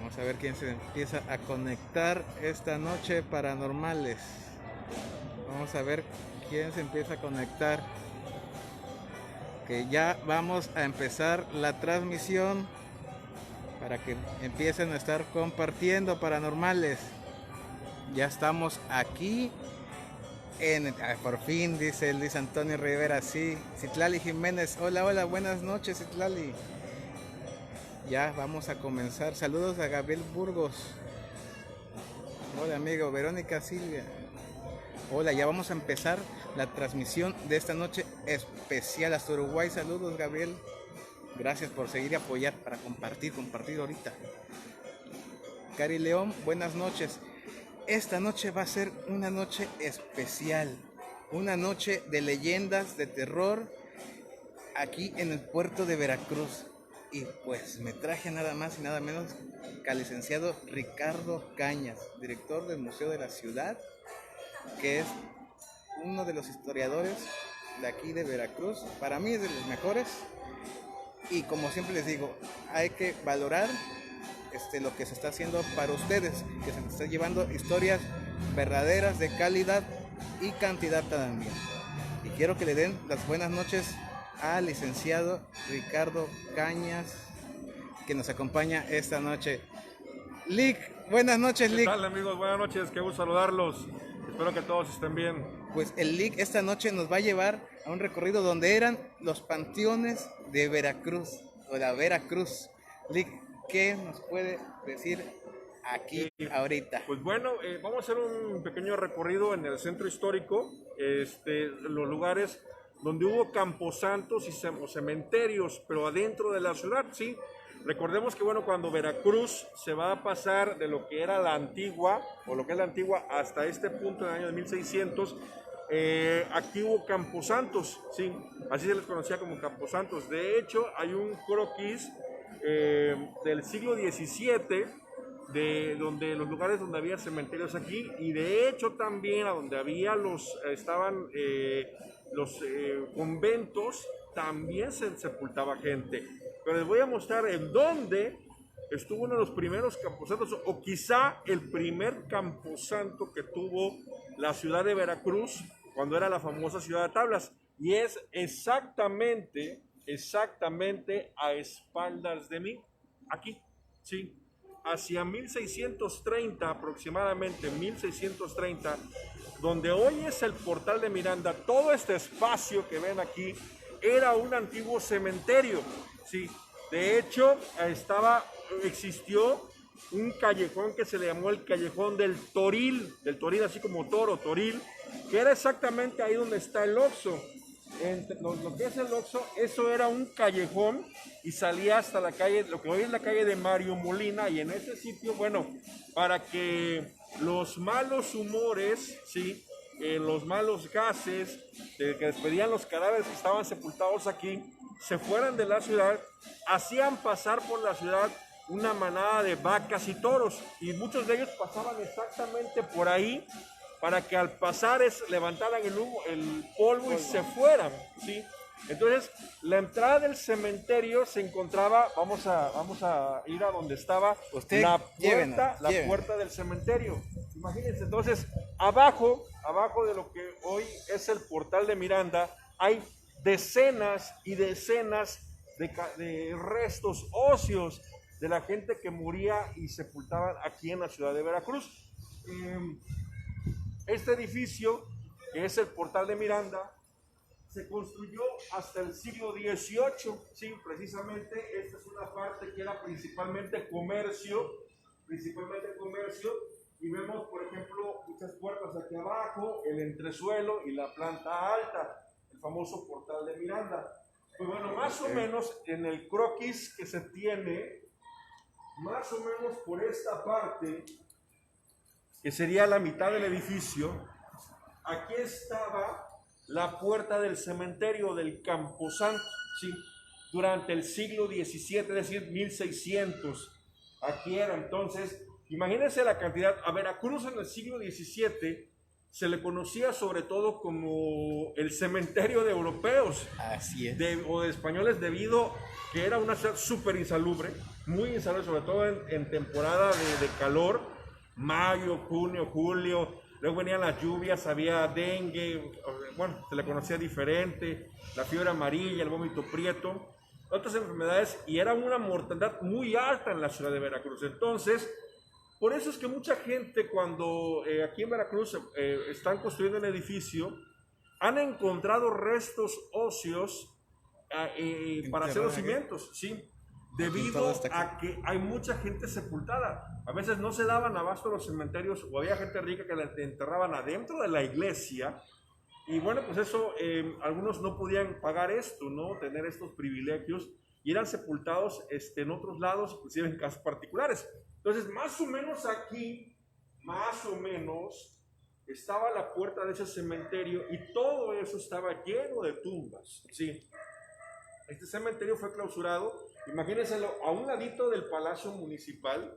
Vamos a ver quién se empieza a conectar esta noche, paranormales. Vamos a ver quién se empieza a conectar. Que ya vamos a empezar la transmisión para que empiecen a estar compartiendo, paranormales. Ya estamos aquí por fin, dice Luis Antonio Rivera, sí. Citlali Jiménez, hola, hola, buenas noches, Citlali. Ya vamos a comenzar. Saludos a Gabriel Burgos. Hola, amigo. Verónica Silvia. Hola, ya vamos a empezar la transmisión de esta noche especial hasta Uruguay. Saludos, Gabriel. Gracias por seguir y apoyar para compartir ahorita. Cari León, buenas noches. Esta noche va a ser una noche especial. Una noche de leyendas, de terror, aquí en el puerto de Veracruz. Y pues me traje nada más y nada menos que al licenciado Ricardo Cañas, director del Museo de la Ciudad, que es uno de los historiadores de aquí de Veracruz. Para mí es de los mejores. Y como siempre les digo, hay que valorar lo que se está haciendo para ustedes, que se está llevando historias verdaderas, de calidad y cantidad también. Y quiero que le den las buenas noches al licenciado Ricardo Cañas, que nos acompaña esta noche. Lick, buenas noches, Lick. ¿Qué tal, amigos? Buenas noches, qué gusto saludarlos. Espero que todos estén bien. Pues el Lick esta noche nos va a llevar a un recorrido donde eran los panteones de Veracruz, o la Veracruz. Lick, ¿qué nos puede decir aquí ahorita? Pues bueno, vamos a hacer un pequeño recorrido en el centro histórico, los lugares donde hubo camposantos y cementerios, pero adentro de la ciudad, sí. Recordemos que bueno, cuando Veracruz se va a pasar de lo que era la antigua, o lo que es la antigua, hasta este punto en el año de 1600, aquí hubo camposantos, sí, así se les conocía como camposantos. De hecho, hay un croquis del siglo XVII, de donde los lugares donde había cementerios aquí, y de hecho también a donde había los conventos, también se sepultaba gente. Pero les voy a mostrar en dónde estuvo uno de los primeros camposantos, o quizá el primer camposanto que tuvo la ciudad de Veracruz cuando era la famosa ciudad de tablas, y es exactamente a espaldas de mí, aquí, sí, hacia 1630 aproximadamente, 1630, donde hoy es el Portal de Miranda. Todo este espacio que ven aquí era un antiguo cementerio, sí. De hecho, existió un callejón que se le llamó el Callejón del Toril así como toro, Toril, que era exactamente ahí donde está el Oxxo. Lo que es el Oxxo, eso era un callejón y salía hasta la calle, lo que hoy es la calle de Mario Molina, y en ese sitio, bueno, para que los malos humores, ¿sí? Los malos gases que despedían los cadáveres que estaban sepultados aquí, se fueran de la ciudad, hacían pasar por la ciudad una manada de vacas y toros, y muchos de ellos pasaban exactamente por ahí, para que al pasar levantaran el polvo y se fueran, ¿sí? Entonces, la entrada del cementerio se encontraba, vamos a ir a donde estaba la puerta del cementerio. Imagínense, entonces, abajo de lo que hoy es el Portal de Miranda, hay decenas y decenas de restos óseos de la gente que moría y sepultaban aquí en la ciudad de Veracruz. Este edificio, que es el Portal de Miranda, se construyó hasta el siglo XVIII, sí, precisamente. Esta es una parte que era principalmente comercio, y vemos, por ejemplo, muchas puertas aquí abajo, el entresuelo y la planta alta, el famoso Portal de Miranda. Pues bueno, más o menos en el croquis que se tiene, más o menos por esta parte, que sería la mitad del edificio, aquí estaba la puerta del cementerio del Camposanto, ¿sí? Durante el siglo XVII, es decir, 1600. Aquí era. Entonces, imagínense la cantidad. A Veracruz en el siglo XVII se le conocía sobre todo como el cementerio de europeos. Así es. O de españoles, debido que era una ciudad súper insalubre, muy insalubre, sobre todo en temporada de calor, mayo, junio, julio. Luego venían las lluvias, había dengue, bueno, se le conocía diferente, la fiebre amarilla, el vómito prieto, otras enfermedades, y era una mortandad muy alta en la ciudad de Veracruz. Entonces, por eso es que mucha gente cuando aquí en Veracruz están construyendo un edificio, han encontrado restos óseos para hacer los cimientos, ¿sí? Debido a que hay mucha gente sepultada. A veces no se daban abasto los cementerios o había gente rica que la enterraban adentro de la iglesia. Y bueno, pues eso, algunos no podían pagar esto, ¿no? Tener estos privilegios y eran sepultados en otros lados, inclusive en casas particulares. Entonces, más o menos aquí, más o menos, estaba la puerta de ese cementerio y todo eso estaba lleno de tumbas, ¿sí? Este cementerio fue clausurado, imagínenselo, a un ladito del Palacio Municipal.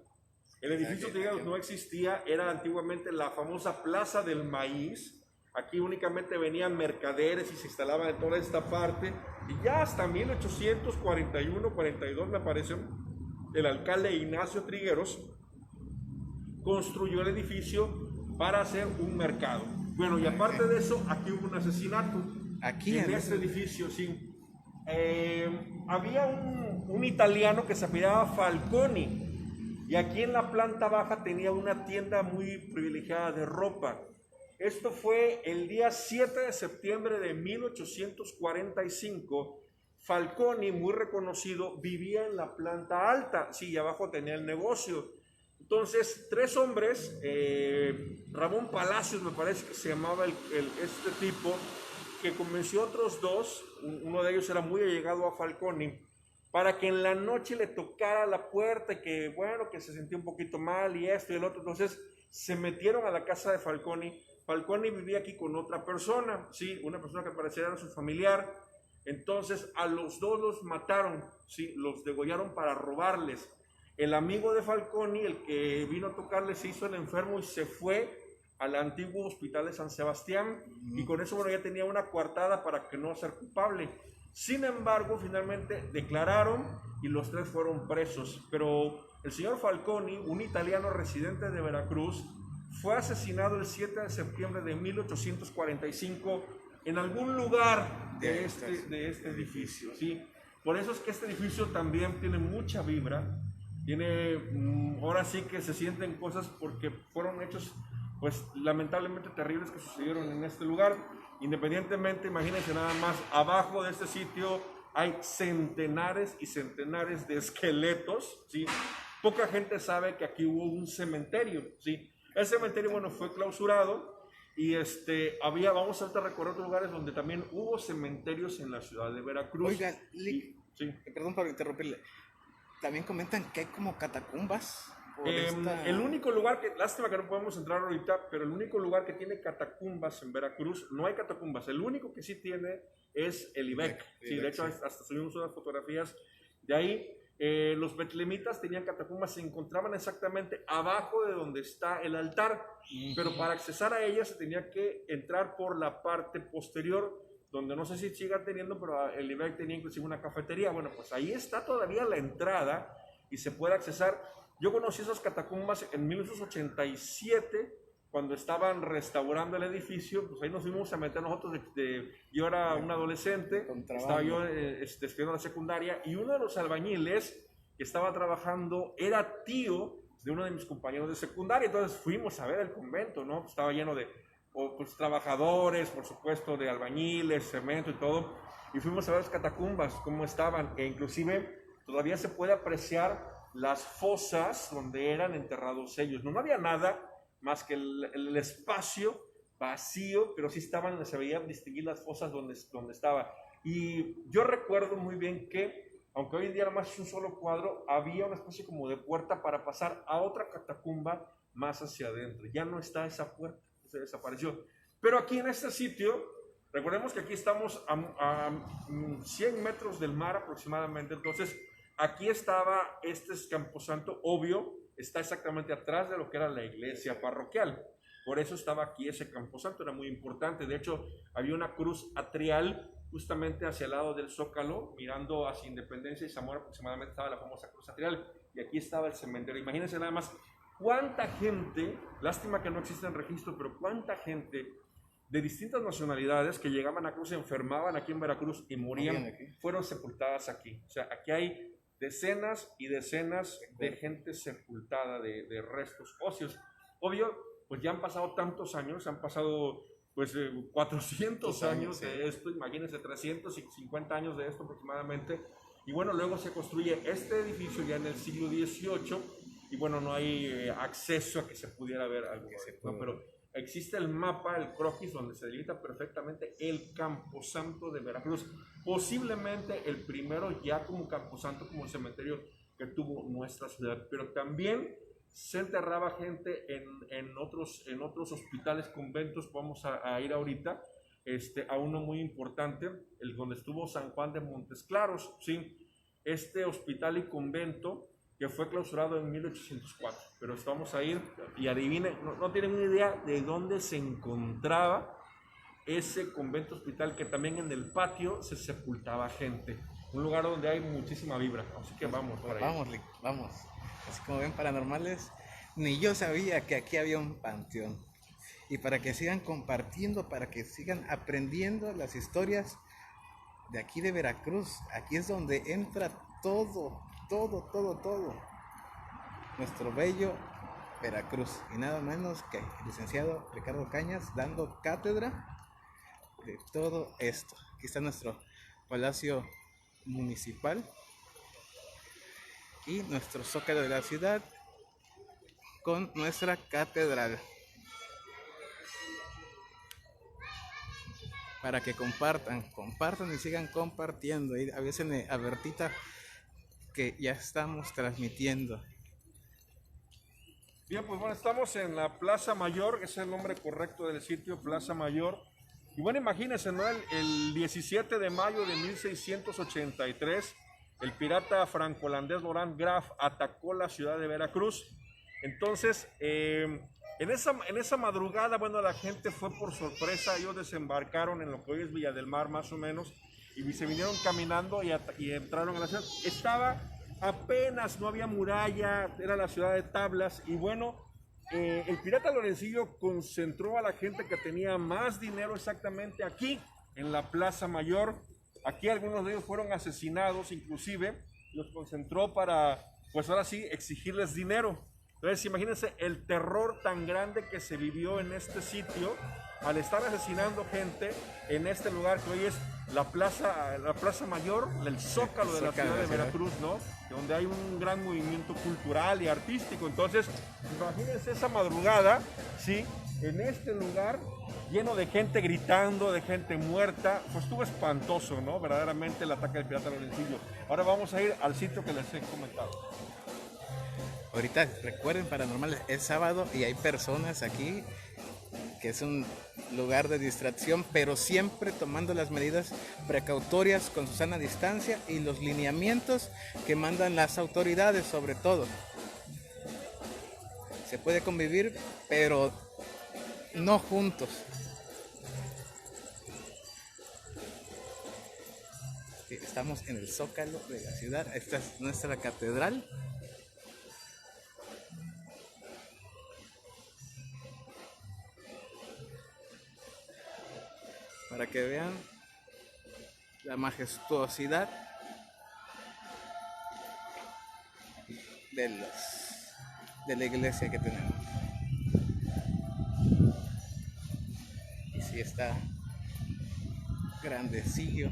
El edificio, digamos, no existía, era antiguamente la famosa Plaza del Maíz. Aquí únicamente venían mercaderes y se instalaban en toda esta parte. Y ya hasta 1841-42, me parece, el alcalde Ignacio Trigueros construyó el edificio para hacer un mercado. Bueno, y aparte de eso, aquí hubo un asesinato. Aquí en este edificio, sí. Había un italiano que se apellidaba Falconi, y aquí en la planta baja tenía una tienda muy privilegiada de ropa. Esto fue el día 7 de septiembre de 1845. Falconi, muy reconocido, vivía en la planta alta, sí, y abajo tenía el negocio. Entonces, tres hombres, Ramón Palacios me parece que se llamaba este tipo, que convenció a otros dos, uno de ellos era muy allegado a Falconi, para que en la noche le tocara la puerta y que, bueno, que se sentía un poquito mal y esto y el otro. Entonces se metieron a la casa de Falconi. Falconi vivía aquí con otra persona, sí, una persona que parecía era su familiar. Entonces a los dos los mataron, sí, los degollaron para robarles. El amigo de Falconi, el que vino a tocarle, se hizo el enfermo y se fue al antiguo hospital de San Sebastián, y con eso, bueno, ya tenía una coartada para que no ser culpable. Sin embargo, finalmente declararon y los tres fueron presos. Pero el señor Falconi, un italiano residente de Veracruz, fue asesinado el 7 de septiembre de 1845 en algún lugar de este edificio, ¿sí? Por eso es que este edificio también tiene mucha vibra, tiene, ahora sí que se sienten cosas porque fueron hechos, pues lamentablemente terribles, que sucedieron en este lugar. Independientemente, imagínense nada más, abajo de este sitio hay centenares y centenares de esqueletos, ¿sí? Poca gente sabe que aquí hubo un cementerio, ¿sí? El cementerio, bueno, fue clausurado y vamos a recorrer otros lugares donde también hubo cementerios en la ciudad de Veracruz. Oiga, sí. Perdón por interrumpirle, también comentan que hay como catacumbas. El único lugar que, lástima que no podemos entrar ahorita, pero el único lugar que tiene catacumbas en Veracruz, no hay catacumbas, el único que sí tiene es el IBEC. Sí, de hecho, hasta subimos unas fotografías de ahí. Los betlemitas tenían catacumbas, se encontraban exactamente abajo de donde está el altar, pero para accesar a ellas se tenía que entrar por la parte posterior, donde no sé si sigan teniendo, pero el IBEC tenía inclusive una cafetería. Bueno, pues ahí está todavía la entrada y se puede accesar. Yo conocí esas catacumbas en 1987, cuando estaban restaurando el edificio. Pues ahí nos fuimos a meter nosotros, yo era un adolescente, estaba yo estudiando la secundaria, y uno de los albañiles que estaba trabajando era tío de uno de mis compañeros de secundaria. Entonces fuimos a ver el convento, ¿no? Estaba lleno de pues, trabajadores, por supuesto, de albañiles, cemento y todo, y fuimos a ver las catacumbas, cómo estaban, e inclusive todavía se puede apreciar las fosas donde eran enterrados ellos. No había nada más que el espacio vacío, pero sí se veían distinguir las fosas donde estaba. Y yo recuerdo muy bien que, aunque hoy en día nada más es un solo cuadro, había una especie como de puerta para pasar a otra catacumba más hacia adentro. Ya no está esa puerta, se desapareció. Pero aquí en este sitio, recordemos que aquí estamos a 100 metros del mar aproximadamente. Entonces aquí estaba este camposanto, obvio, está exactamente atrás de lo que era la iglesia parroquial. Por eso estaba aquí ese camposanto, era muy importante. De hecho, había una cruz atrial justamente hacia el lado del Zócalo, mirando hacia Independencia y Zamora, aproximadamente estaba la famosa Cruz Satirial, y aquí estaba el cementerio. Imagínense nada más cuánta gente, lástima que no existe en registro, pero cuánta gente de distintas nacionalidades que llegaban a Cruz, se enfermaban aquí en Veracruz y morían, fueron sepultadas aquí. O sea, aquí hay decenas y decenas de gente sepultada, de restos óseos. Obvio, pues ya han pasado tantos años, han pasado pues 400 años de esto, imagínense 350 años de esto aproximadamente, y bueno, luego se construye este edificio ya en el siglo XVIII, y bueno, no hay acceso a que se pudiera ver algo, ¿no? Pero existe el mapa, el croquis, donde se delimita perfectamente el Camposanto de Veracruz, posiblemente el primero ya como camposanto, como el cementerio que tuvo nuestra ciudad, pero también se enterraba gente en otros hospitales, conventos. Vamos a ir ahorita a uno muy importante, el donde estuvo San Juan de Montes Claros, ¿sí? Este hospital y convento que fue clausurado en 1804, pero vamos a ir y adivinen, no tienen ni idea de dónde se encontraba ese convento hospital, que también en el patio se sepultaba gente, un lugar donde hay muchísima vibra, así que vamos para allá. Vamos. Así como ven, paranormales, ni yo sabía que aquí había un panteón. Y para que sigan compartiendo, para que sigan aprendiendo las historias de aquí de Veracruz, aquí es donde entra todo. Nuestro bello Veracruz. Y nada menos que el licenciado Ricardo Cañas dando cátedra de todo esto. Aquí está nuestro Palacio Municipal y nuestro Zócalo de la ciudad con nuestra catedral, para que compartan y sigan compartiendo. Y avísenme a Bertita que ya estamos transmitiendo. Bien, pues bueno, estamos en la Plaza Mayor, que es el nombre correcto del sitio, Plaza Mayor. Y bueno, imagínense, ¿no? El 17 de mayo de 1683, el pirata franco-holandés Laurent Graf atacó la ciudad de Veracruz. Entonces, en esa madrugada, bueno, la gente fue por sorpresa. Ellos desembarcaron en lo que hoy es Villa del Mar, más o menos, y se vinieron caminando y entraron a la ciudad. Estaba apenas, no había muralla, era la ciudad de tablas, y bueno, el pirata Lorencillo concentró a la gente que tenía más dinero exactamente aquí, en la Plaza Mayor. Aquí algunos de ellos fueron asesinados, inclusive, los concentró para, pues ahora sí, exigirles dinero. Entonces, imagínense el terror tan grande que se vivió en este sitio al estar asesinando gente en este lugar que hoy es la Plaza Mayor, el Zócalo de la ciudad de Veracruz, ¿no? Donde hay un gran movimiento cultural y artístico. Entonces, imagínense esa madrugada, ¿sí? En este lugar, lleno de gente gritando, de gente muerta. Pues estuvo espantoso, ¿no? Verdaderamente el ataque del pirata Lorencillo. Ahora vamos a ir al sitio que les he comentado. Ahorita, recuerden, paranormales, es sábado y hay personas aquí, que es un lugar de distracción, pero siempre tomando las medidas precautorias con su sana distancia y los lineamientos que mandan las autoridades, sobre todo. Se puede convivir, pero no juntos. Estamos en el Zócalo de la ciudad. Esta es nuestra catedral. Para que vean la majestuosidad de la iglesia que tenemos. Y sí, está grandecillo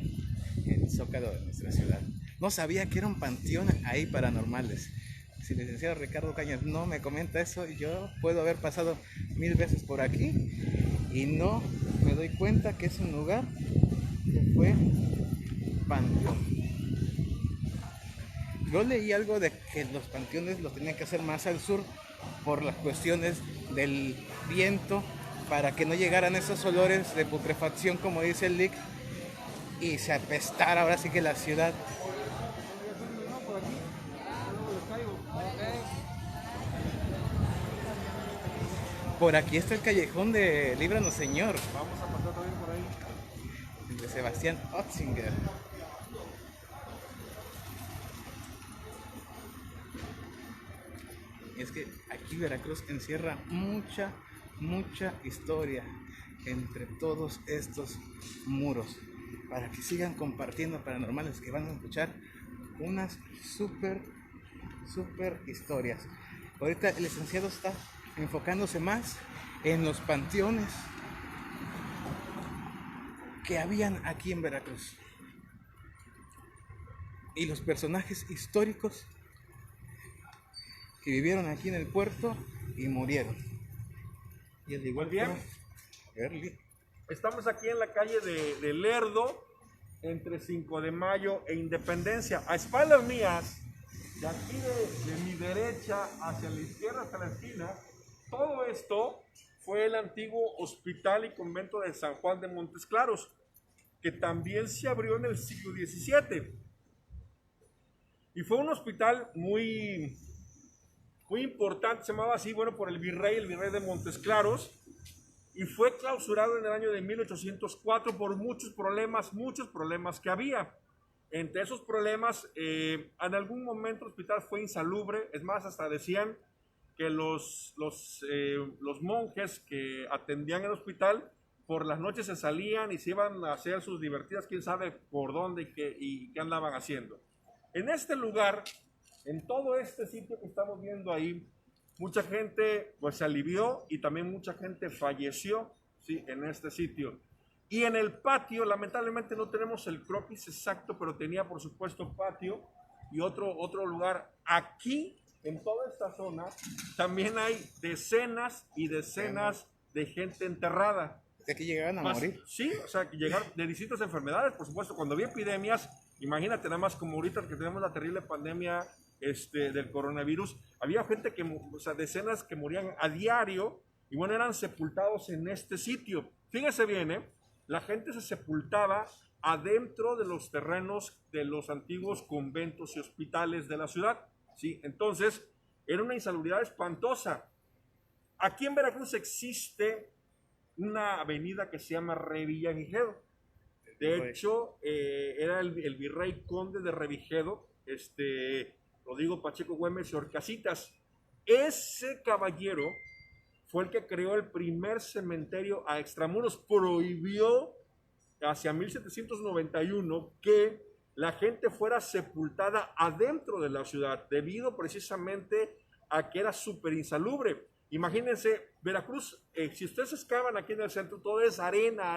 el Zócalo de nuestra ciudad. No sabía que era un panteón ahí, paranormales. Si el licenciado Ricardo Cañas no me comenta eso, yo puedo haber pasado 1000 veces por aquí y no me doy cuenta que es un lugar que fue panteón. Yo leí algo de que los panteones los tenían que hacer más al sur por las cuestiones del viento, para que no llegaran esos olores de putrefacción, como dice el Lick, y se apestara ahora sí que la ciudad. Por aquí está el callejón de Líbranos, Señor. Vamos a pasar también por ahí. Sebastián Otzinger. Y es que aquí Veracruz encierra mucha historia entre todos estos muros, para que sigan compartiendo paranormales, que van a escuchar unas súper historias. Ahorita el licenciado está enfocándose más en los panteones que habían aquí en Veracruz y los personajes históricos que vivieron aquí en el puerto y murieron. Y al igual bien, estamos aquí en la calle de Lerdo, entre 5 de Mayo e Independencia. A espaldas mías, de aquí de mi derecha hacia la izquierda, hasta la esquina, todo esto fue el antiguo hospital y convento de San Juan de Montes Claros, que también se abrió en el siglo XVII. Y fue un hospital muy importante, se llamaba así, bueno, por el virrey de Montes Claros, y fue clausurado en el año de 1804 por muchos problemas que había. Entre esos problemas, en algún momento el hospital fue insalubre, es más, hasta decían que los monjes que atendían el hospital por las noches se salían y se iban a hacer sus divertidas, quién sabe por dónde y qué andaban haciendo. En este lugar, en todo este sitio que estamos viendo ahí, mucha gente pues se alivió y también mucha gente falleció, ¿sí? En este sitio. Y en el patio, lamentablemente no tenemos el croquis exacto, pero tenía por supuesto patio y otro lugar. Aquí, en toda esta zona, también hay decenas y decenas de gente enterrada. ¿De que llegaban a morir? Sí, o sea, que llegaron de distintas enfermedades, por supuesto. Cuando había epidemias, imagínate nada más como ahorita que tenemos la terrible pandemia del coronavirus, había gente o sea, decenas que morían a diario y bueno, eran sepultados en este sitio. Fíjese bien, la gente se sepultaba adentro de los terrenos de los antiguos conventos y hospitales de la ciudad, ¿sí? Entonces, era una insalubridad espantosa. Aquí en Veracruz existe una avenida que se llama Revillagigedo. De hecho, era el virrey conde de Revillagigedo, Rodrigo Pacheco Güemes y Orcasitas. Ese caballero fue el que creó el primer cementerio a extramuros. Prohibió hacia 1791 que la gente fuera sepultada adentro de la ciudad, debido precisamente a que era súper insalubre. Imagínense, Veracruz, si ustedes excavan aquí en el centro, todo es arena.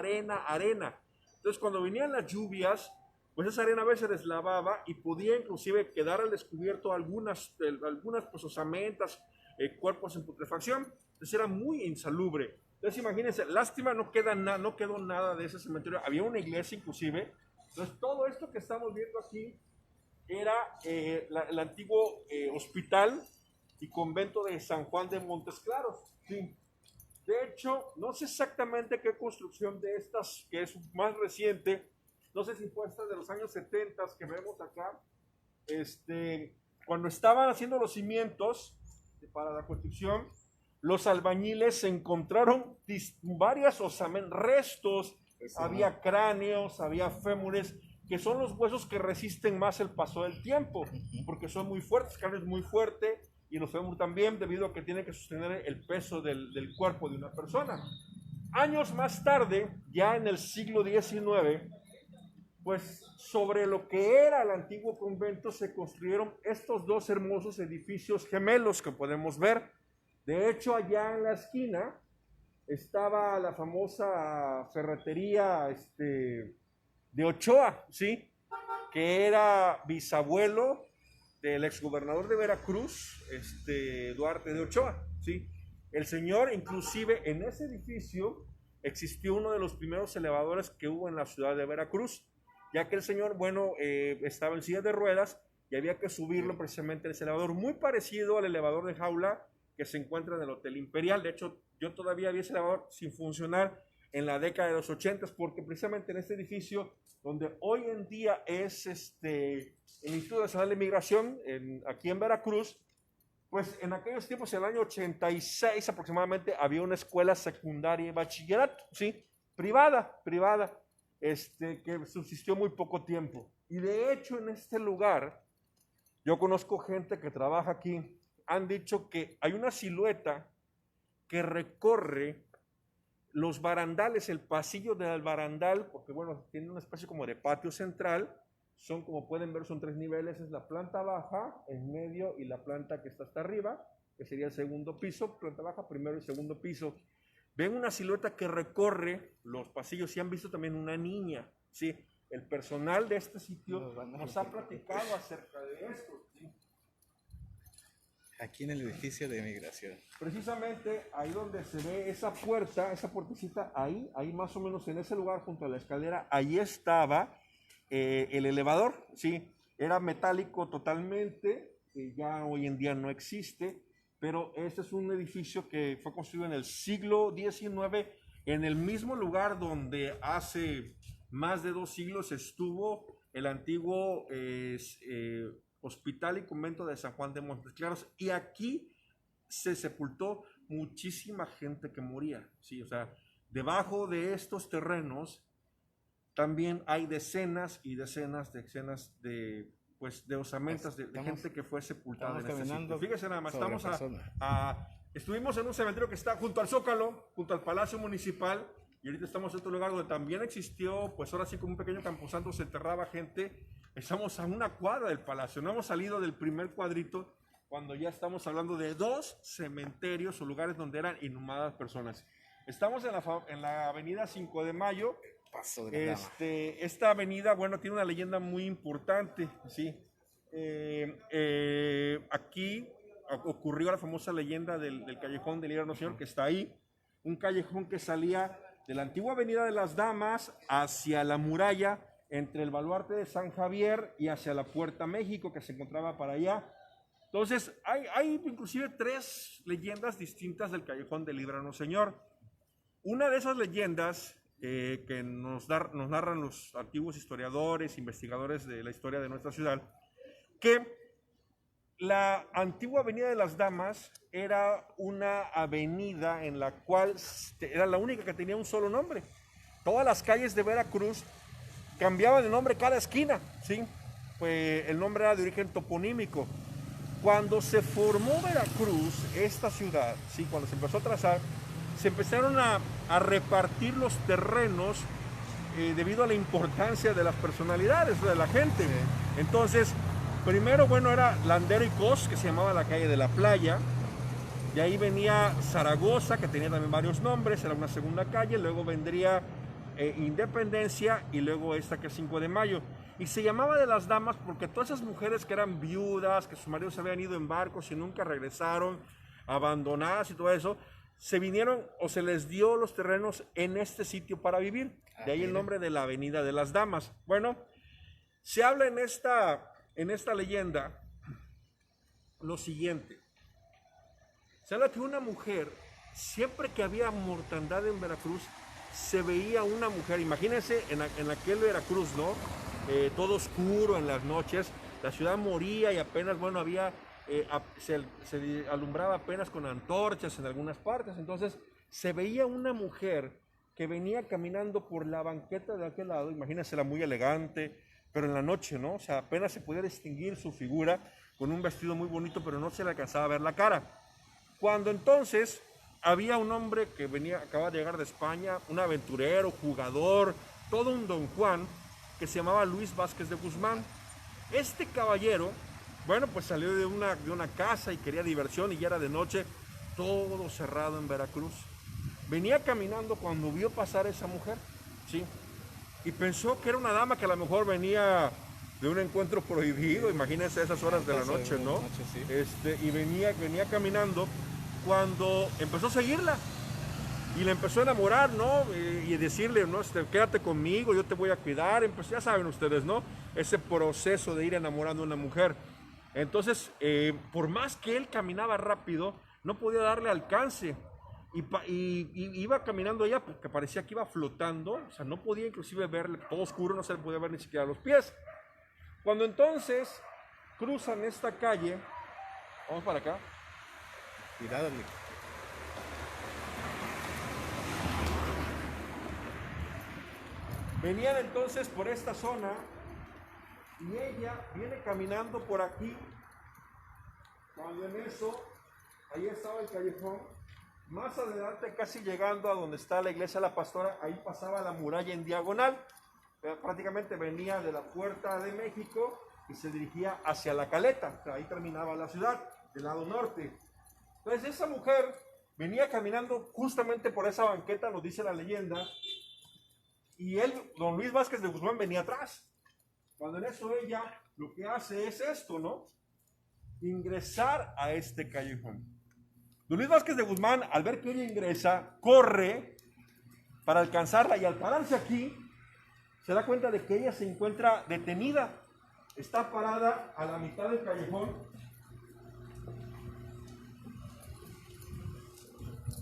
Entonces, cuando venían las lluvias, pues esa arena a veces deslavaba y podía inclusive quedar al descubierto algunas pues, osamentas, cuerpos en putrefacción. Entonces era muy insalubre. Entonces imagínense, lástima, no quedó nada de ese cementerio. Había una iglesia inclusive. Entonces todo esto que estamos viendo aquí era el antiguo hospital y convento de San Juan de Montes Claros. Sí. De hecho, no sé exactamente qué construcción de estas, que es más reciente, no sé si fue esta de los años 70 que vemos acá, cuando estaban haciendo los cimientos para la construcción, los albañiles se encontraron varias restos, había cráneos, había fémures, que son los huesos que resisten más el paso del tiempo, porque son muy fuertes, el cráneo es muy fuerte, y los fémures también, debido a que tienen que sostener el peso del cuerpo de una persona. Años más tarde, ya en el siglo XIX, pues sobre lo que era el antiguo convento se construyeron estos dos hermosos edificios gemelos que podemos ver. De hecho, allá en la esquina estaba la famosa ferretería de Ochoa, ¿sí? Que era bisabuelo del exgobernador de Veracruz, Duarte de Ochoa, ¿sí? El señor, inclusive en ese edificio existió uno de los primeros elevadores que hubo en la ciudad de Veracruz, ya que el señor, bueno, estaba en silla de ruedas y había que subirlo precisamente en ese elevador, muy parecido al elevador de jaula que se encuentra en el Hotel Imperial. De hecho, yo todavía vi ese elevador sin funcionar en la década de los 80, porque precisamente en este edificio, donde hoy en día es el Instituto Nacional de Migración, aquí en Veracruz, pues en aquellos tiempos, en el año 86 aproximadamente, había una escuela secundaria y bachillerato, ¿sí? Privada. que subsistió muy poco tiempo. Y de hecho en este lugar, yo conozco gente que trabaja aquí, han dicho que hay una silueta que recorre los barandales, el pasillo del barandal, porque bueno, tiene una especie como de patio central, son como pueden ver, son 3 niveles, es la planta baja, en medio y la planta que está hasta arriba, que sería el segundo piso, planta baja, primero y segundo piso. Ven una silueta que recorre los pasillos y han visto también una niña, ¿sí? El personal de este sitio nos ha platicado acerca de esto, ¿sí? Aquí en el edificio de migración. Precisamente ahí donde se ve esa puerta, esa puertecita, ahí más o menos en ese lugar junto a la escalera, ahí estaba el elevador, ¿sí? Era metálico totalmente, ya hoy en día no existe, pero este es un edificio que fue construido en el siglo XIX, en el mismo lugar donde hace más de 2 siglos estuvo el antiguo Hospital y Convento de San Juan de Montes Claros, y aquí se sepultó muchísima gente que moría, ¿sí? O sea, debajo de estos terrenos también hay decenas y decenas de osamentas de gente que fue sepultada en este sitio. Fíjese nada más, estuvimos en un cementerio que está junto al Zócalo, junto al Palacio Municipal, y ahorita estamos en otro lugar donde también existió, pues ahora sí como un pequeño camposanto, se enterraba gente. Estamos a una cuadra del palacio, no hemos salido del primer cuadrito cuando ya estamos hablando de 2 cementerios o lugares donde eran inhumadas personas. Estamos en la avenida 5 de Mayo. Paso de la Dama. Esta avenida, bueno, tiene una leyenda muy importante, ¿sí? Aquí ocurrió la famosa leyenda del Callejón del Líbrano Señor, que está ahí, un callejón que salía de la antigua Avenida de las Damas hacia la muralla, entre el baluarte de San Javier y hacia la Puerta México, que se encontraba para allá. Entonces, hay inclusive 3 leyendas distintas del Callejón del Líbrano Señor. Una de esas leyendas que nos narran los antiguos historiadores, investigadores de la historia de nuestra ciudad, que la antigua Avenida de las Damas era una avenida en la cual era la única que tenía un solo nombre. Todas las calles de Veracruz cambiaban de nombre cada esquina, ¿sí? Pues el nombre era de origen toponímico. Cuando se formó Veracruz, esta ciudad, ¿sí? Cuando se empezó a trazar, se empezaron a repartir los terrenos debido a la importancia de las personalidades de la gente. Sí. Entonces, primero, bueno, era Landero y Cos, que se llamaba la calle de la Playa. De ahí venía Zaragoza, que tenía también varios nombres, era una segunda calle. Luego vendría Independencia y luego esta que es 5 de Mayo. Y se llamaba de las Damas porque todas esas mujeres que eran viudas, que sus maridos se habían ido en barcos y nunca regresaron, abandonadas y todo eso, se vinieron o se les dio los terrenos en este sitio para vivir. De ahí el nombre de la Avenida de las Damas. Bueno, se habla en esta leyenda lo siguiente. Se habla que una mujer, siempre que había mortandad en Veracruz, se veía una mujer, imagínense en aquel Veracruz, ¿no? Todo oscuro en las noches, la ciudad moría y apenas, bueno, había, se alumbraba apenas con antorchas en algunas partes. Entonces se veía una mujer que venía caminando por la banqueta de aquel lado, imagínensela muy elegante, pero en la noche, ¿no? O sea, apenas se podía distinguir su figura con un vestido muy bonito, pero no se le alcanzaba a ver la cara. Cuando entonces había un hombre que acababa de llegar de España, un aventurero, jugador, todo un don Juan, que se llamaba Luis Vázquez de Guzmán. Este caballero, bueno, pues salió de una casa y quería diversión y ya era de noche, todo cerrado en Veracruz. Venía caminando cuando vio pasar esa mujer, ¿sí? Y pensó que era una dama que a lo mejor venía de un encuentro prohibido, imagínense esas horas de la noche, ¿no? Y venía caminando cuando empezó a seguirla y le empezó a enamorar, ¿no? Y decirle, ¿no? Quédate conmigo, yo te voy a cuidar. Pues ya saben ustedes, ¿no? Ese proceso de ir enamorando a una mujer. Entonces, por más que él caminaba rápido, no podía darle alcance. Y iba caminando ella porque parecía que iba flotando, o sea, no podía inclusive verle, todo oscuro, no se le podía ver ni siquiera los pies. Cuando entonces cruzan esta calle, vamos para acá. Cuidado, Nico. Venían entonces por esta zona y ella viene caminando por aquí. Cuando en eso, ahí estaba el callejón. Más adelante, casi llegando a donde está la iglesia de la Pastora, ahí pasaba la muralla en diagonal. Prácticamente venía de la Puerta de México y se dirigía hacia la Caleta. O sea, ahí terminaba la ciudad, del lado norte. Entonces esa mujer venía caminando justamente por esa banqueta, nos dice la leyenda, y él, don Luis Vázquez de Guzmán, venía atrás. Cuando en eso ella lo que hace es esto, ¿no? Ingresar a este callejón. Don Luis Vázquez de Guzmán, al ver que ella ingresa, corre para alcanzarla, y al pararse aquí, se da cuenta de que ella se encuentra detenida. Está parada a la mitad del callejón.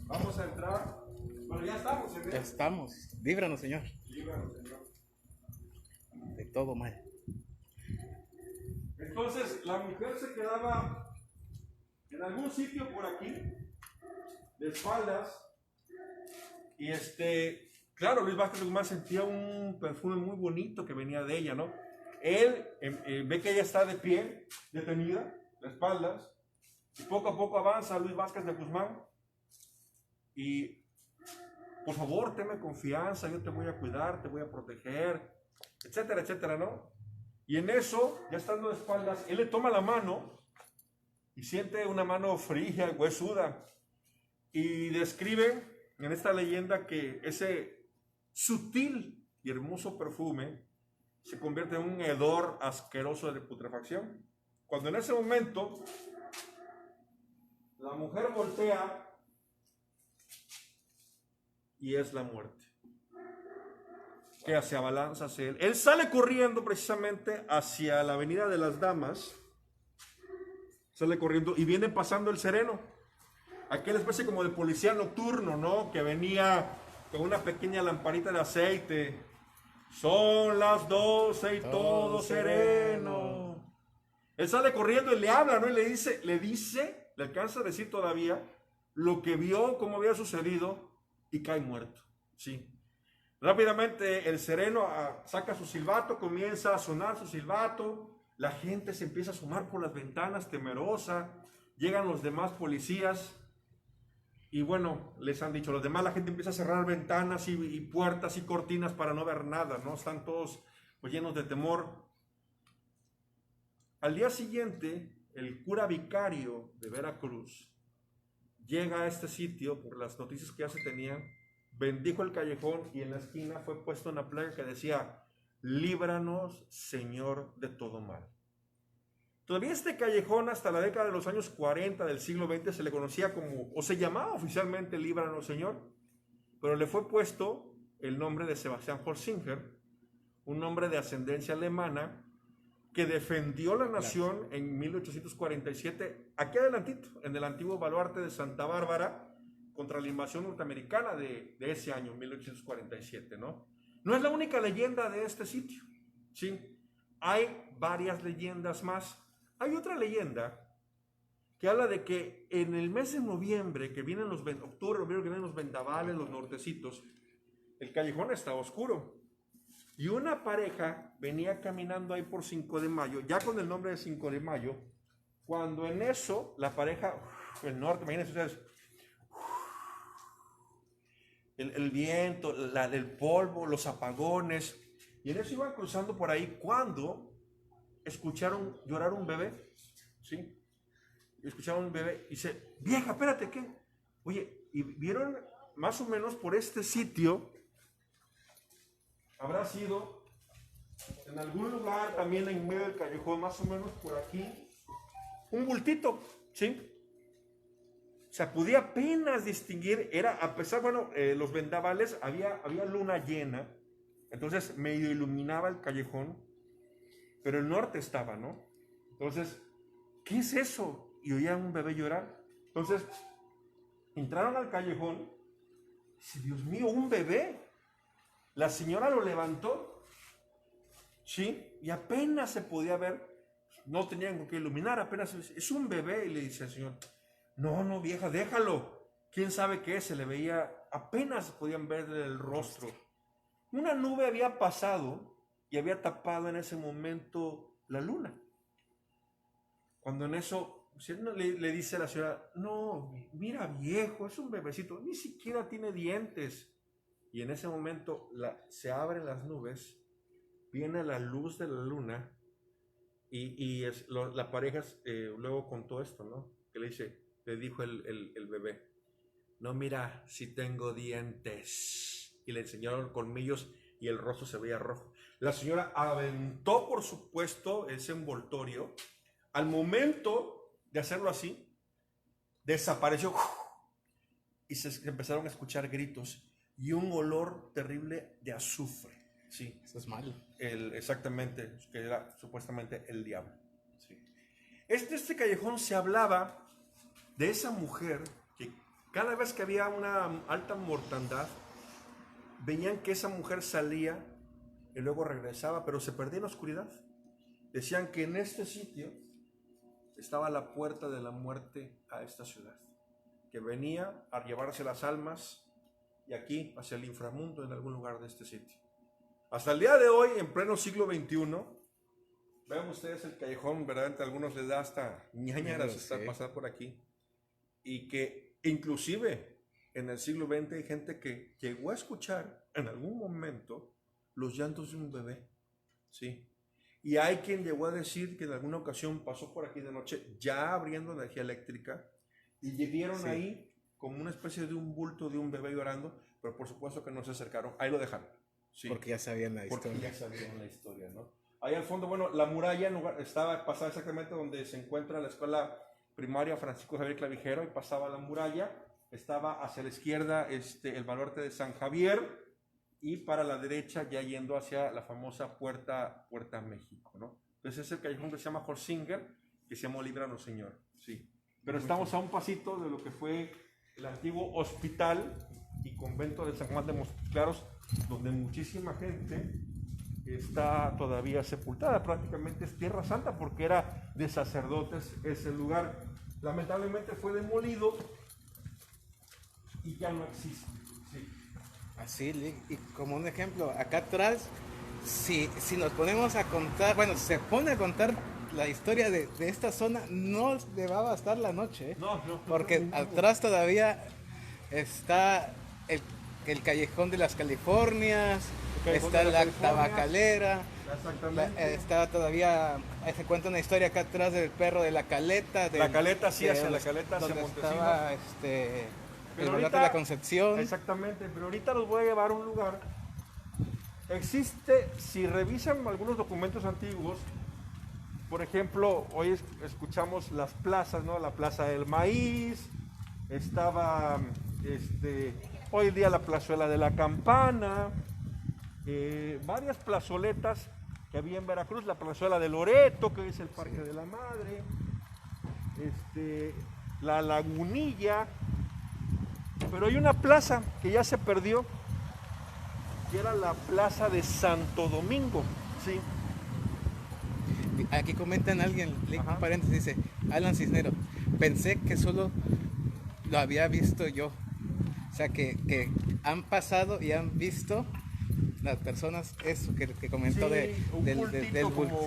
Vamos a entrar. Bueno, ya estamos, ¿eh? Ya estamos. Líbranos, Señor, Líbranos, Señor. de todo mal. Entonces, la mujer se quedaba en algún sitio por aquí, de espaldas, y claro, Luis Vázquez de Guzmán sentía un perfume muy bonito que venía de ella, ¿no? Él ve que ella está de pie, detenida, de espaldas, y poco a poco avanza Luis Vázquez de Guzmán, y por favor, tenme confianza, yo te voy a cuidar, te voy a proteger, etcétera, etcétera, ¿no? Y en eso, ya estando de espaldas, él le toma la mano y siente una mano fría, huesuda, y describe en esta leyenda que ese sutil y hermoso perfume se convierte en un hedor asqueroso de putrefacción. Cuando en ese momento la mujer voltea y es la muerte, que se abalanza hacia él. Él sale corriendo precisamente hacia la avenida de las Damas, sale corriendo y viene pasando el sereno, aquella especie como de policía nocturno, ¿no? Que venía con una pequeña lamparita de aceite. Son las 12 y todo sereno. Él sale corriendo y le habla, ¿no? Y le alcanza a decir todavía lo que vio, cómo había sucedido, y cae muerto, sí. Rápidamente el sereno saca su silbato, comienza a sonar su silbato, la gente se empieza a asomar por las ventanas temerosa, llegan los demás policías, y bueno, les han dicho, los demás, la gente empieza a cerrar ventanas y puertas y cortinas para no ver nada, ¿no? Están todos pues, llenos de temor. Al día siguiente, el cura vicario de Veracruz llega a este sitio por las noticias que ya se tenían, bendijo el callejón y en la esquina fue puesta una placa que decía, líbranos, Señor, de todo mal. Todavía este callejón hasta la década de los años 40 del siglo XX se le conocía como, o se llamaba oficialmente líbranos, Señor, pero le fue puesto el nombre de Sebastián Holzinger, un hombre de ascendencia alemana que defendió la nación en 1847, aquí adelantito, en el antiguo baluarte de Santa Bárbara, contra la invasión norteamericana de ese año, 1847, ¿no? No es la única leyenda de este sitio, ¿sí? Hay varias leyendas más. Hay otra leyenda que habla de que en el mes de noviembre, que vienen octubre, noviembre, que vienen los vendavales, los nortecitos, el callejón está oscuro. Y una pareja venía caminando ahí por 5 de mayo, ya con el nombre de 5 de mayo, cuando en eso la pareja, el norte, imagínense ustedes, el viento, el polvo, los apagones, y en eso iban cruzando por ahí cuando escucharon llorar un bebé, ¿sí? Y escucharon un bebé y dice, vieja, espérate, ¿qué? Oye, y vieron más o menos por este sitio, habrá sido en algún lugar también en medio del callejón, más o menos por aquí, un bultito, ¿sí? O sea, podía apenas distinguir, era, a pesar, bueno, los vendavales, había luna llena, entonces medio iluminaba el callejón, pero el norte estaba, ¿no? Entonces, ¿qué es eso? Y oían un bebé llorar. Entonces, entraron al callejón, y dice, Dios mío, un bebé. La señora lo levantó, ¿sí? Y apenas se podía ver, no tenían con qué iluminar, apenas, es un bebé, y le dice al señor, no, vieja, déjalo. ¿Quién sabe qué es? Se le veía, apenas podían ver el rostro. Una nube había pasado y había tapado en ese momento la luna. Cuando en eso le dice a la señora, no, mira viejo, es un bebecito, ni siquiera tiene dientes. Y en ese momento se abren las nubes, viene la luz de la luna y la pareja luego contó esto, ¿no? Que le dijo el bebé, no, mira, si tengo dientes. Y le enseñaron colmillos y el rostro se veía rojo. La señora aventó, por supuesto, ese envoltorio. Al momento de hacerlo así, desapareció y se empezaron a escuchar gritos y un olor terrible de azufre. Sí. Eso es malo. Exactamente, que era supuestamente el diablo. Sí. Este callejón se hablaba de esa mujer que cada vez que había una alta mortandad, veían que esa mujer salía y luego regresaba, pero se perdía en la oscuridad. Decían que en este sitio estaba la puerta de la muerte a esta ciudad, que venía a llevarse las almas y aquí hacia el inframundo en algún lugar de este sitio. Hasta el día de hoy, en pleno siglo XXI, vean ustedes el callejón, verdaderamente a algunos les da hasta ñañaras estar pasar por aquí. Y que inclusive en el siglo XX hay gente que llegó a escuchar en algún momento los llantos de un bebé. Sí. Y hay quien llegó a decir que en alguna ocasión pasó por aquí de noche ya abriendo energía eléctrica y vieron ahí como una especie de un bulto de un bebé llorando, pero por supuesto que no se acercaron. Ahí lo dejaron. Sí. Porque ya sabían la historia. Porque ya sabían la historia, ¿no? Ahí al fondo, bueno, la muralla estaba pasada exactamente donde se encuentra la escuela primaria Francisco Javier Clavijero, y pasaba la muralla, estaba hacia la izquierda el baluarte de San Javier, y para la derecha ya yendo hacia la famosa Puerta México, ¿no? Entonces es el callejón que se llama Horsinger, que se llamó Líbranos Señor, sí. Pero estamos a un pasito de lo que fue el antiguo hospital y convento de San Juan de Mostaclaros, donde muchísima gente está todavía sepultada. Prácticamente es Tierra Santa porque era de sacerdotes ese lugar. Lamentablemente fue demolido y ya no existe. Sí. Así, y como un ejemplo, acá atrás, si nos ponemos a contar, bueno, se pone a contar la historia de esta zona, no le va a bastar la noche, ¿eh? No, porque atrás todavía está el callejón de las Californias, está la tabacalera, está todavía, se cuenta una historia acá atrás del perro de la Caleta. La Caleta, sí, hacia la Caleta, hacia Montesinos. Estaba el baluarte de la Concepción. Exactamente, pero ahorita los voy a llevar a un lugar. Existe, si revisan algunos documentos antiguos, por ejemplo, hoy escuchamos las plazas, ¿no? La Plaza del Maíz, estaba hoy día la plazuela de la Campana, varias plazoletas que había en Veracruz, la plazuela de Loreto, que es el Parque de la Madre, la Lagunilla, pero hay una plaza que ya se perdió, que era la Plaza de Santo Domingo, ¿sí? Aquí comentan alguien, un paréntesis, dice, Alan Cisnero, pensé que solo lo había visto yo. O sea, que han pasado y han visto las personas eso que comentó, sí, del bulto.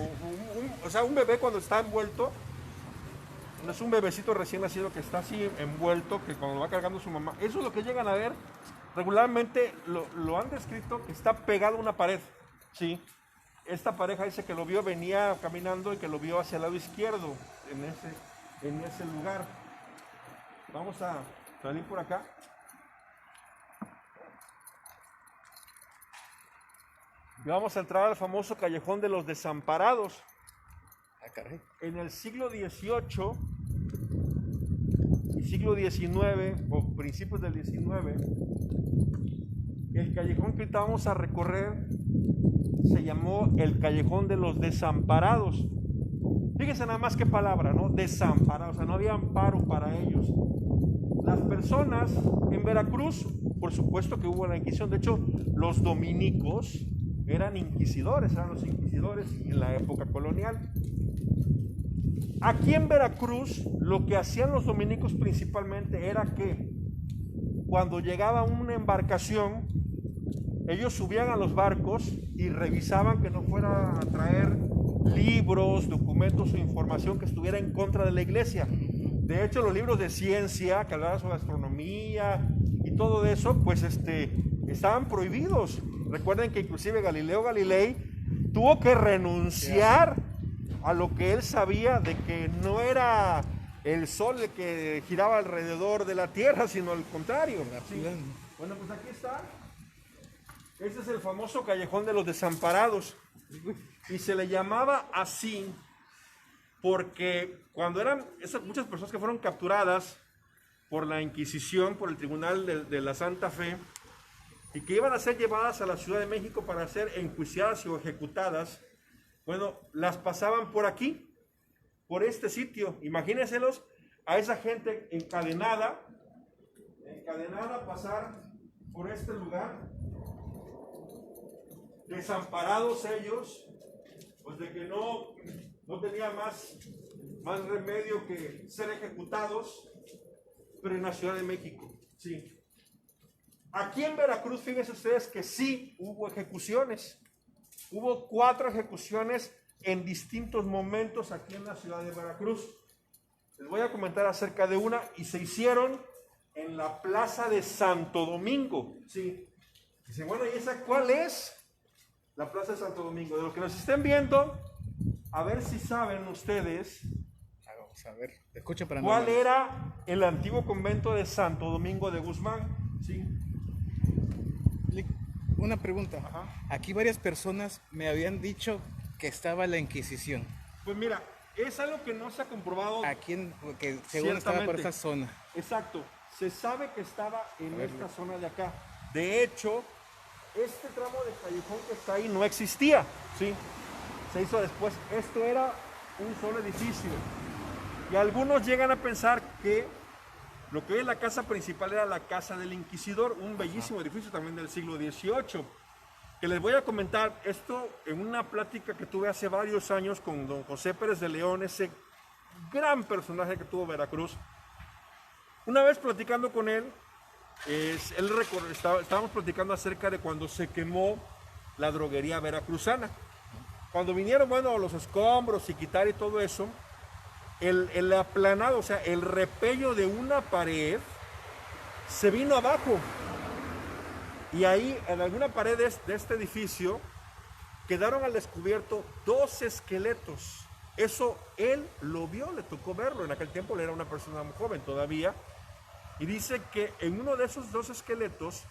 O sea, un bebé cuando está envuelto, no es un bebecito recién nacido que está así envuelto, que cuando lo va cargando su mamá, eso es lo que llegan a ver. Regularmente lo han descrito que está pegado a una pared, ¿sí? Esta pareja dice que lo vio, venía caminando y que lo vio hacia el lado izquierdo, en ese lugar. Vamos a salir por acá. Y vamos a entrar al famoso callejón de los desamparados. Ah, caray. En el siglo XVIII y siglo XIX, o principios del XIX, el callejón que ahorita vamos a recorrer se llamó el callejón de los desamparados. Fíjense nada más qué palabra, ¿no? Desamparados, o sea, no había amparo para ellos. Las personas en Veracruz, por supuesto que hubo la Inquisición. De hecho, los dominicos eran inquisidores, eran los inquisidores en la época colonial. Aquí en Veracruz, lo que hacían los dominicos principalmente era que cuando llegaba una embarcación, ellos subían a los barcos y revisaban que no fuera a traer libros, documentos o información que estuviera en contra de la iglesia. De hecho, los libros de ciencia que hablaban sobre astronomía y todo eso, pues estaban prohibidos. Recuerden que inclusive Galileo Galilei tuvo que renunciar a lo que él sabía de que no era el sol el que giraba alrededor de la tierra, sino al contrario. ¿Sí? Bueno, pues aquí está. Este es el famoso Callejón de los Desamparados. Y se le llamaba así porque cuando eran esas muchas personas que fueron capturadas por la Inquisición, por el Tribunal de la Santa Fe, y que iban a ser llevadas a la Ciudad de México para ser enjuiciadas o ejecutadas, bueno, las pasaban por aquí, por este sitio. Imagínenselos a esa gente encadenada pasar por este lugar, desamparados ellos, pues de que no tenía más remedio que ser ejecutados, pero en la Ciudad de México, sí. Aquí en Veracruz, fíjense ustedes que sí hubo ejecuciones. Hubo 4 ejecuciones en distintos momentos aquí en la ciudad de Veracruz. Les voy a comentar acerca de una y se hicieron en la plaza de Santo Domingo. Sí. Dicen, bueno, ¿y esa cuál es? La plaza de Santo Domingo. De lo que nos estén viendo, a ver si saben ustedes vamos a ver, escucha para cuál era el antiguo convento de Santo Domingo de Guzmán. Sí. Una pregunta. Ajá. Aquí varias personas me habían dicho que estaba la Inquisición. Pues mira, es algo que no se ha comprobado. Aquí, que según estaba por esa zona. Exacto. Se sabe que estaba en esta zona de acá. De hecho, este tramo de callejón que está ahí no existía. Sí. Se hizo después. Esto era un solo edificio. Y algunos llegan a pensar que lo que es la casa principal era la casa del Inquisidor, un bellísimo edificio también del siglo XVIII, que les voy a comentar esto en una plática que tuve hace varios años con don José Pérez de León, ese gran personaje que tuvo Veracruz. Una vez platicando con él, estábamos platicando acerca de cuando se quemó la droguería veracruzana. Cuando vinieron, bueno, los escombros y quitar y todo eso, el aplanado, o sea, el repello de una pared se vino abajo. Y ahí, en alguna pared de este edificio, quedaron al descubierto 2 esqueletos. Eso él lo vio, le tocó verlo. En aquel tiempo él era una persona muy joven todavía. Y dice que en uno de esos 2 esqueletos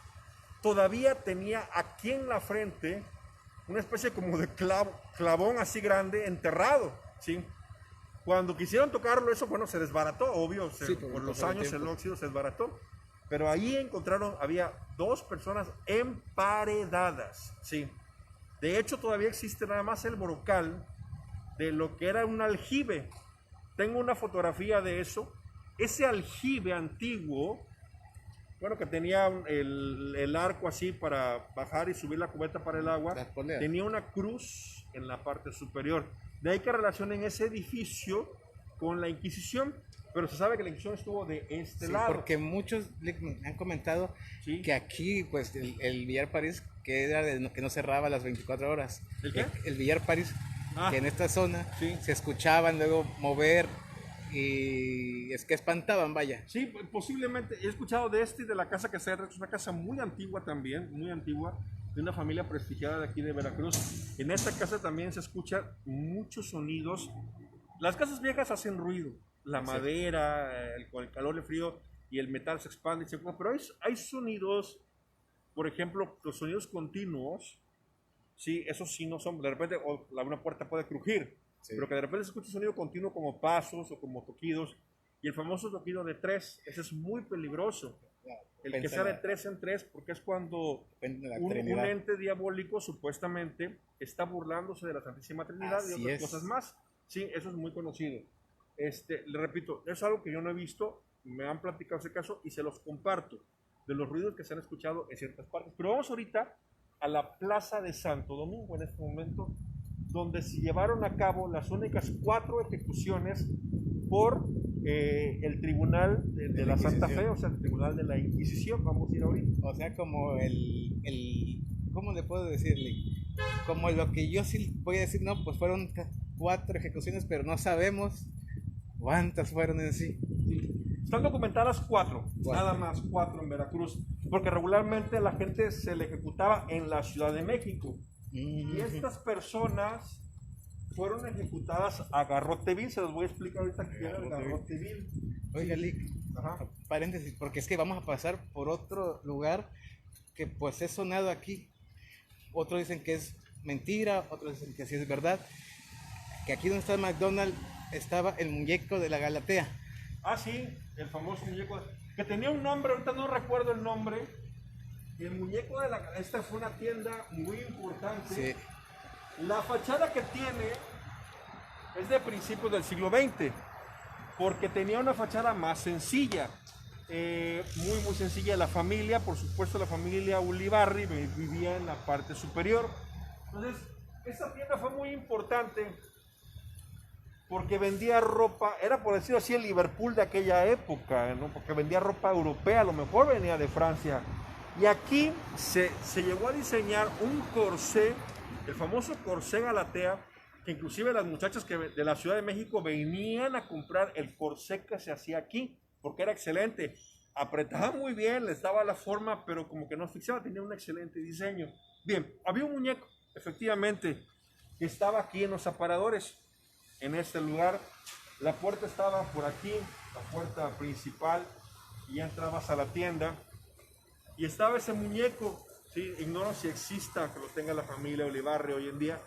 todavía tenía aquí en la frente una especie como de clavón así grande enterrado, ¿sí? Cuando quisieron tocarlo, eso, bueno, se desbarató, obvio, por los años el óxido se desbarató. Pero ahí encontraron, había 2 personas emparedadas, sí. De hecho, todavía existe nada más el brocal de lo que era un aljibe. Tengo una fotografía de eso. Ese aljibe antiguo, bueno, que tenía el arco así para bajar y subir la cubeta para el agua, tenía una cruz en la parte superior. De ahí que relacionen ese edificio con la Inquisición, pero se sabe que la Inquisición estuvo de este lado. Porque muchos han comentado que aquí, pues, el Villar París, que era que no cerraba las 24 horas. ¿El qué? El Villar París, que en esta zona se escuchaban luego mover y es que espantaban, vaya. Sí, posiblemente. He escuchado de y de la casa que se es una casa muy antigua también, muy antigua, de una familia prestigiada de aquí de Veracruz. En esta casa también se escuchan muchos sonidos. Las casas viejas hacen ruido, la madera, con el calor, el frío y el metal se expande, pero hay sonidos, por ejemplo, los sonidos continuos, sí, esos sí no son, de repente una puerta puede crujir, pero que de repente se escucha un sonido continuo como pasos o como toquidos, y el famoso toquido de 3, ese es muy peligroso. El que sea de 3 en 3, porque es cuando un ente diabólico supuestamente está burlándose de la Santísima Trinidad y otras cosas más. Sí, eso es muy conocido. Le repito, es algo que yo no he visto, me han platicado ese caso y se los comparto, de los ruidos que se han escuchado en ciertas partes. Pero vamos ahorita a la Plaza de Santo Domingo en este momento, donde se llevaron a cabo las únicas 4 ejecuciones por el Tribunal de la Santa Fe, o sea, el Tribunal de la Inquisición. Vamos a ir ahorita. O sea, como el ¿cómo le puedo decirle? Como lo que yo sí voy a decir, no, pues fueron 4 ejecuciones, pero no sabemos cuántas fueron en sí. Están documentadas 4, 4. nada más 4 en Veracruz, porque regularmente la gente se le ejecutaba en la Ciudad de México. Y estas personas fueron ejecutadas a garrote vil. Se los voy a explicar ahorita qué era el garrote vil. Oiga, Lick, Ajá. paréntesis, porque es que vamos a pasar por otro lugar que pues es sonado aquí. Otros dicen que es mentira, otros dicen que sí es verdad. Que aquí donde está el McDonald's estaba el muñeco de la Galatea. Ah, sí, el famoso muñeco, que tenía un nombre, ahorita no recuerdo el nombre. El muñeco de la... Esta fue una tienda muy importante. Sí. La fachada que tiene es de principios del siglo XX, porque tenía una fachada más sencilla, muy sencilla. La familia, por supuesto, la familia Ulibarri vivía en la parte superior. Entonces, esta tienda fue muy importante porque vendía ropa, era por decirlo así el Liverpool de aquella época, ¿no? Porque vendía ropa europea, a lo mejor venía de Francia. Y aquí se llegó a diseñar un corsé, el famoso corsé Galatea, que inclusive las muchachas de la Ciudad de México venían a comprar el corsé que se hacía aquí, porque era excelente. Apretaba muy bien, les daba la forma, pero como que no asfixiaba, tenía un excelente diseño. Bien, había un muñeco, efectivamente, que estaba aquí en los aparadores, en este lugar. La puerta estaba por aquí, la puerta principal, y ya entrabas a la tienda. Y estaba ese muñeco, ¿sí? Ignoro si exista, que lo tenga la familia Ulibarri hoy en día.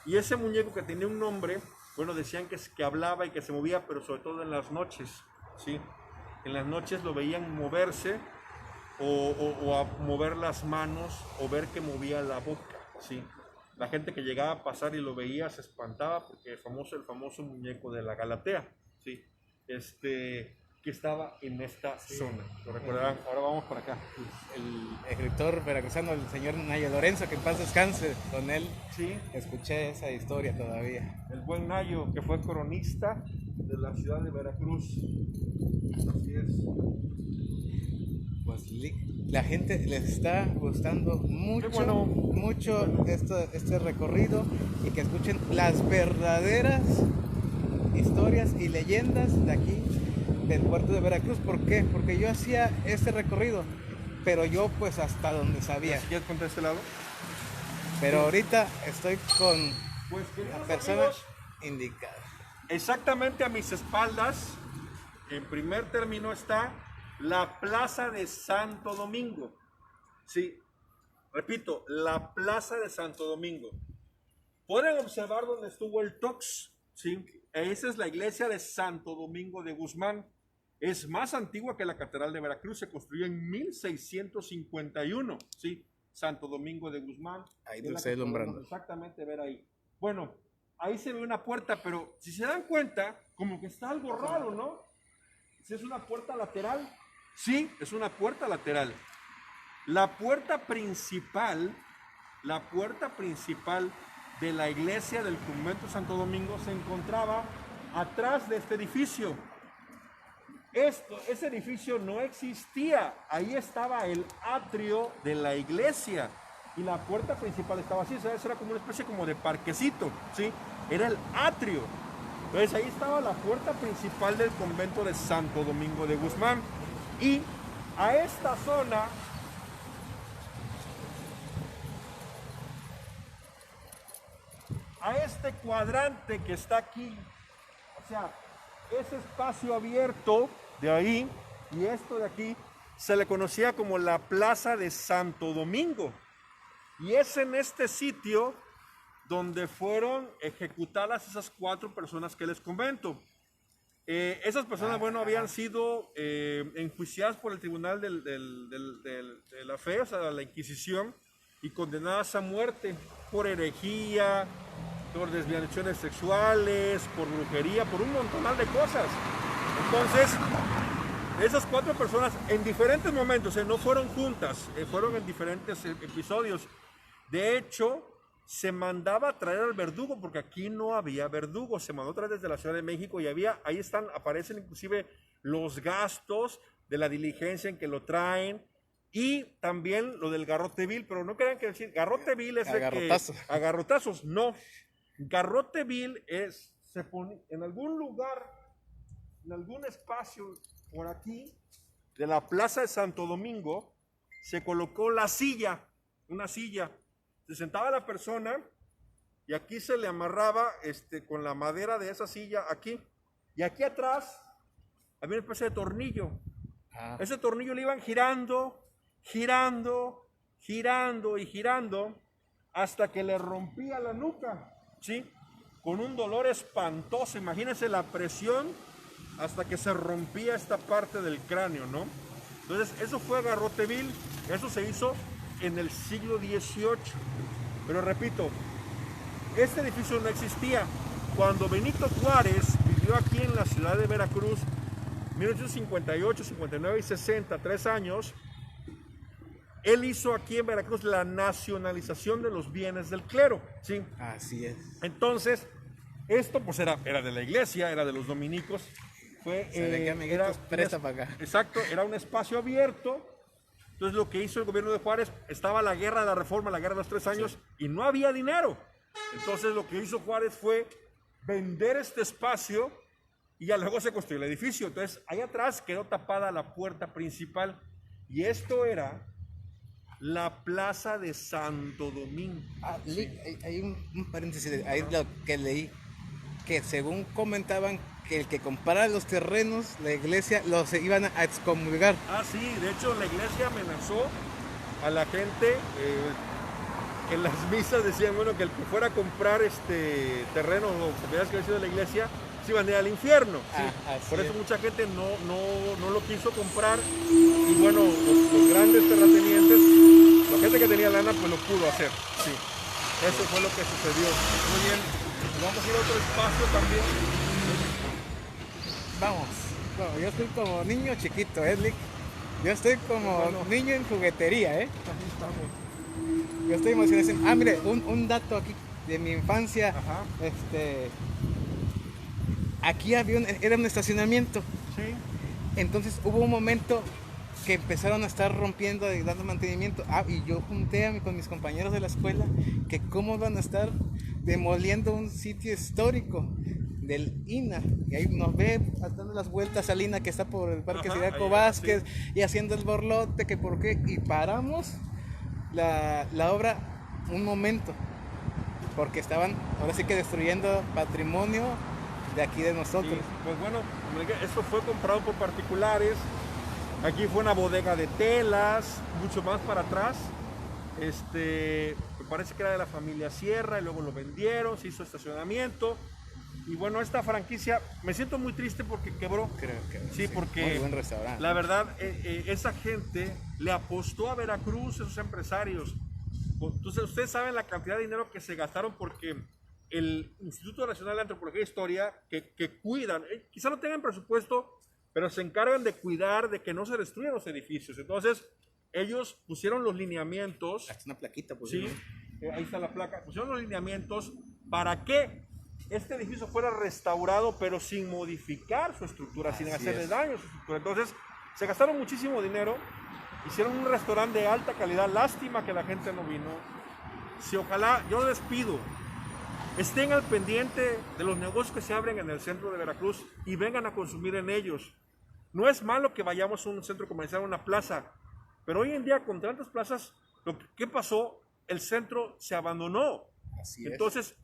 Y ese muñeco que tenía un nombre, bueno, decían que hablaba y que se movía, pero sobre todo en las noches, ¿sí? En las noches lo veían moverse o a mover las manos o ver que movía la boca, ¿sí? La gente que llegaba a pasar y lo veía se espantaba porque el famoso muñeco de la Galatea, ¿sí? Que estaba en esta zona. ¿Lo recordarán? Ahora vamos para acá. El escritor veracruzano, el señor Nayo Lorenzo, que en paz descanse, con él Sí, escuché esa historia todavía. el buen Nayo, que fue cronista de la ciudad de Veracruz. Así es. Pues la gente les está gustando mucho, Qué bueno. mucho este recorrido y que escuchen las verdaderas historias y leyendas de aquí, del puerto de Veracruz. ¿Por qué? Porque yo hacía este recorrido, pero yo pues hasta donde sabía. Si quieres contar este lado. Pero ahorita estoy con Pues la queridos persona amigos, indicada. exactamente a mis espaldas, en primer término, está la Plaza de Santo Domingo. Sí, repito, la Plaza de Santo Domingo. Pueden observar donde estuvo el Tox, ¿sí? Esa es la iglesia de Santo Domingo de Guzmán. Es más antigua que la Catedral de Veracruz, se construyó en 1651, ¿sí? Santo Domingo de Guzmán. Ahí Es la estoy que alumbrando. podemos exactamente ver ahí. Bueno, ahí se ve una puerta, pero si se dan cuenta, como que está algo raro, ¿no? Si es una puerta lateral. Sí, es una puerta lateral. La puerta principal de la iglesia del convento de Santo Domingo se encontraba atrás de este edificio. Ese edificio no existía, ahí estaba el atrio de la iglesia y la puerta principal estaba así, ¿sabes? Era como una especie como de parquecito, ¿sí? Era el atrio. Entonces ahí estaba la puerta principal del convento de Santo Domingo de Guzmán y a esta zona a este cuadrante que está aquí, o sea, ese espacio abierto de ahí y esto de aquí, se le conocía como la Plaza de Santo Domingo. Y es en este sitio donde fueron ejecutadas esas 4 personas que les comento. Esas personas, bueno, habían sido enjuiciadas por el Tribunal de la Fe, o sea, la Inquisición, y condenadas a muerte por herejía, por desviaciones sexuales, por brujería, por un montonal de cosas. Entonces, esas 4 personas en diferentes momentos, no fueron juntas, fueron en diferentes episodios. De hecho, se mandaba a traer al verdugo, porque aquí no había verdugo, se mandó a traer desde la Ciudad de México y ahí aparecen inclusive los gastos de la diligencia en que lo traen Y también lo del garrote vil, pero no crean que decir garrote vil es Agarrotazo. a garrotazos, no. Garrote vil es, se pone en algún lugar, en algún espacio por aquí, de la Plaza de Santo Domingo, se colocó la silla, una silla. Se sentaba la persona y aquí se le amarraba con la madera de esa silla aquí. Y aquí atrás había una especie de tornillo. Ah, Ese tornillo le iban girando, girando, girando y girando hasta que le rompía la nuca, ¿sí? Con un dolor espantoso. Imagínense la presión hasta que se rompía esta parte del cráneo, ¿no? Entonces, eso fue garrote vil. Eso se hizo en el siglo XVIII. Pero repito, este edificio no existía. Cuando Benito Juárez vivió aquí en la ciudad de Veracruz, 1858, 59 y 60, 3 años, él hizo aquí en Veracruz la nacionalización de los bienes del clero, ¿sí? así es. Entonces, esto pues era de la iglesia, era de los dominicos. Fue, ¿Sabe qué, amiguitos? Presta para acá. Exacto, era un espacio abierto. Entonces lo que hizo el gobierno de Juárez, estaba la guerra de la reforma, la guerra de los 3 años, y no había dinero. Entonces lo que hizo Juárez fue vender este espacio y ya luego se construyó el edificio. Entonces ahí atrás quedó tapada la puerta principal y esto era la Plaza de Santo Domingo. Ah, hay un paréntesis, ahí lo que leí, que según comentaban que el que comprara los terrenos, la iglesia los iban a excomulgar. Ah, sí, de hecho la iglesia amenazó a la gente en las misas, decían, bueno, que el que fuera a comprar terreno o propiedades que había sido de la iglesia, se iban a ir al infierno. ¿sí? Por eso mucha gente no lo quiso comprar y bueno, los grandes terratenientes, la gente que tenía lana, pues lo pudo hacer. Sí. Eso fue lo que sucedió. Muy bien, vamos a ir a otro espacio también. Vamos. Bueno, yo estoy como niño chiquito, Lick? Yo estoy como Bueno. niño en juguetería, Así estamos. Yo estoy emocionado. Ah, mire, un dato aquí de mi infancia. Ajá. Aquí era un estacionamiento. Sí. Entonces hubo un momento que empezaron a estar rompiendo y dando mantenimiento. Ah, y yo junté con mis compañeros de la escuela que cómo van a estar demoliendo un sitio histórico del INA. Y ahí nos ve dando las vueltas al INA que está por el Parque Ajá, Siriaco ahí, Vázquez sí. y haciendo el borlote, que por qué. Y paramos la obra un momento. Porque estaban ahora sí que destruyendo patrimonio de aquí de nosotros. Sí, pues bueno, esto fue comprado por particulares. Aquí fue una bodega de telas, mucho más para atrás. Me parece que era de la familia Sierra y luego lo vendieron, se hizo estacionamiento. Y bueno, esta franquicia, me siento muy triste porque quebró. Creo que Sí, porque muy buen restaurante. la verdad, esa gente le apostó a Veracruz, esos empresarios. Entonces, ustedes saben la cantidad de dinero que se gastaron porque el Instituto Nacional de Antropología e Historia, que cuidan, quizá no tengan presupuesto, pero se encargan de cuidar de que no se destruyan los edificios. Entonces, ellos pusieron los lineamientos. Hasta una plaquita, pues. Sí, ahí está la placa. Pusieron los lineamientos para que este edificio fuera restaurado, pero sin modificar su estructura, sin hacerle daño a su estructura. Entonces, se gastaron muchísimo dinero, hicieron un restaurante de alta calidad. Lástima que la gente no vino. Si ojalá, yo les pido, estén al pendiente de los negocios que se abren en el centro de Veracruz y vengan a consumir en ellos. No es malo que vayamos a un centro comercial, a una plaza, pero hoy en día con tantas plazas, ¿qué pasó? El centro se abandonó. Así es. Entonces,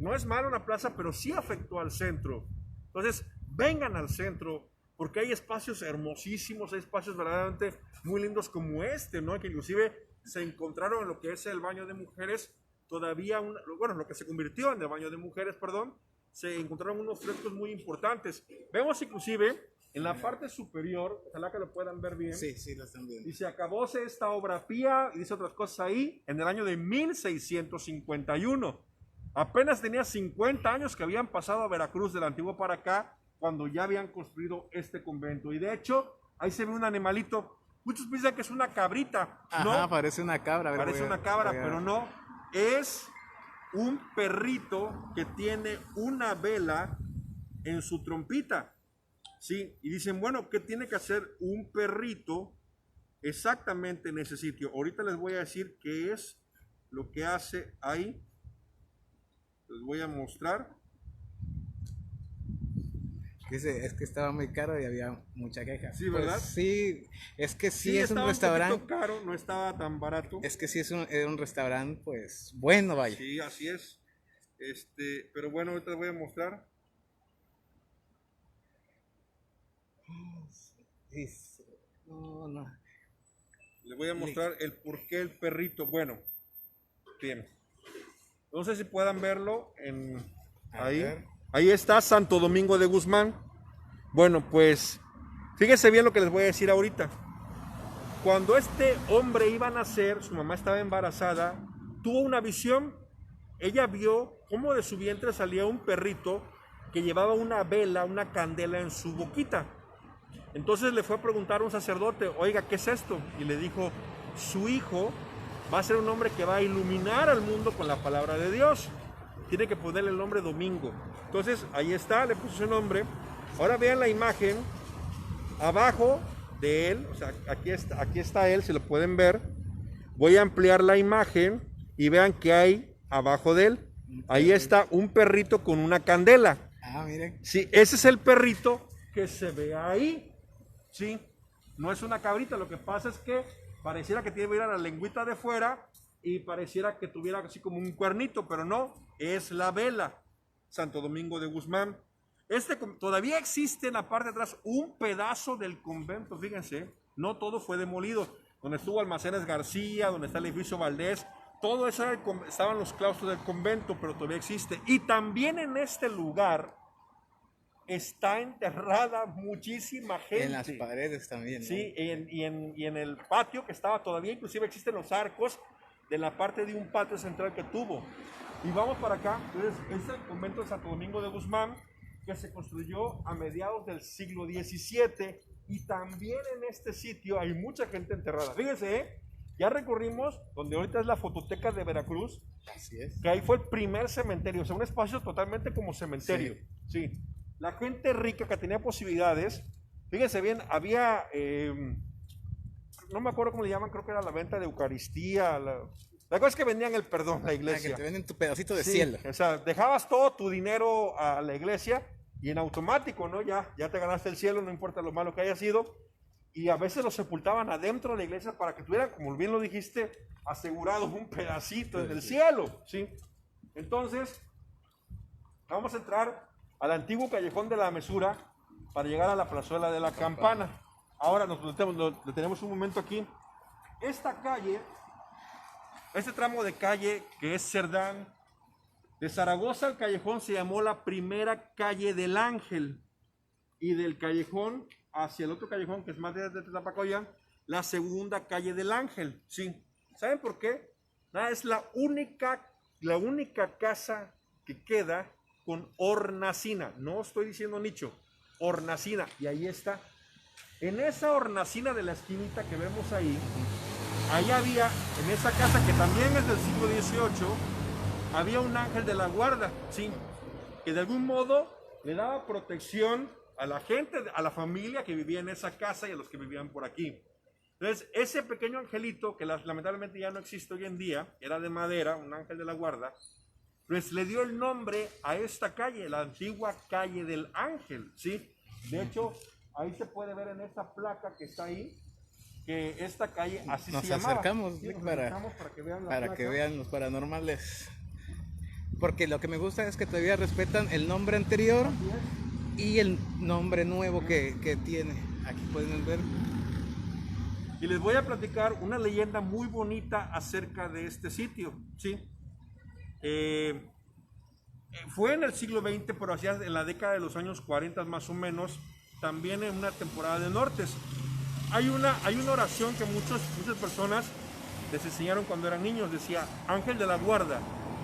no es malo una plaza, pero sí afectó al centro. Entonces, vengan al centro, porque hay espacios hermosísimos, hay espacios verdaderamente muy lindos como ¿no? Que inclusive se encontraron en lo que es el baño de mujeres, todavía, lo que se convirtió en el baño de mujeres, perdón, se encontraron unos frescos muy importantes. Vemos inclusive en la parte superior, ojalá que lo puedan ver bien. Sí, sí, lo están viendo. Dice, acabóse esta obra pía, y dice otras cosas ahí, en el año de 1651. Apenas tenía 50 años que habían pasado a Veracruz del antiguo para acá, cuando ya habían construido este convento. Y de hecho, ahí se ve un animalito. Muchos piensan que es una cabrita. Ajá, no, parece una cabra. parece una cabra, pero no. Es un perrito que tiene una vela en su trompita. Sí, y dicen, bueno, ¿qué tiene que hacer un perrito exactamente en ese sitio. Ahorita les voy a decir qué es lo que hace ahí. Les voy a mostrar. Dice, es que estaba muy caro y había mucha queja. Sí, ¿verdad? Pues sí, es que sí, Sí, es un estaba restaurante. un poquito caro, no estaba tan barato. Es que sí es un restaurante, pues bueno, vaya. Sí, así es. Pero bueno, ahorita les voy a mostrar. Sí, no, no. Les voy a mostrar el por qué el perrito. Bueno, bien. No sé si puedan verlo A ahí. ver. Ahí está Santo Domingo de Guzmán. Bueno, pues fíjense bien lo que les voy a decir ahorita. Cuando este hombre iba a nacer, su mamá estaba embarazada, tuvo una visión. Ella vio cómo de su vientre salía un perrito que llevaba una vela, una candela en su boquita. Entonces le fue a preguntar a un sacerdote, oiga, ¿qué es esto? Y le dijo, su hijo va a ser un hombre que va a iluminar al mundo con la palabra de Dios. Tiene que ponerle el nombre Domingo. Entonces, ahí está, le puso su nombre. Ahora vean la imagen, abajo de él, o sea, aquí está él, si lo pueden ver. Voy a ampliar la imagen y vean qué hay abajo de él. Ahí está un perrito con una candela. Ah, miren. Sí, ese es el perrito que se ve ahí. Sí, no es una cabrita, lo que pasa es que pareciera que tiene la lengüita de fuera y pareciera que tuviera así como un cuernito, pero no, es la vela, Santo Domingo de Guzmán. Todavía existe en la parte de atrás un pedazo del convento, fíjense, no todo fue demolido, donde estuvo Almacenes García, donde está el edificio Valdés, todo eso estaban los claustros del convento, pero todavía existe. Y también en este lugar está enterrada muchísima gente. En las paredes también, ¿no? Sí, y en el patio que estaba todavía, inclusive existen los arcos de la parte de un patio central que tuvo. Y vamos para acá, entonces es el convento de Santo Domingo de Guzmán, que se construyó a mediados del siglo XVII, y también en este sitio hay mucha gente enterrada. Fíjense, ya recorrimos donde ahorita es la fototeca de Veracruz. Así es. Que ahí fue el primer cementerio, o sea, un espacio totalmente como cementerio. Sí. La gente rica que tenía posibilidades, fíjense bien, había, no me acuerdo cómo le llaman, creo que era la venta de Eucaristía. La cosa es que vendían el perdón, la iglesia. Que te venden tu pedacito de Sí, cielo. o sea, dejabas todo tu dinero a la iglesia y en automático, ¿no? Ya te ganaste el cielo, no importa lo malo que haya sido. Y a veces los sepultaban adentro de la iglesia para que tuvieran, como bien lo dijiste, asegurado un pedacito en el cielo, ¿sí? Entonces, vamos a entrar al antiguo callejón de la Mesura para llegar a la plazuela de la Campana. Ahora nos detenemos un momento aquí. Esta calle, este tramo de calle que es Cerdán, de Zaragoza al callejón se llamó la primera calle del Ángel, y del callejón hacia el otro callejón, que es más de Tlapacoya, la segunda calle del Ángel, sí. ¿Saben por qué? Nada, es la única casa que queda con hornacina. No estoy diciendo nicho, hornacina. Y ahí está. En esa hornacina de la esquinita que vemos ahí había, en esa casa que también es del siglo XVIII, había un ángel de la guarda, sí, que de algún modo le daba protección a la gente, a la familia que vivía en esa casa y a los que vivían por aquí. Entonces, ese pequeño angelito, que lamentablemente ya no existe hoy en día, era de madera, un ángel de la guarda, pues le dio el nombre a esta calle, la antigua calle del Ángel, ¿sí? De hecho, ahí se puede ver en esta placa que está ahí, que esta calle así se llamaba. Acercamos, Sí, nos para acercamos para que vean la para placa. que vean los paranormales. Porque lo que me gusta es que todavía respetan el nombre anterior Así es. y el nombre nuevo que tiene. Aquí pueden ver. Y les voy a platicar una leyenda muy bonita acerca de este sitio, ¿sí? Fue en el siglo XX, pero hacia en la década de los años 40 más o menos, también en una temporada de nortes. Hay una oración que muchas personas les enseñaron cuando eran niños, decía: Ángel de la guarda,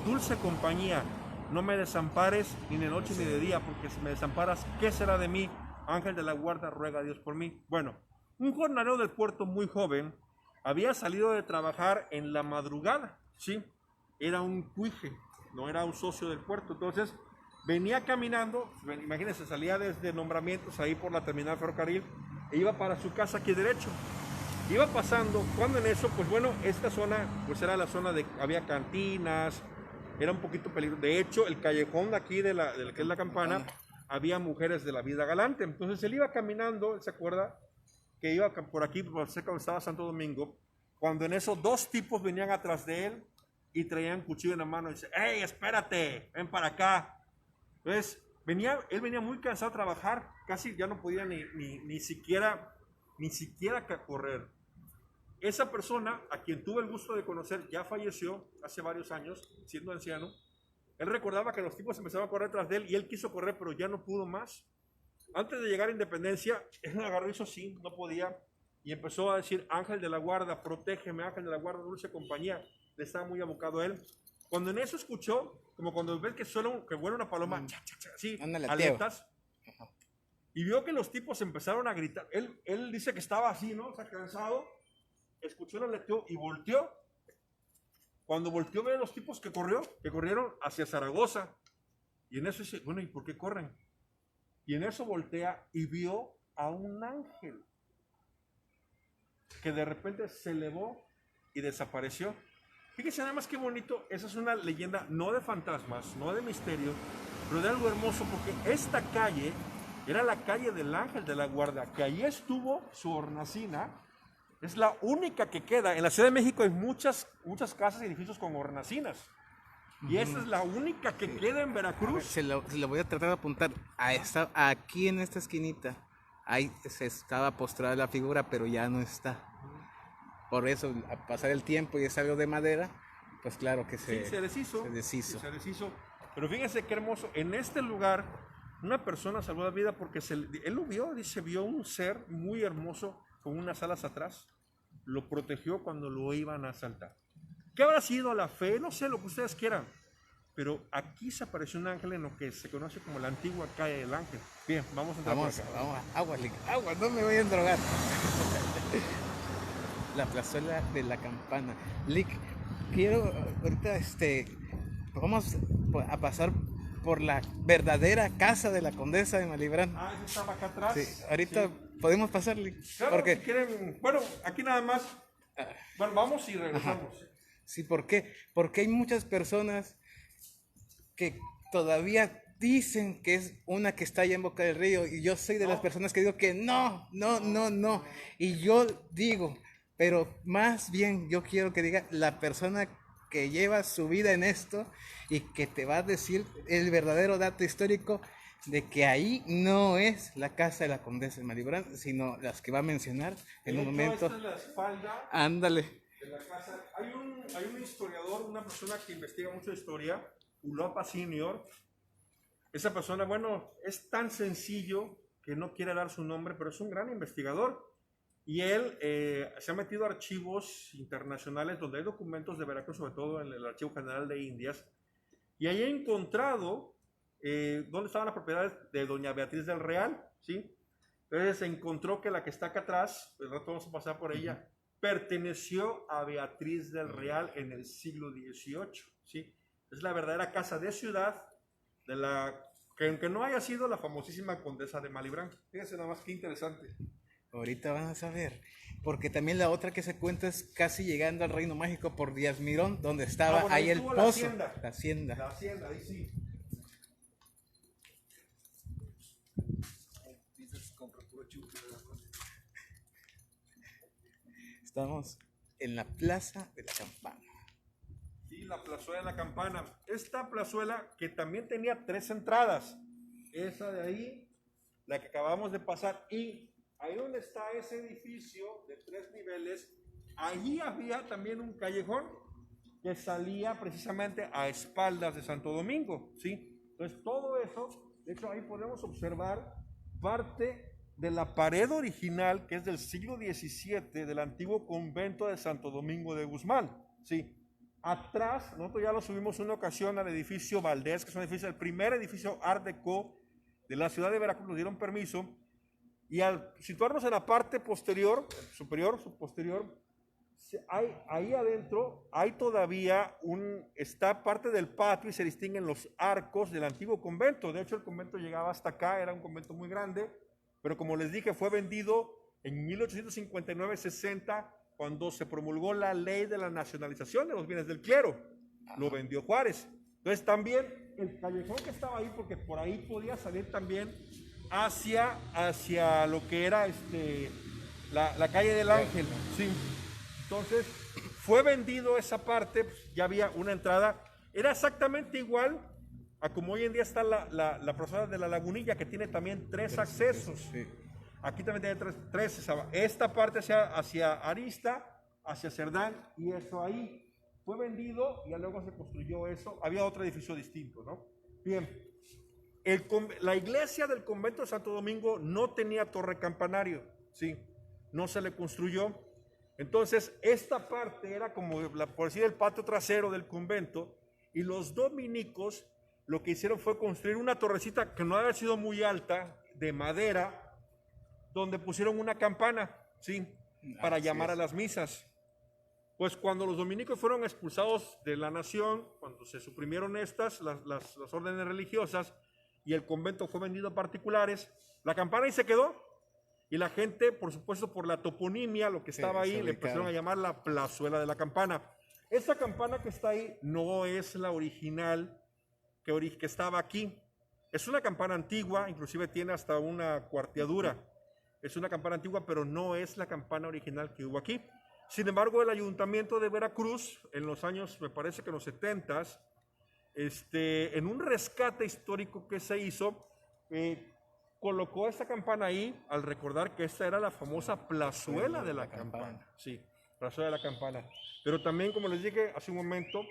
dulce compañía, no me desampares ni de noche ni de día, porque si me desamparas, ¿qué será de mí? Ángel de la guarda, ruega a Dios por mí. Bueno, un jornalero del puerto muy joven había salido de trabajar en la madrugada, ¿sí? Era un cuije, no era un socio del puerto. Entonces venía caminando, imagínense, salía desde Nombramientos ahí por la terminal ferrocarril e iba para su casa aquí derecho. Iba pasando, cuando en eso, pues bueno, esta zona, pues era la zona de, había cantinas, era un poquito peligroso. De hecho, el callejón de aquí, de la que es la Campana, había mujeres de la vida galante. Entonces él iba caminando, él se acuerda que iba por aquí, por cerca donde estaba Santo Domingo, cuando en eso dos tipos venían atrás de él y traían cuchillo en la mano y dice, ¡Ey, espérate! ¡Ven para acá! Entonces, él venía muy cansado de trabajar, casi ya no podía ni siquiera correr. Esa persona, a quien tuve el gusto de conocer, ya falleció hace varios años, siendo anciano. Él recordaba que los tipos empezaban a correr tras de él y él quiso correr, pero ya no pudo más. Antes de llegar a Independencia, él agarró y hizo sí, no podía, y empezó a decir, ángel de la guarda, protégeme, ángel de la guarda, dulce compañía. Le estaba muy abocado a él. Cuando en eso escuchó, como cuando ves que vuela una paloma, así, aletas, y vio que los tipos empezaron a gritar. Él dice que estaba así, ¿no? O sea, cansado, escuchó el aleteo y volteó. Cuando volteó, ve a los tipos que corrieron hacia Zaragoza. Y en eso dice, bueno, ¿y por qué corren? Y en eso voltea y vio a un ángel que de repente se elevó y desapareció. Fíjense nada más qué bonito, esa es una leyenda no de fantasmas, no de misterio, pero de algo hermoso, porque esta calle era la calle del ángel de la guarda, que ahí estuvo su hornacina. Es la única que queda. En la Ciudad de México hay muchas casas y edificios con hornacinas. Y esa es la única que queda en Veracruz. Se lo voy a tratar de apuntar. Aquí en esta esquinita, ahí se estaba postrada la figura, pero ya no está. Por eso, al pasar el tiempo y es algo de madera, pues claro que se deshizo. Sí, se deshizo. Pero fíjense qué hermoso. En este lugar, una persona salvó la vida porque él lo vio, dice, vio un ser muy hermoso con unas alas atrás. Lo protegió cuando lo iban a asaltar. ¿Qué habrá sido la fe? No sé, lo que ustedes quieran. Pero aquí se apareció un ángel en lo que se conoce como la antigua calle del ángel. Bien, vamos a entrar por acá. Vamos, agua, no me voy a drogar. La plazuela de la Campana. Lick, quiero ahorita vamos a pasar por la verdadera casa de la condesa de Malibran. Ah, esa estaba acá atrás. Sí, ahorita podemos pasar, Lick. Claro, porque si quieren, bueno, aquí nada más. Bueno, vamos y regresamos. Ajá. Sí, ¿por qué? Porque hay muchas personas que todavía dicen que es una que está allá en Boca del Río, y yo soy de las personas que digo que no. Y yo digo, pero más bien yo quiero que diga la persona que lleva su vida en esto y que te va a decir el verdadero dato histórico de que ahí no es la casa de la condesa de Malibran, sino las que va a mencionar en un momento. Esta es la espalda. Ándale. De la casa. Hay un historiador, una persona que investiga mucho historia, Ulopa Senior. Esa persona, bueno, es tan sencillo que no quiere dar su nombre, pero es un gran investigador. Y él se ha metido a archivos internacionales donde hay documentos de Veracruz, sobre todo en el Archivo General de Indias. Y ahí he encontrado dónde estaban las propiedades de doña Beatriz del Real, ¿sí? Entonces se encontró que la que está acá atrás, pues no vamos a pasar por ella, perteneció a Beatriz del Real en el siglo XVIII, ¿sí? Es la verdadera casa de ciudad de que aunque no haya sido la famosísima condesa de Malibran. Fíjense nada más qué interesante. Ahorita van a saber, porque también la otra que se cuenta es casi llegando al Reino Mágico por Díaz Mirón, donde estaba bueno, ahí el pozo, la hacienda. La hacienda, ahí sí. Estamos en la Plaza de la Campana. Sí, la plazuela de la Campana. Esta plazuela que también tenía 3 entradas. Esa de ahí, la que acabamos de pasar. Y ahí donde está ese edificio de 3 niveles, allí había también un callejón que salía precisamente a espaldas de Santo Domingo, ¿sí? Entonces todo eso, de hecho ahí podemos observar parte de la pared original que es del siglo XVII del antiguo convento de Santo Domingo de Guzmán, ¿sí? Atrás, nosotros ya lo subimos una ocasión al edificio Valdés, que es un edificio, el primer edificio Art Deco de la ciudad de Veracruz, nos dieron permiso, y al situarnos en la parte posterior, posterior, ahí adentro hay todavía está parte del patio y se distinguen los arcos del antiguo convento. De hecho, el convento llegaba hasta acá, era un convento muy grande, pero como les dije, fue vendido en 1859-60, cuando se promulgó la ley de la nacionalización de los bienes del clero. Lo vendió Juárez. Entonces también el callejón que estaba ahí, porque por ahí podía salir también hacia lo que era la calle del Ángel. Sí. Entonces fue vendido esa parte, pues, ya había una entrada. Era exactamente igual a como hoy en día está la plaza de la Lagunilla, que tiene también tres accesos. Sí. Aquí también tiene tres. Esta parte hacia Arista, hacia Cerdán, y eso ahí. Fue vendido y luego se construyó eso. Había otro edificio distinto, ¿no? Bien. La iglesia del convento de Santo Domingo no tenía torre campanario, ¿sí? No se le construyó. Entonces, esta parte era como, por decir, el patio trasero del convento, y los dominicos lo que hicieron fue construir una torrecita que no había sido muy alta, de madera, donde pusieron una campana, ¿sí? Para llamar a las misas. Pues cuando los dominicos fueron expulsados de la nación, cuando se suprimieron las órdenes religiosas, y el convento fue vendido a particulares, la campana ahí se quedó, y la gente, por supuesto, por la toponimia, lo que estaba ahí, le empezaron a llamar la plazuela de la campana. Esta campana que está ahí no es la original que estaba aquí. Es una campana antigua, inclusive tiene hasta una cuarteadura. Es una campana antigua, pero no es la campana original que hubo aquí. Sin embargo, el Ayuntamiento de Veracruz, en los años, me parece que en los 70s, en un rescate histórico que se hizo, colocó esta campana ahí al recordar que esta era la famosa plazuela de la campana. Sí, plazuela de la campana. Pero también, como les dije hace un momento,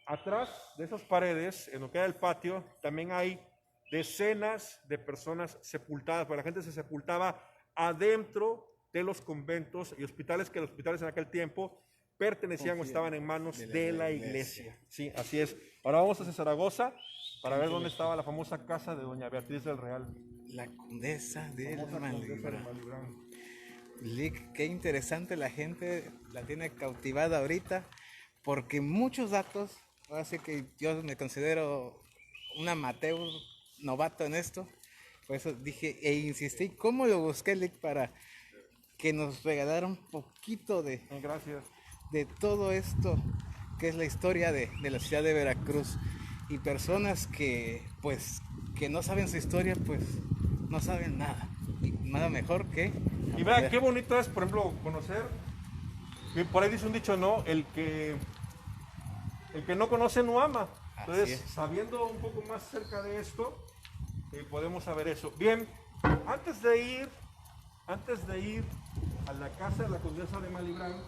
atrás de esas paredes, en lo que era el patio, también hay decenas de personas sepultadas, porque la gente se sepultaba adentro de los conventos y hospitales, que los hospitales en aquel tiempo pertenecían o estaban en manos de la iglesia. Sí, así es. Ahora vamos hacia Zaragoza para ver dónde estaba la famosa casa de doña Beatriz del Real. La condesa de Malibrán. Lick, qué interesante, la gente la tiene cautivada ahorita, porque muchos datos, así que yo me considero un amateur, novato en esto, por eso dije e insistí, ¿cómo lo busqué, Lick, para que nos regalara un poquito de todo esto que es la historia de la ciudad de Veracruz? Y personas que pues que no saben su historia, pues no saben nada, y nada mejor que... Y vean qué bonito es, por ejemplo, conocer, por ahí dice un dicho, ¿no? El que no conoce no ama. Entonces, sabiendo un poco más cerca de esto, podemos saber eso. Bien, antes de ir a la casa de la condesa de Malibrán,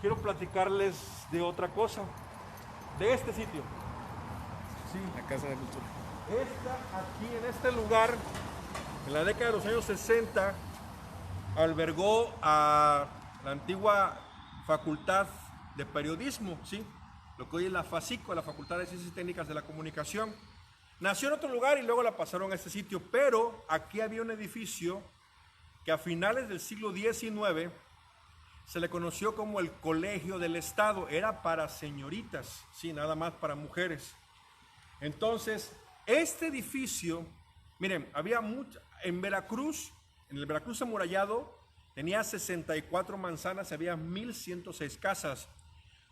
quiero platicarles de otra cosa, de este sitio. Sí, la Casa de Cultura. Aquí en este lugar, en la década de los años 60, albergó a la antigua Facultad de Periodismo, ¿sí? Lo que hoy es la FACICO, la Facultad de Ciencias y Técnicas de la Comunicación. Nació en otro lugar y luego la pasaron a este sitio, pero aquí había un edificio que a finales del siglo XIX se le conoció como el Colegio del Estado. Era para señoritas, sí, nada más para mujeres. Entonces, este edificio, miren, había en Veracruz, en el Veracruz amurallado, tenía 64 manzanas y había 1,106 casas.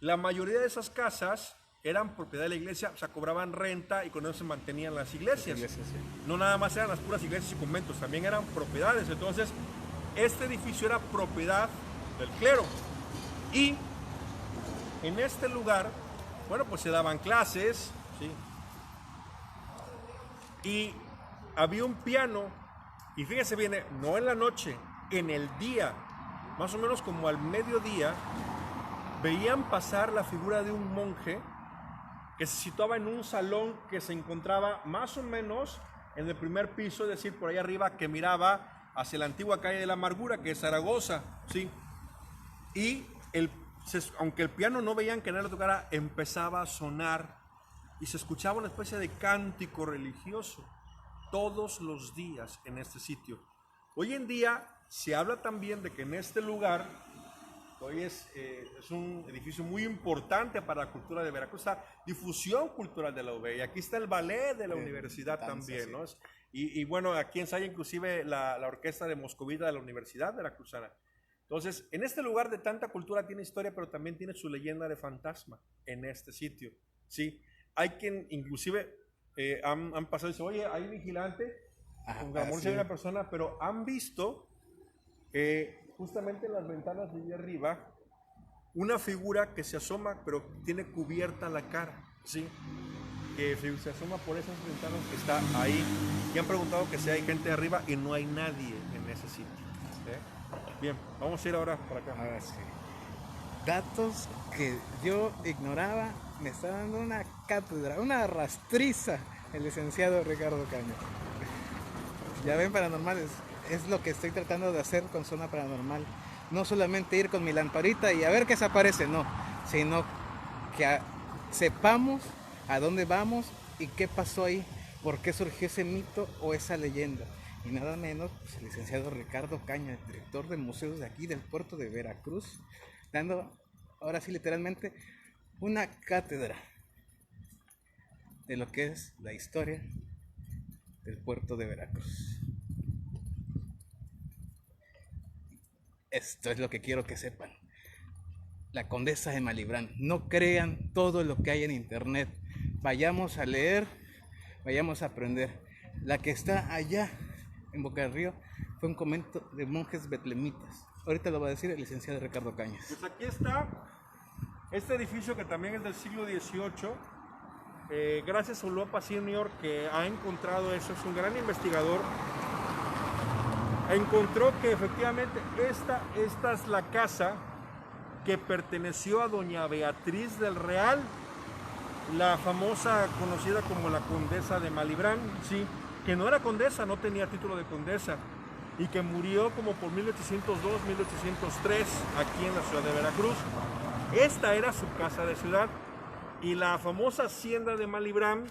La mayoría de esas casas eran propiedad de la iglesia, o sea, cobraban renta y con eso se mantenían las iglesias. No nada más eran las puras iglesias y conventos, también eran propiedades. Entonces, este edificio era propiedad del clero. Y en este lugar, bueno, pues se daban clases, ¿sí? Y había un piano, y fíjese bien, no en la noche, en el día, más o menos como al mediodía, veían pasar la figura de un monje que se situaba en un salón que se encontraba más o menos en el primer piso, es decir, por ahí arriba, que miraba hacia la antigua calle de la Amargura, que es Zaragoza, ¿sí? Y aunque el piano no veían que nadie lo tocara, empezaba a sonar y se escuchaba una especie de cántico religioso todos los días en este sitio. Hoy en día se habla también de que en este lugar Hoy es un edificio muy importante para la cultura de Veracruz, esta difusión cultural de la UB. Y aquí está el ballet de la universidad también, sí. ¿No? Y bueno, aquí ensaya inclusive la orquesta de Moscovita de la Universidad Veracruzana. Entonces, en este lugar de tanta cultura tiene historia, pero también tiene su leyenda de fantasma en este sitio. Sí, hay quien inclusive han pasado y dicen, oye, hay un vigilante, con amor, sí, hay una persona, pero han visto justamente en las ventanas de allá arriba una figura que se asoma, pero tiene cubierta la cara, ¿sí? Que se asoma por esas ventanas que está ahí. Y han preguntado que si hay gente arriba y no hay nadie en ese sitio. Bien, vamos a ir ahora para acá. Ahora sí. Datos que yo ignoraba, me está dando una cátedra, una rastriza el licenciado Ricardo Caña. Ya ven, paranormales, es lo que estoy tratando de hacer con Zona Paranormal. No solamente ir con mi lamparita y a ver qué se aparece, no, sino que sepamos a dónde vamos y qué pasó ahí, por qué surgió ese mito o esa leyenda. Y nada menos, pues, el licenciado Ricardo Caña, director de museos de aquí del puerto de Veracruz, dando, ahora sí literalmente, una cátedra de lo que es la historia del puerto de Veracruz. Esto es lo que quiero que sepan. La Condesa de Malibrán. No crean todo lo que hay en internet. Vayamos a leer, vayamos a aprender. La que está allá en Boca del Río fue un convento de monjes betlemitas. Ahorita lo va a decir el licenciado Ricardo Cañas. Pues aquí está este edificio que también es del siglo XVIII. Gracias a Ulopa Senior, que ha encontrado eso, es un gran investigador. Encontró que efectivamente esta es la casa que perteneció a doña Beatriz del Real, la famosa conocida como la Condesa de Malibrán, sí, que no era condesa, no tenía título de condesa, y que murió como por 1802, 1803 aquí en la ciudad de Veracruz. Esta era su casa de ciudad, y la famosa hacienda de Malibrán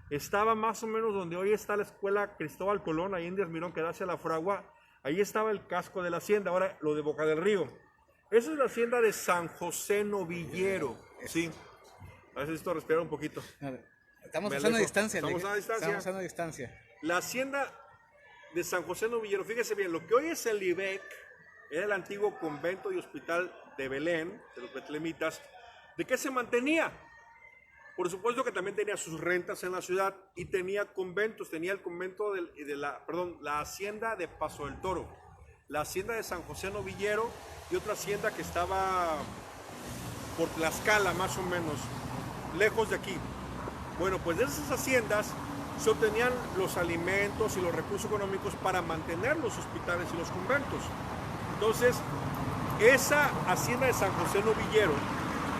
estaba más o menos donde hoy está la escuela Cristóbal Colón, ahí en Díaz Mirón, que da hacia la Fragua. Ahí estaba el casco de la hacienda, ahora lo de Boca del Río. Esa es la hacienda de San José Novillero, sí. A ver si esto respirar un poquito. Estamos usando distancia. Estamos usando distancia. La hacienda de San José Novillero, fíjese bien, lo que hoy es el IBEC, era el antiguo convento y hospital de Belén, de los betlemitas. ¿De qué se mantenía? Por supuesto que también tenía sus rentas en la ciudad y tenía conventos, tenía el convento la hacienda de Paso del Toro, la hacienda de San José Novillero y otra hacienda que estaba por Tlaxcala más o menos, lejos de aquí. Bueno, pues de esas haciendas se obtenían los alimentos y los recursos económicos para mantener los hospitales y los conventos. Entonces, esa hacienda de San José Novillero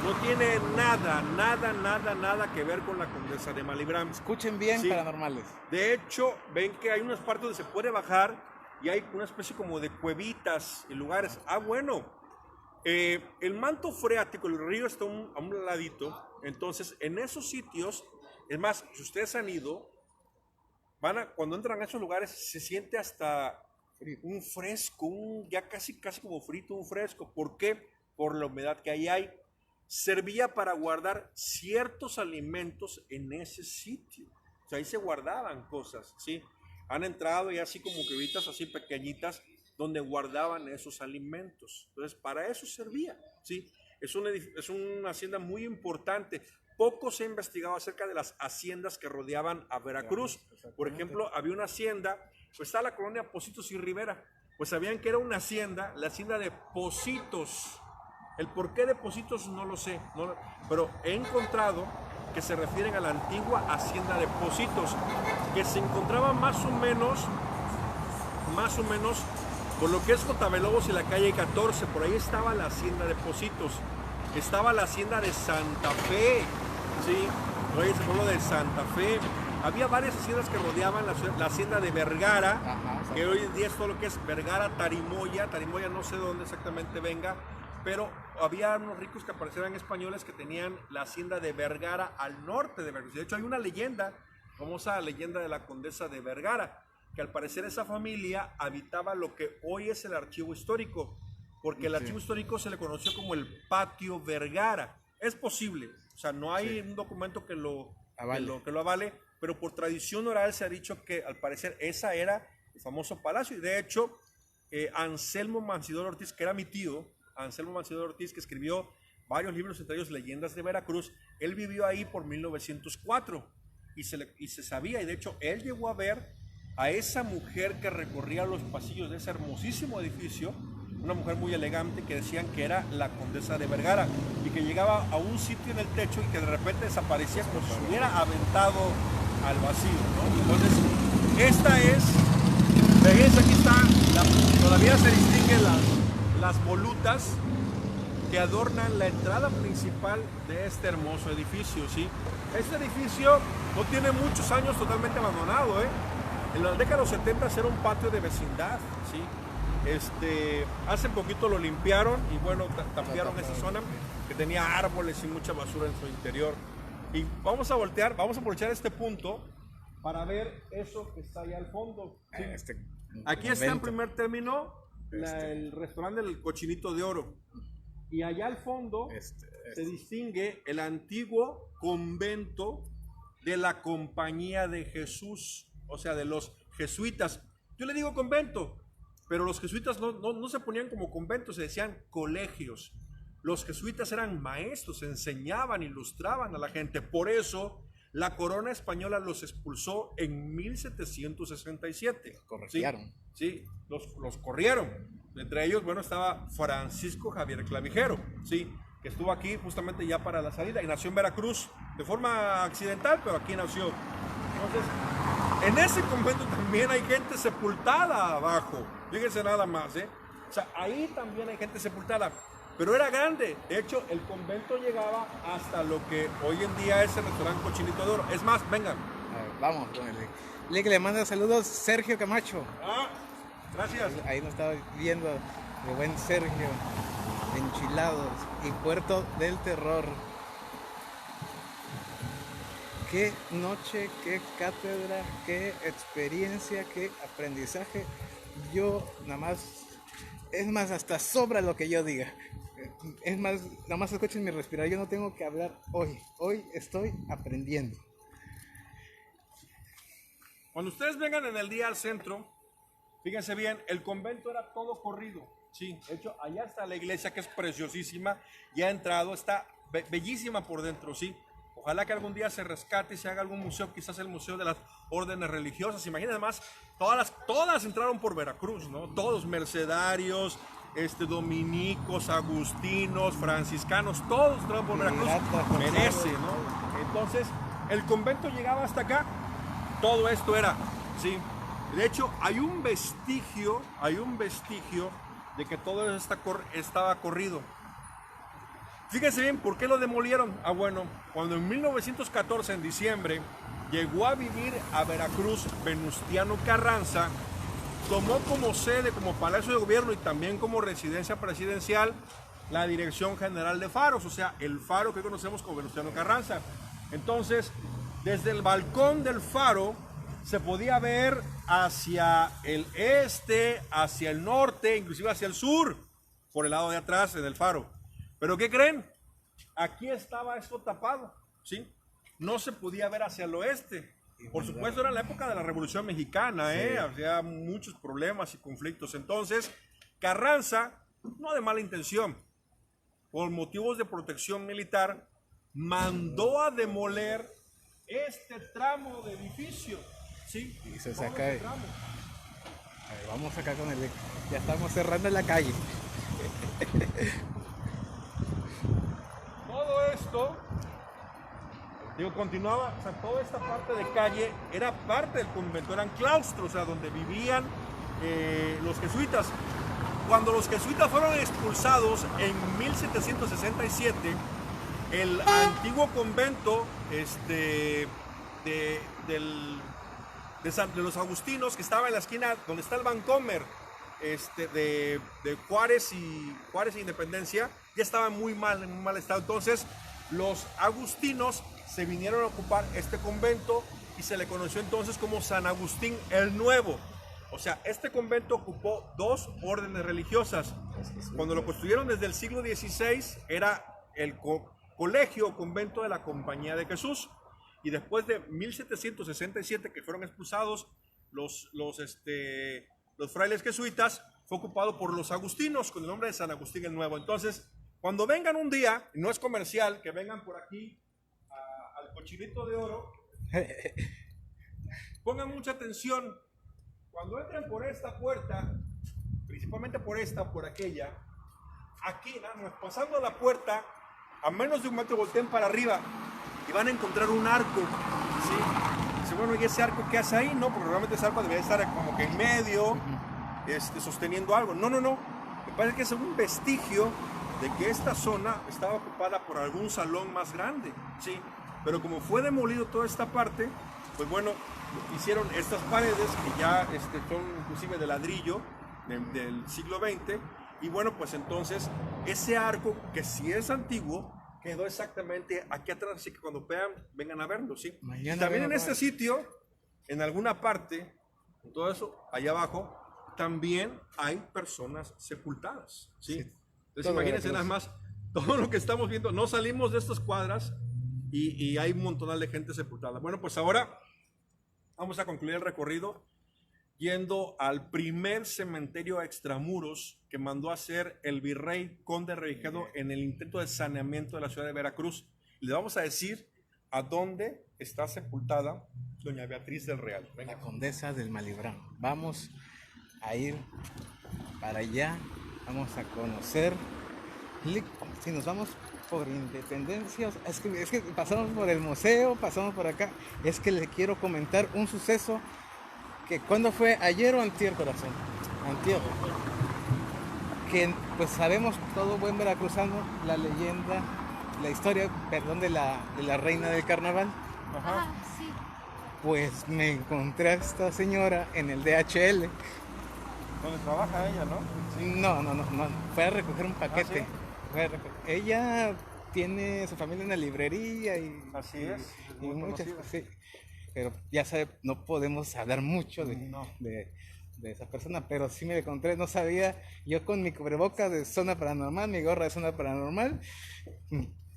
no tiene nada que ver con la Condesa de Malibrán. Escuchen bien, sí. Paranormales. De hecho, ven que hay unas partes donde se puede bajar y hay una especie como de cuevitas y lugares. Bueno, el manto freático, el río está a un ladito. Entonces, en esos sitios, es más, si ustedes han ido, cuando entran a esos lugares, se siente hasta un fresco, ya casi como frito, un fresco. ¿Por qué? Por la humedad que ahí hay. Servía para guardar ciertos alimentos en ese sitio. O sea, ahí se guardaban cosas, ¿sí? Han entrado y así como cuevitas así pequeñitas donde guardaban esos alimentos. Entonces, para eso servía, ¿sí? Es una hacienda muy importante. Poco se ha investigado acerca de las haciendas que rodeaban a Veracruz. Por ejemplo, había una hacienda, pues está la colonia Pocitos y Rivera. Pues sabían que era una hacienda, la hacienda de Pocitos. El porqué de Pocitos no lo sé, pero he encontrado que se refieren a la antigua hacienda de Pocitos, que se encontraba más o menos por lo que es Cotabelobos y la calle 14, por ahí estaba la hacienda de Pocitos, estaba la hacienda de Santa Fe, ¿sí? Hoy es el pueblo de Santa Fe. Había varias haciendas que rodeaban la hacienda de Vergara, que hoy en día es todo lo que es Vergara, Tarimoya no sé de dónde exactamente venga, pero había unos ricos que aparecieron españoles que tenían la hacienda de Vergara al norte de Veracruz. De hecho, hay una leyenda, famosa leyenda de la Condesa de Vergara, que al parecer esa familia habitaba lo que hoy es el archivo histórico. porque el archivo histórico se le conoció como el Patio Vergara. Es posible, o sea, no hay un documento que lo avale, pero por tradición oral se ha dicho que al parecer esa era el famoso palacio, y de hecho Anselmo Mancidor Ortiz, que era mi tío, Anselmo Mancidor Ortiz, que escribió varios libros, entre ellos Leyendas de Veracruz, él vivió ahí por 1904 y se sabía, y de hecho él llegó a ver a esa mujer que recorría los pasillos de ese hermosísimo edificio, una mujer muy elegante que decían que era la condesa de Vergara y que llegaba a un sitio en el techo y que de repente desaparecía como si se hubiera aventado al vacío, ¿no? Entonces, esta es, fíjense, aquí está, todavía se distinguen las volutas que adornan la entrada principal de este hermoso edificio, ¿sí? Este edificio no tiene muchos años totalmente abandonado, ¿eh? En la década de los 70 era un patio de vecindad, ¿sí? Hace poquito lo limpiaron y bueno, tapiaron esa zona que tenía árboles y mucha basura en su interior. Y vamos a aprovechar este punto para ver eso que está allá al fondo, ¿sí? Aquí está en primer término el restaurante del Cochinito de Oro. Y allá al fondo se distingue el antiguo convento de la Compañía de Jesús, o sea, de los jesuitas. Yo le digo convento, pero los jesuitas no se ponían como conventos, se decían colegios. Los jesuitas eran maestros, enseñaban, ilustraban a la gente. Por eso la corona española los expulsó en 1767. Los corrieron. Sí, los corrieron. Entre ellos, bueno, estaba Francisco Javier Clavijero, sí, que estuvo aquí justamente ya para la salida y nació en Veracruz de forma accidental, pero aquí nació. Entonces, en ese convento también hay gente sepultada abajo. Fíjense nada más, ¿eh? O sea, ahí también hay gente sepultada, pero era grande. De hecho, el convento llegaba hasta lo que hoy en día es el restaurante Cochinito de Oro. Es más, vengan. Vamos, le manda saludos Sergio Camacho. Gracias. Ahí nos estaba viendo el buen Sergio. Enchilados y Puerto del Terror. Qué noche, qué cátedra, qué experiencia, qué aprendizaje. Yo nada más, es más, hasta sobra lo que yo diga. Es más, nada más escuchen mi respirar. Yo no tengo que hablar hoy. Hoy estoy aprendiendo. Cuando ustedes vengan en el día al centro, fíjense bien, el convento era todo corrido, sí. De hecho, allá está la iglesia, que es preciosísima, ya ha entrado, está bellísima por dentro, sí. Ojalá que algún día se rescate y se haga algún museo, quizás el museo de las órdenes religiosas. Imagínense más, todas entraron por Veracruz, ¿no? Todos mercedarios, dominicos, agustinos, franciscanos, todos entraron por Veracruz. Merece, ¿no? Entonces, el convento llegaba hasta acá, todo esto era, sí. De hecho, hay un vestigio de que todo eso estaba corrido. Fíjense bien, ¿por qué lo demolieron? Bueno, cuando en 1914, en diciembre, llegó a vivir a Veracruz Venustiano Carranza, tomó como sede, como palacio de gobierno y también como residencia presidencial, la Dirección General de Faros, o sea, el faro que conocemos como Venustiano Carranza. Entonces, desde el balcón del faro, se podía ver hacia el este, hacia el norte, inclusive hacia el sur, por el lado de atrás en el faro. ¿Pero qué creen? Aquí estaba esto tapado, ¿sí? No se podía ver hacia el oeste. Por supuesto, era la época de la Revolución Mexicana, ¿eh? Sí. Había muchos problemas y conflictos. Entonces, Carranza, no de mala intención, por motivos de protección militar, mandó a demoler este tramo de edificio. Sí, y se saca ahí. Vamos acá con el... Ya estamos cerrando la calle. Todo esto, continuaba, o sea, toda esta parte de calle era parte del convento, eran claustros, o sea, donde vivían los jesuitas. Cuando los jesuitas fueron expulsados en 1767, el antiguo convento de los agustinos, que estaba en la esquina donde está el Vancomer, de Juárez e Independencia, ya estaba en muy mal estado. Entonces los agustinos se vinieron a ocupar este convento y se le conoció entonces como San Agustín el Nuevo. O sea, este convento ocupó dos órdenes religiosas, Cuando lo construyeron desde el siglo XVI, era el colegio o convento de la Compañía de Jesús. Y después de 1767, que fueron expulsados los frailes jesuitas, fue ocupado por los agustinos con el nombre de San Agustín el Nuevo. Entonces, cuando vengan un día, no es comercial, que vengan por aquí al Cochinito de Oro, pongan mucha atención. Cuando entren por esta puerta, principalmente por esta o por aquella, aquí, nada más, pasando la puerta, a menos de un metro volteen para arriba y van a encontrar un arco, ¿sí? Dice, bueno, ¿y ese arco qué hace ahí? No, porque normalmente ese arco debería estar como que en medio, sosteniendo algo. No. Me parece que es un vestigio de que esta zona estaba ocupada por algún salón más grande, ¿sí? Pero como fue demolido toda esta parte, pues bueno, hicieron estas paredes que ya son inclusive de ladrillo del siglo XX, y bueno, pues entonces ese arco, que sí es antiguo, quedó exactamente aquí atrás, así que cuando vean, vengan a verlo, ¿sí? Mañana también en este sitio, en alguna parte, en todo eso, allá abajo, también hay personas sepultadas, ¿sí? Entonces imagínense nada más todo lo que estamos viendo. No salimos de estas cuadras y hay un montón de gente sepultada. Bueno, pues ahora vamos a concluir el recorrido yendo al primer cementerio extramuros que mandó a hacer el virrey Conde Reijado en el intento de saneamiento de la ciudad de Veracruz. Le vamos a decir a dónde está sepultada doña Beatriz del Real. Venga. La condesa del Malibrán. Vamos a ir para allá, vamos a conocer. Si nos vamos por Independencia, es que pasamos por el museo, pasamos por acá. Es que le quiero comentar un suceso que cuando fue ayer o antier, corazón, antier, que pues sabemos todo buen veracruzano la leyenda, la historia, perdón, de la reina del carnaval. Ajá. Ah, sí. Pues me encontré a esta señora en el DHL. ¿Dónde trabaja ella, no? No, fue a recoger un paquete. ¿Ah, sí? Ella tiene su familia en la librería y así es, y muchas, sí. Pero ya sabe, no podemos hablar mucho de esa persona, pero sí me encontré, no sabía, yo con mi cubrebocas de zona paranormal, mi gorra de zona paranormal,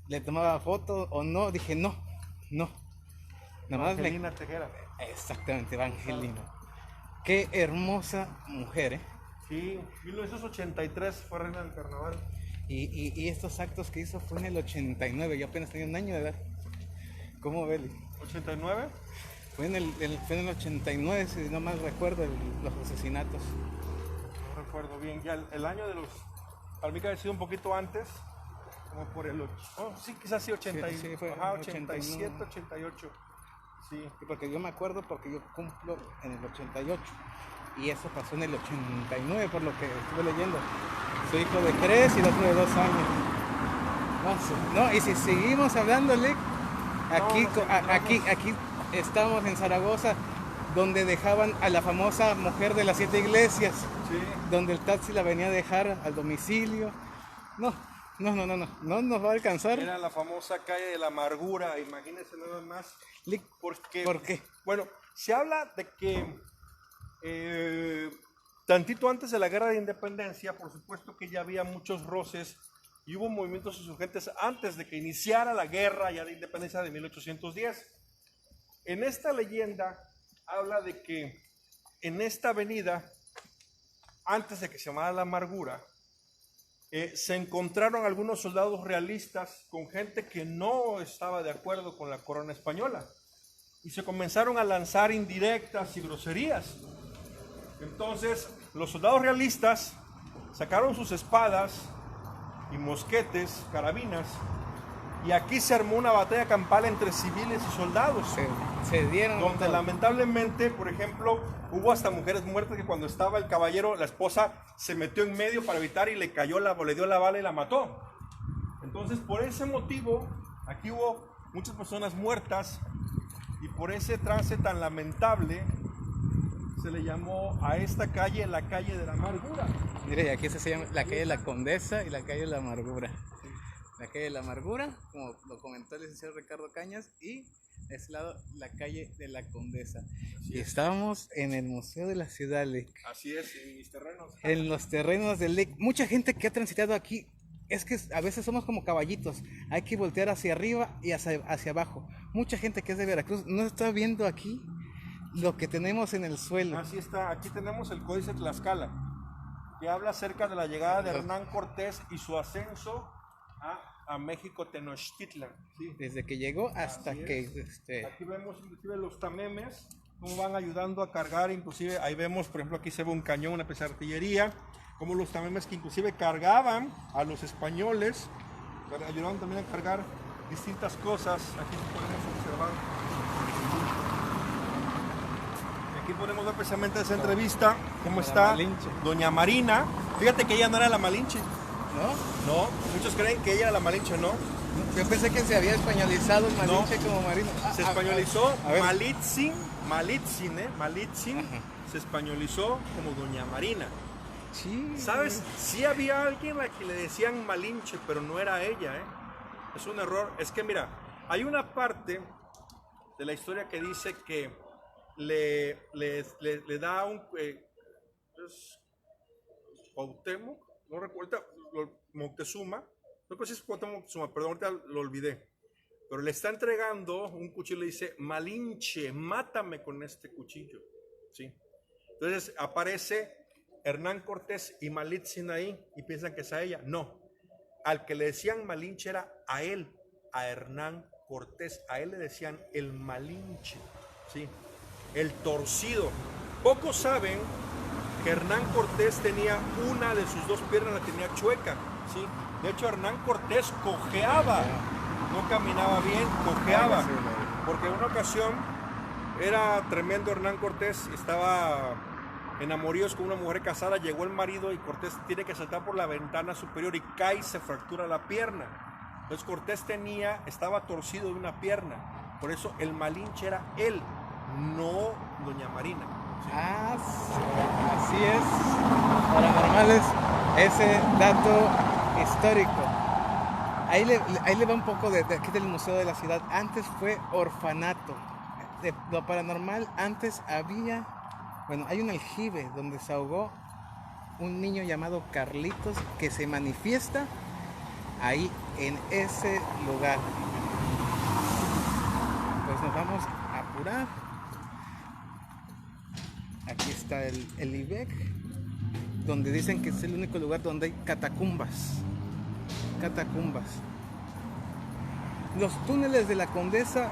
le tomaba fotos o no, dije no. Nada más Evangelina Tejera. Exactamente, Evangelina. Qué hermosa mujer, ¿eh? Sí, 1983 fue reina del carnaval. Y estos actos que hizo fue en el 89, yo apenas tenía un año de edad. ¿Cómo ves? ¿89? Fue en el 89, si no mal recuerdo, los asesinatos. No recuerdo bien, ya el año de los... Para mí que había sido un poquito antes, como por el... sí, quizás sí, 80, sí, fue 87, 88. Sí. Porque yo me acuerdo porque yo cumplo en el 88 y eso pasó en el 89 por lo que estuve leyendo. Soy hijo de 3 y el otro de 2 años. No, y si seguimos hablándole, aquí estamos en Zaragoza, donde dejaban a la famosa mujer de las 7 iglesias, sí, donde el taxi la venía a dejar al domicilio. No nos va a alcanzar. Era la famosa calle de la amargura, imagínense nada más. ¿Por qué? Bueno, se habla de que tantito antes de la guerra de independencia, por supuesto que ya había muchos roces y hubo movimientos insurgentes antes de que iniciara la guerra ya de independencia de 1810. En esta leyenda habla de que en esta avenida, antes de que se llamara la amargura, se encontraron algunos soldados realistas con gente que no estaba de acuerdo con la corona española y se comenzaron a lanzar indirectas y groserías. Entonces los soldados realistas sacaron sus espadas y mosquetes, carabinas, y aquí se armó una batalla campal entre civiles y soldados. Se dieron. Donde lamentablemente, por ejemplo, hubo hasta mujeres muertas que cuando estaba el caballero, la esposa se metió en medio para evitar y le dio la bala y la mató. Entonces, por ese motivo, aquí hubo muchas personas muertas y por ese trance tan lamentable se le llamó a esta calle la calle de la amargura. Mire, y aquí se llama la calle de la Condesa y la calle de la Amargura. La calle de la Amargura, como lo comentó el licenciado Ricardo Cañas, y a ese lado la calle de la Condesa. Y estábamos en el Museo de la Ciudad, Lick. Así es, en mis terrenos. En los terrenos del Lick. Mucha gente que ha transitado aquí, es que a veces somos como caballitos. Hay que voltear hacia arriba y hacia abajo. Mucha gente que es de Veracruz no está viendo aquí lo que tenemos en el suelo. Así está, aquí tenemos el Códice Tlaxcala, que habla acerca de la llegada de Hernán Cortés y su ascenso a México Tenochtitlan. ¿Sí? Desde que llegó hasta que... Aquí vemos inclusive los tamemes, cómo van ayudando a cargar, inclusive ahí vemos, por ejemplo, aquí se ve un cañón, una pieza de artillería, como los tamemes que inclusive cargaban a los españoles, ayudaban también a cargar distintas cosas. Aquí podemos observar. Aquí podemos ver precisamente esa entrevista, cómo está doña Marina. Fíjate que ella no era la Malinche. ¿No? No, muchos creen que ella era la Malinche, ¿no? Yo pensé que se había españolizado el Malinche como Marino. Se españolizó Malitzin, se españolizó como doña Marina. Sí. ¿Sabes? Sí había alguien a la que le decían Malinche, pero no era ella, ¿eh? Es un error. Es que mira, hay una parte de la historia que dice que le da un Cuauhtémoc, no recuerdo, Moctezuma, no sé si es Cuauhtémoc Moctezuma, perdón, ahorita lo olvidé, pero le está entregando un cuchillo y le dice, Malinche, mátame con este cuchillo, ¿sí? Entonces aparece Hernán Cortés y Malitzin ahí y piensan que es a ella. No, al que le decían Malinche era a él, a Hernán Cortés, a él le decían el Malinche, ¿sí? El torcido. Pocos saben que Hernán Cortés tenía una de sus dos piernas, la tenía chueca, ¿sí? De hecho, Hernán Cortés cojeaba, no caminaba bien, cojeaba, porque en una ocasión era tremendo Hernán Cortés, estaba en amoríos con una mujer casada, llegó el marido y Cortés tiene que saltar por la ventana superior y cae y se fractura la pierna. Entonces Cortés estaba torcido de una pierna, por eso el Malinche era él, no doña Marina. ¿Sí? Así es. Paranormales, ese dato histórico. Ahí le va un poco de aquí del Museo de la Ciudad. Antes fue orfanato. De lo paranormal, antes había, bueno, hay un aljibe donde se ahogó un niño llamado Carlitos que se manifiesta ahí en ese lugar. Pues nos vamos a apurar. Aquí está el IBEC, donde dicen que es el único lugar donde hay catacumbas. Los túneles de la Condesa,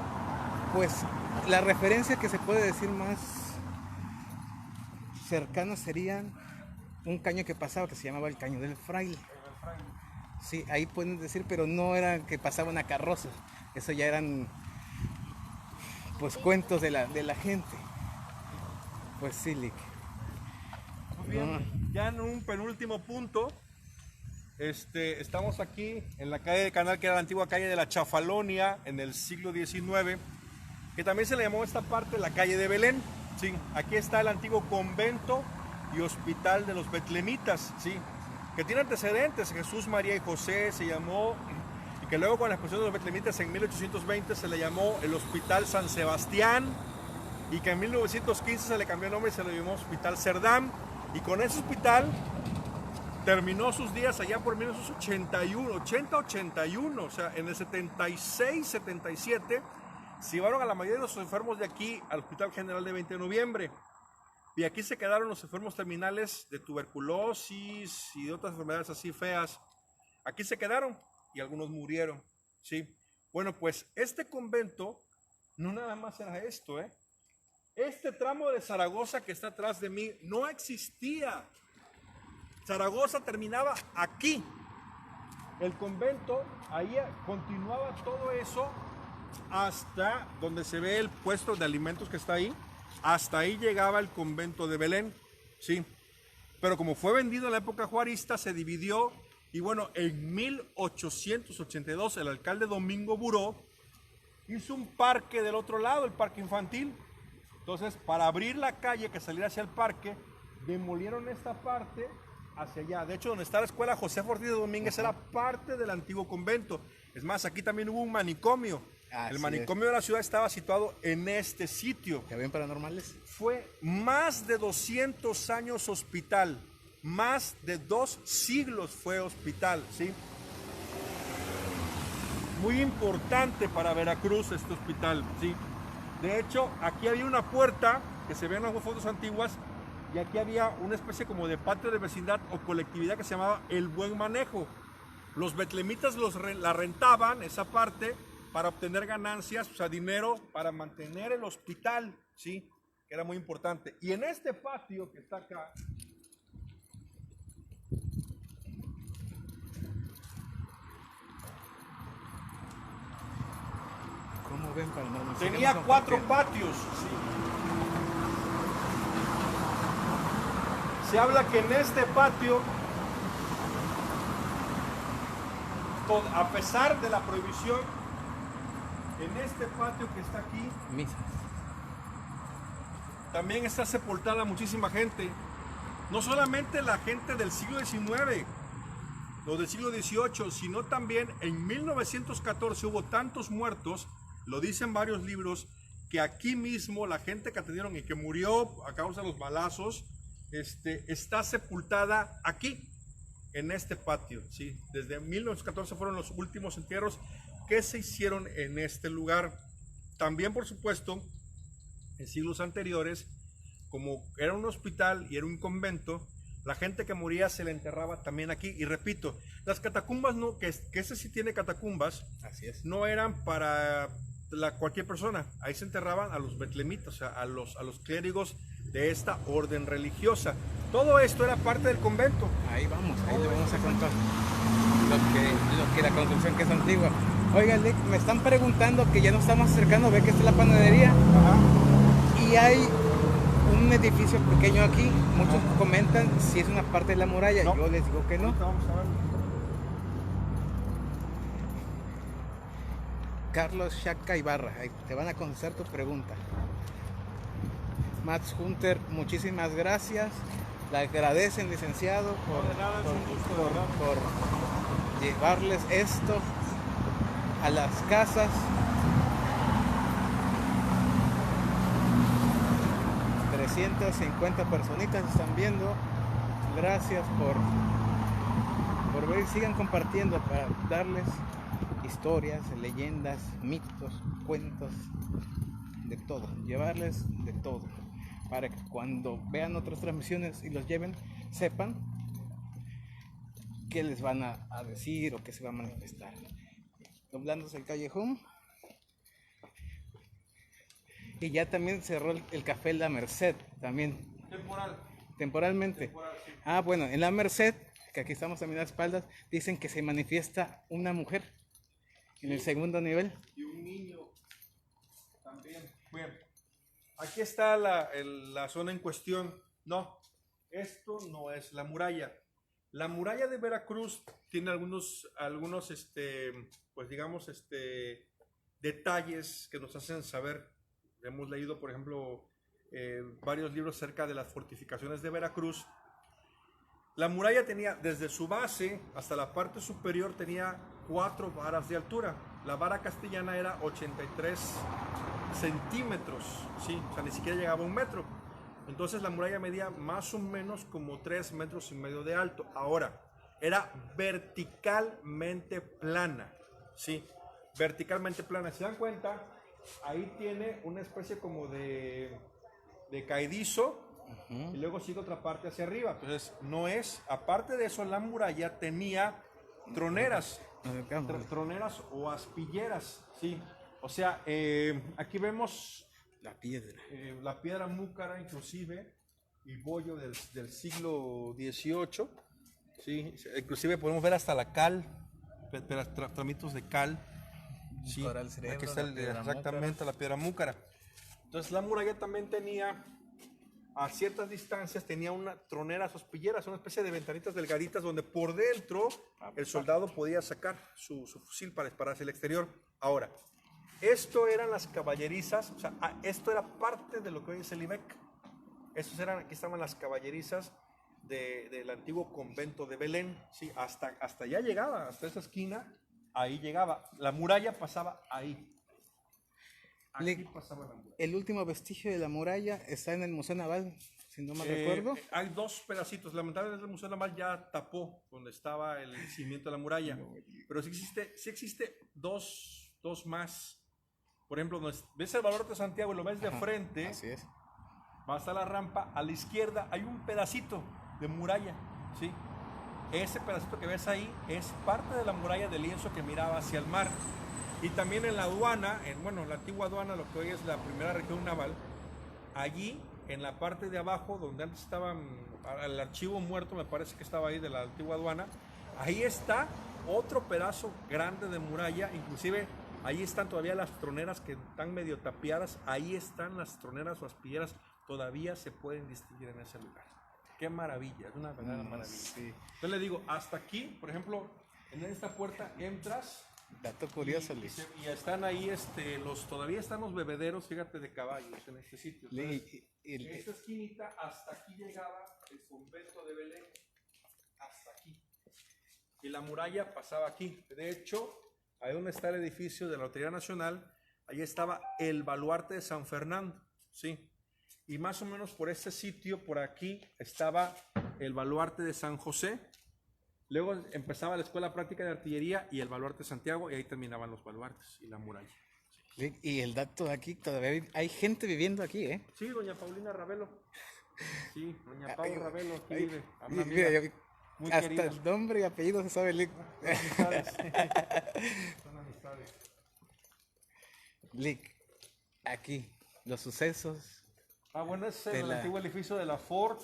pues la referencia que se puede decir más cercana serían un caño que pasaba que se llamaba el Caño del Fraile. Sí, ahí pueden decir, pero no era que pasaba una carroza, eso ya eran pues cuentos de la gente. Pues sí, Lick. Muy bien, ya en un penúltimo punto, estamos aquí en la calle de Canal, que era la antigua calle de la Chafalonia en el siglo XIX, que también se le llamó esta parte la calle de Belén. Sí, aquí está el antiguo convento y hospital de los betlemitas, sí, que tiene antecedentes. Jesús, María y José se llamó, y que luego con la expulsión de los betlemitas en 1820 se le llamó el Hospital San Sebastián, y que en 1915 se le cambió el nombre y se le llamó Hospital Cerdán, y con ese hospital terminó sus días allá por 1981, 80-81, o sea, en el 76-77 se llevaron a la mayoría de los enfermos de aquí al Hospital General de 20 de Noviembre, y aquí se quedaron los enfermos terminales de tuberculosis y de otras enfermedades así feas, aquí se quedaron y algunos murieron, ¿sí? Bueno, pues este convento no nada más era esto, Este tramo de Zaragoza que está atrás de mí no existía. Zaragoza terminaba aquí. El convento, ahí continuaba todo eso hasta donde se ve el puesto de alimentos que está ahí. Hasta ahí llegaba el convento de Belén, sí. Pero como fue vendido en la época juarista, se dividió. Y bueno, en 1882 el alcalde Domingo Buró hizo un parque del otro lado, el parque infantil. Entonces, para abrir la calle que saliera hacia el parque, demolieron esta parte hacia allá. De hecho, donde está la escuela José Ortiz de Domínguez era parte del antiguo convento. Es más, aquí también hubo un manicomio. Así El manicomio de la ciudad estaba situado en este sitio. ¿Ya ven paranormales? Fue más de 200 años hospital, más de 2 siglos fue hospital, ¿sí? Muy importante para Veracruz este hospital, ¿sí? De hecho, aquí había una puerta que se ve en las fotos antiguas y aquí había una especie como de patio de vecindad o colectividad que se llamaba El Buen Manejo. Los betlemitas la rentaban, esa parte, para obtener ganancias, o sea, dinero para mantener el hospital, ¿sí? Que era muy importante. Y en este patio que está acá, ¿Cómo ven paranormales? tenía 4 patios, ¿sí? Se habla que en este patio, a pesar de la prohibición, en este patio que está aquí, Misas. también está sepultada muchísima gente. No solamente la gente del siglo XIX, los del siglo XVIII, sino también en 1914 hubo tantos muertos, lo dicen varios libros, que aquí mismo la gente que atendieron y que murió a causa de los balazos, está sepultada aquí, en este patio, ¿sí? Desde 1914 fueron los últimos entierros que se hicieron en este lugar. También, por supuesto, en siglos anteriores, como era un hospital y era un convento, la gente que moría se le enterraba también aquí. Y repito, las catacumbas, no, que ese sí tiene catacumbas, Así es. no eran para cualquier persona. Ahí se enterraban a los betlemitas, o sea, a los clérigos de esta orden religiosa. Todo esto era parte del convento. Ahí le vamos a contar lo que la construcción que es antigua. Oiga, Lick, me están preguntando que ya nos estamos acercando, ve que está la panadería. Ajá. Y hay un edificio pequeño aquí. Muchos comentan si es una parte de la muralla. No. Yo les digo que no. Ahorita vamos a ver. Carlos Chaca Ibarra, ahí te van a contestar tu pregunta. Max Hunter, muchísimas gracias. Le agradecen, licenciado, No, de nada, es un gusto, de verdad. por llevarles esto a las casas. 350 personitas están viendo. Gracias por ver. Sigan compartiendo para darles historias, leyendas, mitos, cuentos, de todo, llevarles de todo, para que cuando vean otras transmisiones y los lleven, sepan qué les van a decir o qué se va a manifestar. Doblándose el callejón. Y ya también cerró el café La Merced, también. Temporalmente. Temporal, sí. Ah, bueno, en La Merced, que aquí estamos también a las espaldas, dicen que se manifiesta una mujer en el segundo nivel. Y un niño también. Bien. Aquí está la zona en cuestión. No, esto no es la muralla. La muralla de Veracruz tiene algunos pues digamos, detalles que nos hacen saber. Hemos leído, por ejemplo, varios libros acerca de las fortificaciones de Veracruz. La muralla tenía, desde su base hasta la parte superior, tenía 4 varas de altura. La vara castellana era 83 centímetros, ¿sí? O sea, ni siquiera llegaba a 1 metro. Entonces la muralla medía más o menos como 3,5 metros de alto. Ahora, era verticalmente plana, ¿sí? Verticalmente plana. ¿Se dan cuenta? Ahí tiene una especie como de caedizo. Y luego sigue otra parte hacia arriba. Entonces, no es, aparte de eso, la muralla tenía troneras, troneras o aspilleras, ¿sí? O sea, aquí vemos la piedra múcara, inclusive, y bollo del siglo XVIII, ¿sí? Inclusive podemos ver hasta la cal, tramitos de cal, ¿sí? Aquí está exactamente la piedra múcara. Entonces, la muralla también tenía, a ciertas distancias, tenía troneras o aspilleras, una especie de ventanitas delgaditas donde por dentro el soldado podía sacar su fusil para disparar hacia el exterior. Ahora, esto eran las caballerizas, o sea, esto era parte de lo que hoy es el IBEC. Aquí estaban las caballerizas del antiguo convento de Belén, ¿sí? Hasta allá llegaba, hasta esa esquina, ahí llegaba. La muralla pasaba ahí. Aquí pasaba la muralla. El último vestigio de la muralla está en el Museo Naval, si no mal recuerdo. Hay dos pedacitos. Lamentablemente el Museo Naval ya tapó donde estaba el cimiento de la muralla. Pero sí existe dos más. Por ejemplo, ves el Baluarte de Santiago y lo ves de frente. Así es. Vas a la rampa, a la izquierda hay un pedacito de muralla, ¿sí? Ese pedacito que ves ahí es parte de la muralla de lienzo que miraba hacia el mar. Y también en la aduana, la antigua aduana, lo que hoy es la primera región naval, allí en la parte de abajo, donde antes estaban, el archivo muerto me parece que estaba ahí de la antigua aduana, ahí está otro pedazo grande de muralla, inclusive ahí están todavía las troneras que están medio tapiadas, ahí están las troneras o aspilleras, todavía se pueden distinguir en ese lugar. Qué maravilla, es una verdadera maravilla. Sí. Entonces le digo, hasta aquí, por ejemplo, en esta puerta entras. Dato curioso, Lick. Y están ahí, todavía están los bebederos, fíjate, de caballos en este sitio. Entonces, esta esquinita, hasta aquí llegaba el convento de Belén, hasta aquí. Y la muralla pasaba aquí. De hecho, ahí donde está el edificio de la Lotería Nacional, ahí estaba el baluarte de San Fernando, ¿sí? Y más o menos por este sitio, por aquí, estaba el baluarte de San José. Luego empezaba la Escuela Práctica de Artillería y el baluarte de Santiago, y ahí terminaban los baluartes y la muralla. Lick, y el dato de aquí, todavía hay gente viviendo aquí, ¿eh? Sí, doña Paulina Ravelo. Sí, doña Paula Ravelo aquí vive. Mira, muy hasta querida. el nombre y apellido se sabe, Lick. Son amistades. Son amistades. Lick, aquí, los sucesos. Bueno, ese es el antiguo edificio de la Ford.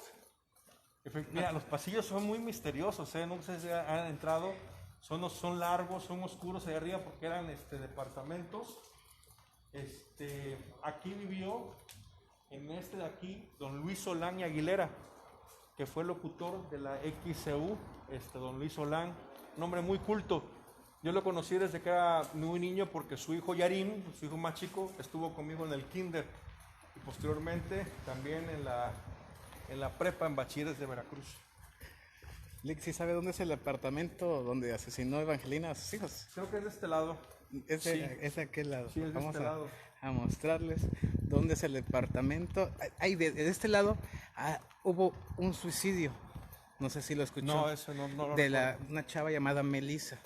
Mira, los pasillos son muy misteriosos, no sé si han entrado, son largos, son oscuros allá arriba porque eran departamentos. Aquí vivió, en este de aquí, don Luis Solán y Aguilera, que fue locutor de la XCU, don Luis Solán, un hombre muy culto. Yo lo conocí desde que era muy niño porque su hijo Yarín, su hijo más chico, estuvo conmigo en el kinder y posteriormente también en la prepa en Bachilleres de Veracruz. Lick, ¿sí sabe dónde es el apartamento donde asesinó Evangelina a sus hijos? Creo que es de este lado. Es de aquel lado. Sí, es de Vamos este lado. a mostrarles dónde es el departamento. De este lado hubo un suicidio. No sé si lo escuchó. No, eso no lo de recuerdo. una chava llamada Melissa.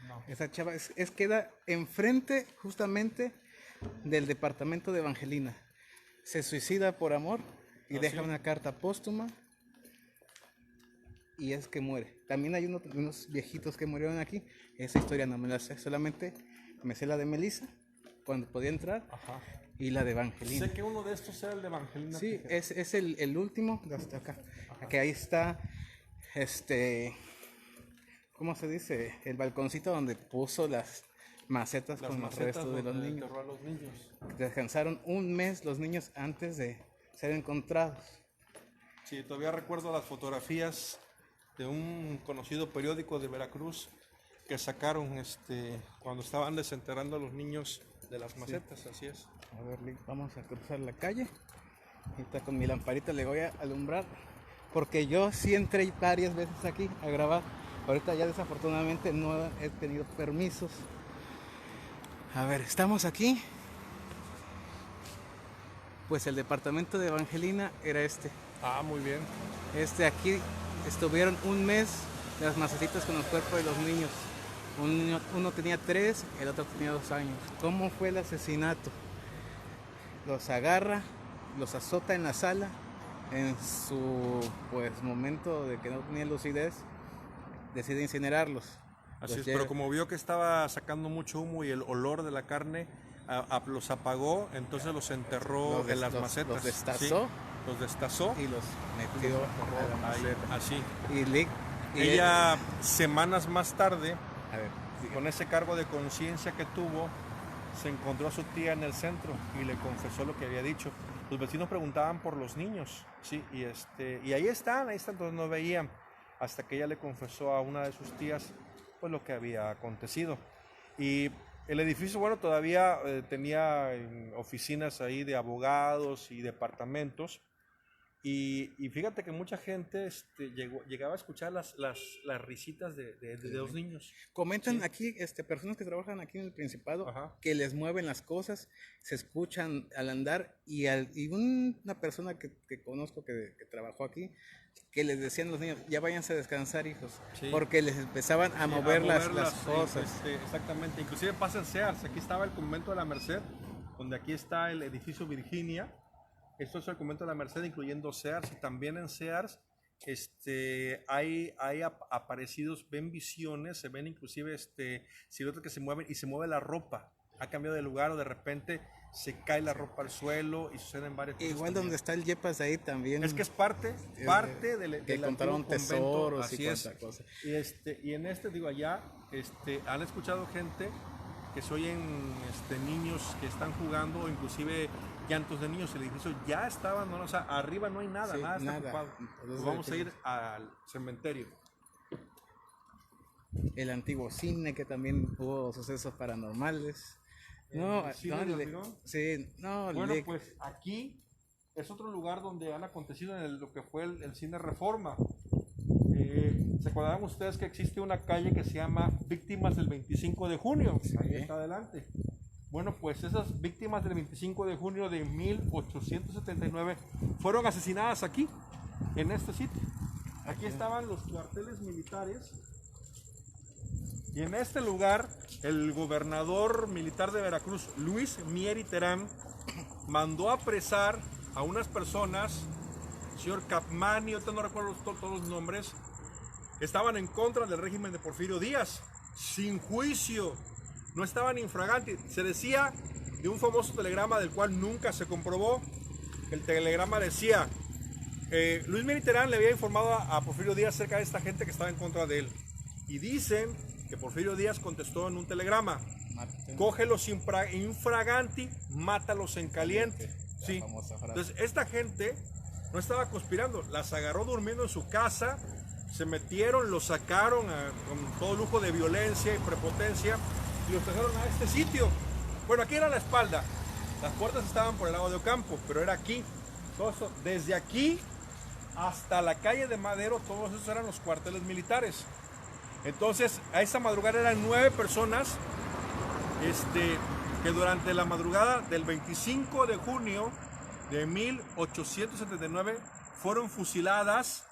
No. Esa chava queda enfrente justamente del departamento de Evangelina. Se suicida por amor y deja una carta póstuma y es que muere. También hay unos viejitos que murieron aquí. Esa historia no me la sé, solamente me sé la de Melissa cuando podía entrar. Ajá. Y la de Evangelina. Sé que uno de estos era el de Evangelina. Sí, es el último de hasta acá. Que ahí está ¿cómo se dice? El balconcito donde puso las macetas con los restos de los niños. A los niños. Descansaron un mes los niños antes de ser encontrados. Sí, todavía recuerdo las fotografías de un conocido periódico de Veracruz que sacaron cuando estaban desenterrando a los niños de las macetas, sí. Así es. A ver, Lick, vamos a cruzar la calle. Ahorita con mi lamparita le voy a alumbrar. Porque yo sí entré varias veces aquí a grabar. Ahorita ya desafortunadamente no he tenido permisos. A ver, estamos aquí. Pues el departamento de Evangelina era este. Muy bien. Aquí estuvieron un mes las macetitas con los cuerpos de los niños. Uno tenía 3, el otro tenía 2 años. ¿Cómo fue el asesinato? Los agarra, los azota en la sala. En su momento de que no tenía lucidez, decide incinerarlos. Así es, pero como vio que estaba sacando mucho humo y el olor de la carne los apagó, entonces los enterró en las macetas. Los destazó. Sí, los destazó Y los metió a la maceta. así. Y ella, semanas más tarde, a ver, con ese cargo de conciencia que tuvo, se encontró a su tía en el centro y le confesó lo que había dicho. Los vecinos preguntaban por los niños, sí, y ahí están, entonces no veían, hasta que ella le confesó a una de sus tías pues lo que había acontecido. Y el edificio, todavía tenía oficinas ahí de abogados y departamentos, Y fíjate que mucha gente llegaba a escuchar las risitas de los niños. Comentan Sí. aquí, personas que trabajan aquí en el Principado, Ajá. que les mueven las cosas, se escuchan al andar y una persona que conozco que trabajó aquí, que les decían a los niños, ya váyanse a descansar, hijos, Sí. porque les empezaban a Sí, mover las sí, cosas. exactamente. Inclusive pasa en Sears. Aquí estaba el convento de la Merced, donde aquí está el edificio Virginia. Esto es el convento de la Merced, incluyendo Sears. Y también en Sears hay aparecidos, ven visiones, se ven inclusive siluetas que se mueven y se mueve la ropa. Ha cambiado de lugar o de repente se cae la ropa al suelo y suceden varias cosas. Igual también. donde está el Yepas ahí también. Es que es parte del que del encontraron antiguo convento, tesoros y así es. cuánta cosa. Y en digo, allá, han escuchado gente que se oyen niños que están jugando, o inclusive llantos de niños. El edificio ya está abandonado, o sea, arriba no hay nada, Sí, nada está nada. ocupado. Entonces, Pues vamos a ir al cementerio. El antiguo cine, que también hubo sucesos paranormales. No, ¿El cine no, de Hormigón? sí, no, Bueno, pues aquí es otro lugar donde han acontecido lo que fue el cine Reforma. ¿Se acordarán ustedes que existe una calle que se llama Víctimas del 25 de junio? Sí. Ahí está adelante. Bueno, pues esas víctimas del 25 de junio de 1879 fueron asesinadas aquí, en este sitio. Aquí estaban los cuarteles militares. Y en este lugar, el gobernador militar de Veracruz, Luis Mier Terán, mandó apresar a unas personas, señor Capmani, ahorita no recuerdo todos los nombres, que estaban en contra del régimen de Porfirio Díaz, sin juicio, no estaban infraganti. Se decía de un famoso telegrama del cual nunca se comprobó. El telegrama decía, Luis Mier Terán le había informado a Porfirio Díaz acerca de esta gente que estaba en contra de él. Y dicen que Porfirio Díaz contestó en un telegrama, cógelos infraganti, mátalos en caliente. Sí. Entonces esta gente no estaba conspirando, las agarró durmiendo en su casa, se metieron, los sacaron con todo lujo de violencia y prepotencia y los trajeron a este sitio. Bueno, aquí era la espalda, las puertas estaban por el lado de Ocampo, pero era aquí. Todo esto, desde aquí hasta la calle de Madero, todos esos eran los cuarteles militares. Entonces, a esa madrugada eran 9 personas que durante la madrugada del 25 de junio de 1879 fueron fusiladas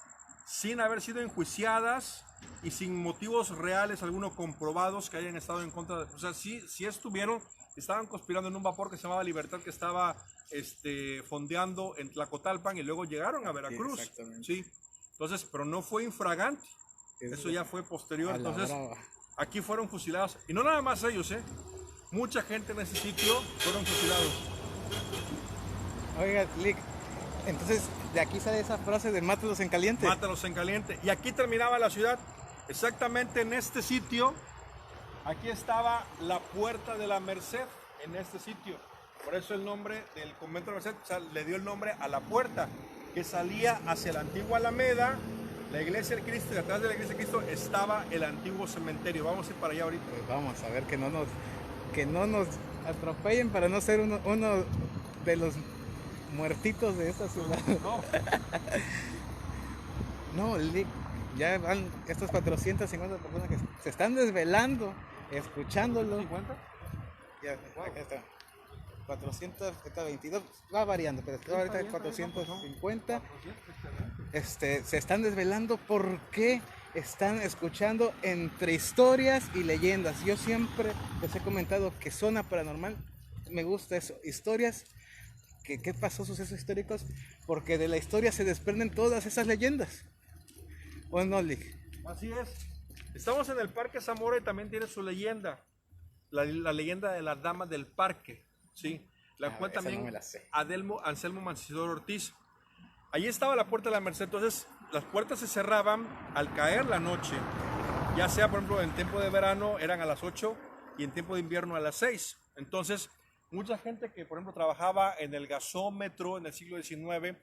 sin haber sido enjuiciadas y sin motivos reales algunos comprobados que hayan estado en contra de... O sea, sí estaban conspirando en un vapor que se llamaba Libertad, que estaba fondeando en Tlacotalpan y luego llegaron a Veracruz. Sí, entonces, pero no fue infragante. Eso ya fue posterior. Entonces, aquí fueron fusilados. Y no nada más ellos, mucha gente en ese sitio fueron fusilados. Oiga, Lick, entonces de aquí sale esa frase de mátalos en caliente. Mátalos en caliente. Y aquí terminaba la ciudad. Exactamente en este sitio, aquí estaba la Puerta de la Merced, en este sitio. Por eso el nombre del convento de la Merced, o sea, le dio el nombre a la puerta, que salía hacia la antigua Alameda, la iglesia del Cristo, y atrás de la iglesia del Cristo estaba el antiguo cementerio. Vamos a ir para allá ahorita. Pues vamos a ver que no nos atropellen para no ser uno de los muertitos de esta ciudad. No, Lick, ya van estas 450 personas que se están desvelando, escuchándolo. ¿50? Ya, acá está. 422, va variando, pero está ahorita 450. Se están desvelando porque están escuchando entre historias y leyendas. Yo siempre les he comentado que Zona Paranormal me gusta eso, historias, qué pasó, sucesos históricos, porque de la historia se desprenden todas esas leyendas. ¿O no, Lick? Así es. Estamos en el Parque Zamora y también tiene su leyenda, la leyenda de la Dama del Parque, ¿sí? La cual también no me la sé. Anselmo Mancisidor Ortiz. Allí estaba la Puerta de la Merced. Entonces las puertas se cerraban al caer la noche, ya sea por ejemplo en tiempo de verano eran a las 8 y en tiempo de invierno a las 6. Entonces mucha gente que por ejemplo trabajaba en el gasómetro en el siglo XIX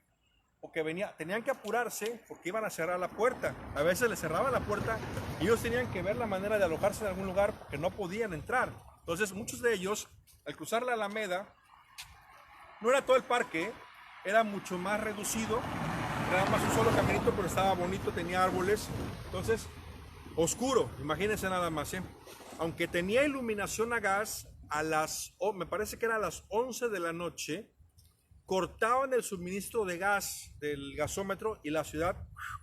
o que tenían que apurarse porque iban a cerrar la puerta. A veces les cerraban la puerta y ellos tenían que ver la manera de alojarse en algún lugar porque no podían entrar. Entonces muchos de ellos, al cruzar la Alameda, no era todo el parque, era mucho más reducido Era más un solo caminito, pero estaba bonito, tenía árboles. Entonces, oscuro, imagínense nada más, ¿eh? Aunque tenía iluminación a gas, me parece que era a las 11 de la noche, cortaban el suministro de gas del gasómetro y la ciudad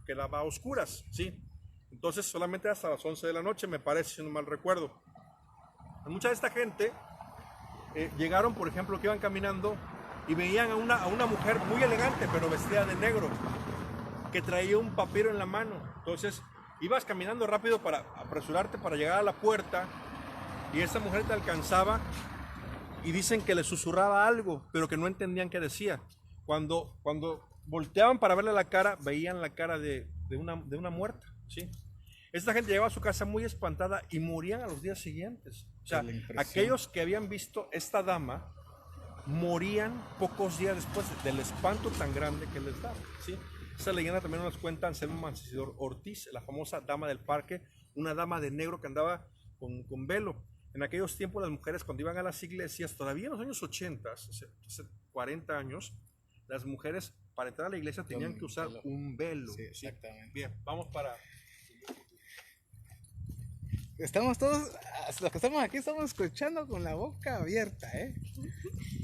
quedaba a oscuras, ¿sí? Entonces solamente hasta las 11 de la noche, me parece, si no mal recuerdo. Mucha de esta gente llegaron, por ejemplo, que iban caminando y veían a una mujer muy elegante, pero vestida de negro, que traía un papiro en la mano. Entonces ibas caminando rápido para apresurarte para llegar a la puerta y esa mujer te alcanzaba y dicen que le susurraba algo, pero que no entendían qué decía. Cuando volteaban para verle la cara, veían la cara de una muerta, ¿sí? Esta gente llegaba a su casa muy espantada y morían a los días siguientes. O sea, aquellos que habían visto esta dama morían pocos días después del espanto tan grande que les daba, ¿sí? Esa leyenda también nos cuenta Anselmo Mancisidor Ortiz, la famosa dama del parque, una dama de negro que andaba con velo. En aquellos tiempos las mujeres cuando iban a las iglesias, todavía en los años 80, hace 40 años, las mujeres para entrar a la iglesia tenían que usar un velo. Sí, exactamente. Bien, vamos para... Estamos todos, los que estamos aquí, estamos escuchando con la boca abierta, ¿eh?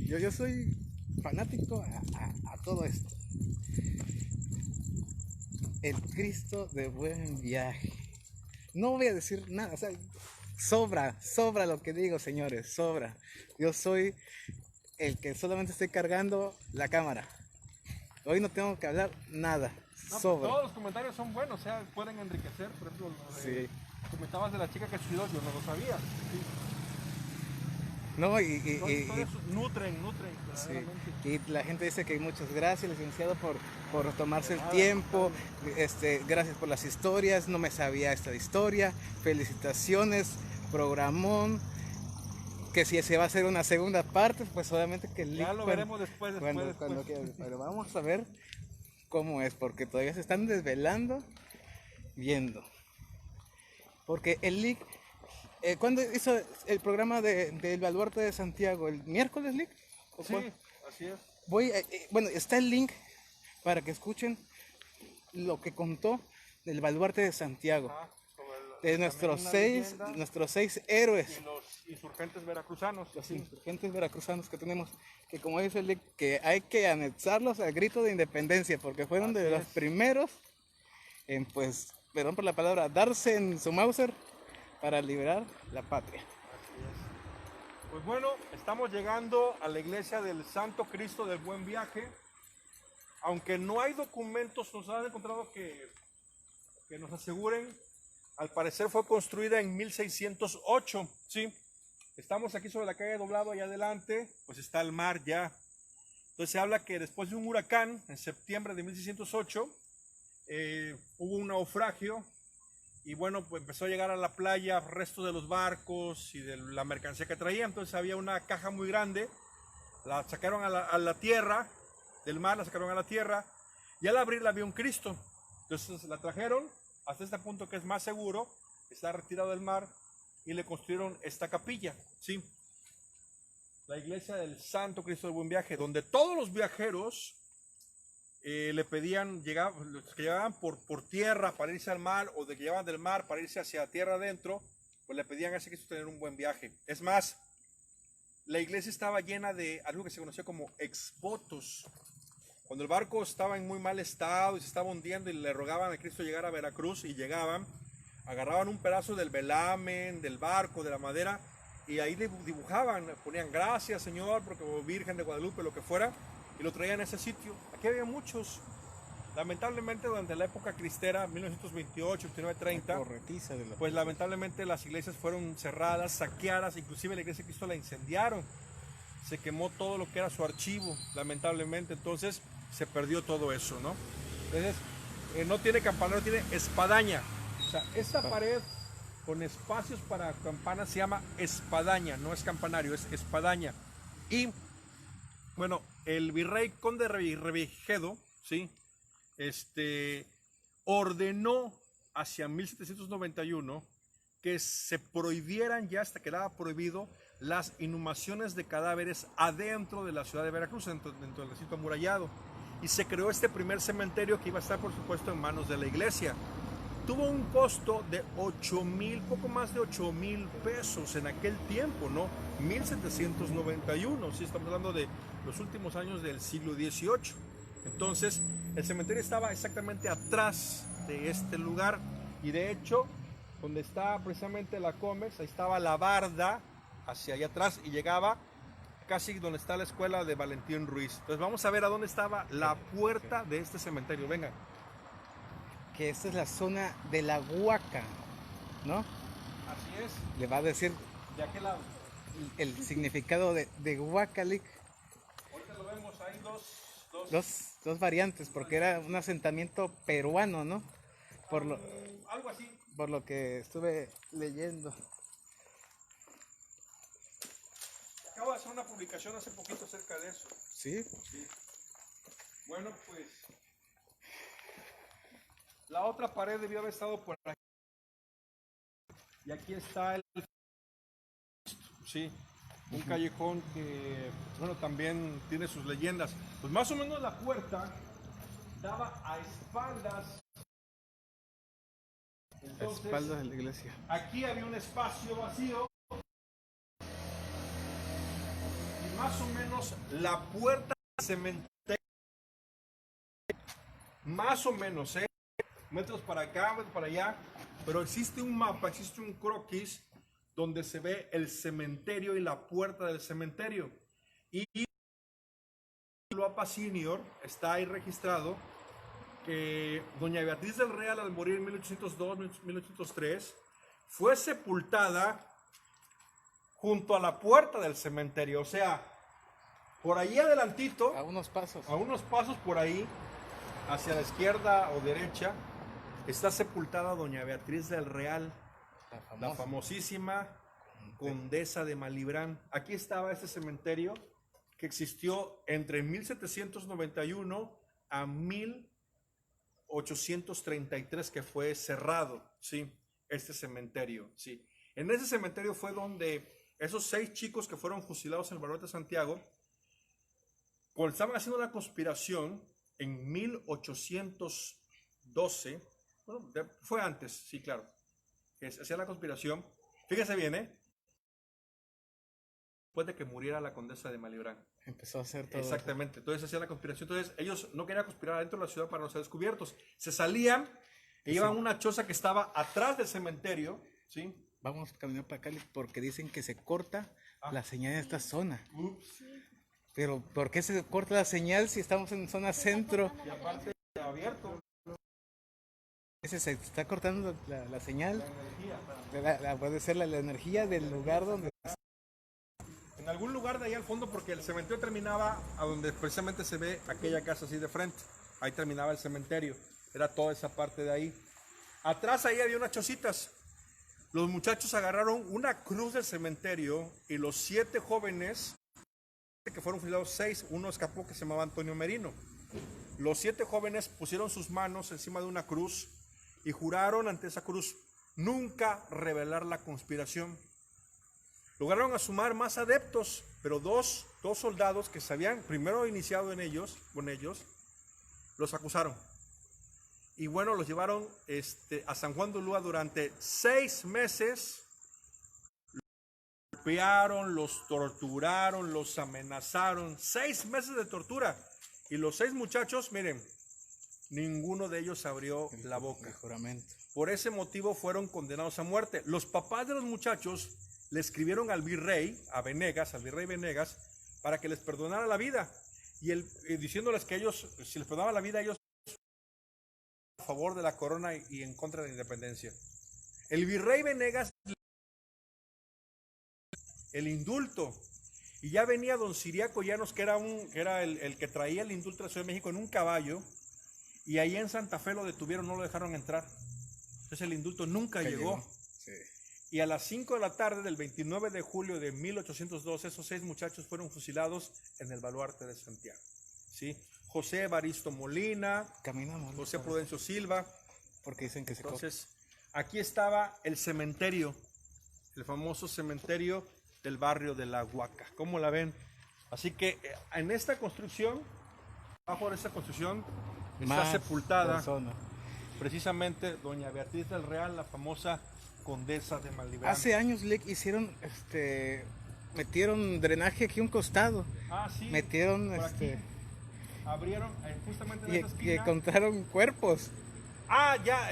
Yo soy fanático a todo esto. El Cristo de Buen Viaje. No voy a decir nada, o sea, sobra lo que digo, señores, sobra. Yo soy el que solamente estoy cargando la cámara. Hoy no tengo que hablar nada, sobra. Todos los comentarios son buenos, o sea, pueden enriquecer. Por ejemplo, Sí. comentabas de la chica que estudió, yo no lo sabía. Sí. No, Nutren, sí. Y la gente dice que muchas gracias, licenciado, por tomarse el tiempo. Gracias por las historias. No me sabía esta historia. Felicitaciones, programón. Que si se va a hacer una segunda parte, pues obviamente que el ya lo veremos después. Cuando quieras. Pero vamos a ver cómo es, porque todavía se están desvelando viendo. Porque el link, ¿cuándo hizo el programa del Baluarte de Santiago? ¿El miércoles, Lick? Sí, así es. Bueno, está el link para que escuchen lo que contó del Baluarte de Santiago. De nuestros seis héroes. Y los insurgentes veracruzanos. Los insurgentes veracruzanos que tenemos, que como dice el Lick, que hay que anexarlos al grito de independencia, porque fueron de los primeros en, pues, perdón por la palabra, darse en su Mauser para liberar la patria. Así es. Pues bueno, estamos llegando a la iglesia del Santo Cristo del Buen Viaje. Aunque no hay documentos, nos han encontrado que nos aseguren, al parecer fue construida en 1608, ¿sí? Estamos aquí sobre la calle Doblado, allá adelante, pues está el mar ya. Entonces se habla que después de un huracán, en septiembre de 1608, hubo un naufragio y bueno, pues empezó a llegar a la playa restos de los barcos y de la mercancía que traían. Entonces había una caja muy grande, la sacaron a la tierra, del mar la sacaron a la tierra y al abrirla había un Cristo. Entonces la trajeron hasta este punto que es más seguro, está retirado del mar y le construyeron esta capilla, ¿sí? La iglesia del Santo Cristo del Buen Viaje, donde todos los viajeros le pedían, los que llegaban por tierra para irse al mar o de que llegaban del mar para irse hacia tierra adentro, pues le pedían a ese Cristo tener un buen viaje. Es más, la iglesia estaba llena de algo que se conocía como exvotos. Cuando el barco estaba en muy mal estado y se estaba hundiendo y le rogaban a Cristo llegar a Veracruz y llegaban, agarraban un pedazo del velamen, del barco, de la madera y ahí dibujaban, ponían gracias Señor, porque Virgen de Guadalupe, lo que fuera, y lo traían a ese sitio. Aquí había muchos. Lamentablemente durante la época cristera, 1928, 29, 30, pues lamentablemente las iglesias fueron cerradas, saqueadas, inclusive la iglesia de Cristo la incendiaron. Se quemó todo lo que era su archivo, lamentablemente, entonces se perdió todo eso, ¿no? Entonces, no tiene campanario, tiene espadaña. O sea, esta pared con espacios para campanas se llama espadaña, no es campanario, es espadaña. Y, bueno, el virrey conde Revigedo, ¿sí? Ordenó hacia 1791 que se prohibieran, ya hasta quedaba prohibido, las inhumaciones de cadáveres adentro de la ciudad de Veracruz, dentro del recinto amurallado. y se creó este primer cementerio que iba a estar, por supuesto, en manos de la iglesia. Tuvo un costo de 8,000, poco más de 8,000 pesos en aquel tiempo, ¿no? 1791, sí, estamos hablando de los últimos años del siglo XVIII. Entonces, el cementerio estaba exactamente atrás de este lugar y de hecho, donde está precisamente la Comex, ahí estaba la barda hacia allá atrás y llegaba casi donde está la escuela de Valentín Ruiz. Entonces vamos a ver a dónde estaba la puerta de este cementerio. Venga. Que esta es la zona de la Huaca, ¿no? Así es. Le va a decir ¿De aquel lado? el significado de Huacalic. Ahorita lo vemos, hay Dos variantes, porque era un asentamiento peruano, ¿no? algo así. Por lo que estuve leyendo. Acabo de hacer una publicación hace poquito acerca de eso. ¿Sí? Sí. Bueno, pues la otra pared debió haber estado por aquí. Y aquí está sí, un callejón que, bueno, también tiene sus leyendas. Pues más o menos la puerta daba a espaldas. Entonces, Espaldas de la iglesia. aquí había un espacio vacío. Y más o menos la puerta del cementerio, más o menos, metros para acá, metros para allá. Pero existe un mapa, existe un croquis donde se ve el cementerio y la puerta del cementerio. Y Loapa Senior está ahí registrado que doña Beatriz del Real, al morir en 1802-1803, fue sepultada junto a la puerta del cementerio. O sea, por ahí adelantito, A unos pasos. a unos pasos por ahí, hacia la izquierda o derecha, está sepultada doña Beatriz del Real, la famosísima condesa de Malibrán. Aquí estaba este cementerio que existió entre 1791 a 1833, que fue cerrado, ¿sí? Este cementerio, ¿sí? En ese cementerio fue donde esos 6 chicos que fueron fusilados en el Baluarte de Santiago, cuando estaban haciendo la conspiración en 1812, bueno, fue antes, sí, claro, que se hacía la conspiración. Fíjense bien, después de que muriera la condesa de Malibrán. Empezó a hacer todo. Exactamente, entonces hacía la conspiración. Entonces ellos no querían conspirar adentro de la ciudad para no ser descubiertos. Se salían e iban a una choza que estaba atrás del cementerio, ¿sí? Vamos caminando para acá porque dicen que se corta la señal en esta zona. Ups. Pero ¿por qué se corta la señal si estamos en zona centro? Y aparte abierto. Se está cortando la señal. La energía. Puede ser la energía del lugar donde... En algún lugar de ahí al fondo, porque el cementerio terminaba a donde precisamente se ve aquella casa así de frente. Ahí terminaba el cementerio. Era toda esa parte de ahí. Atrás ahí había unas chocitas. Los muchachos agarraron una cruz del cementerio y los 7 jóvenes, que fueron fusilados 6, uno escapó que se llamaba Antonio Merino. Los 7 jóvenes pusieron sus manos encima de una cruz y juraron ante esa cruz nunca revelar la conspiración. Lograron sumar más adeptos, pero dos soldados que se habían primero iniciado con ellos, los acusaron. Y bueno, los llevaron a San Juan de Ulúa durante 6 meses. Los golpearon, los torturaron, los amenazaron. 6 meses de tortura. Y los 6 muchachos, miren, ninguno de ellos abrió la boca. El juramento. Por ese motivo fueron condenados a muerte. Los papás de los muchachos le escribieron al virrey, al virrey Venegas, para que les perdonara la vida. Y él, diciéndoles que ellos, si les perdonaba la vida, ellos a favor de la corona y en contra de la independencia. El virrey Venegas, el indulto, y ya venía don Ciriaco Llanos, que era el que traía el indulto a la Ciudad de México en un caballo, y ahí en Santa Fe lo detuvieron, no lo dejaron entrar. Entonces el indulto nunca llegó. Sí. Y a las 5 de la tarde del 29 de julio de 1812, esos 6 muchachos fueron fusilados en el Baluarte de Santiago. ¿Sí? José Evaristo Molina, Caminamos. José Prudencio Silva. Porque dicen que se corta. Entonces, aquí estaba el cementerio, el famoso cementerio del barrio de La Huaca. ¿Cómo la ven? Así que en esta construcción Bajo de esa construcción está Más sepultada personas. precisamente doña Beatriz del Real, la famosa condesa de Malibran. Hace años le hicieron, metieron drenaje aquí a un costado. Ah, sí. Metieron, por aquí abrieron justamente en esa y esquina. encontraron cuerpos. Ah, ya,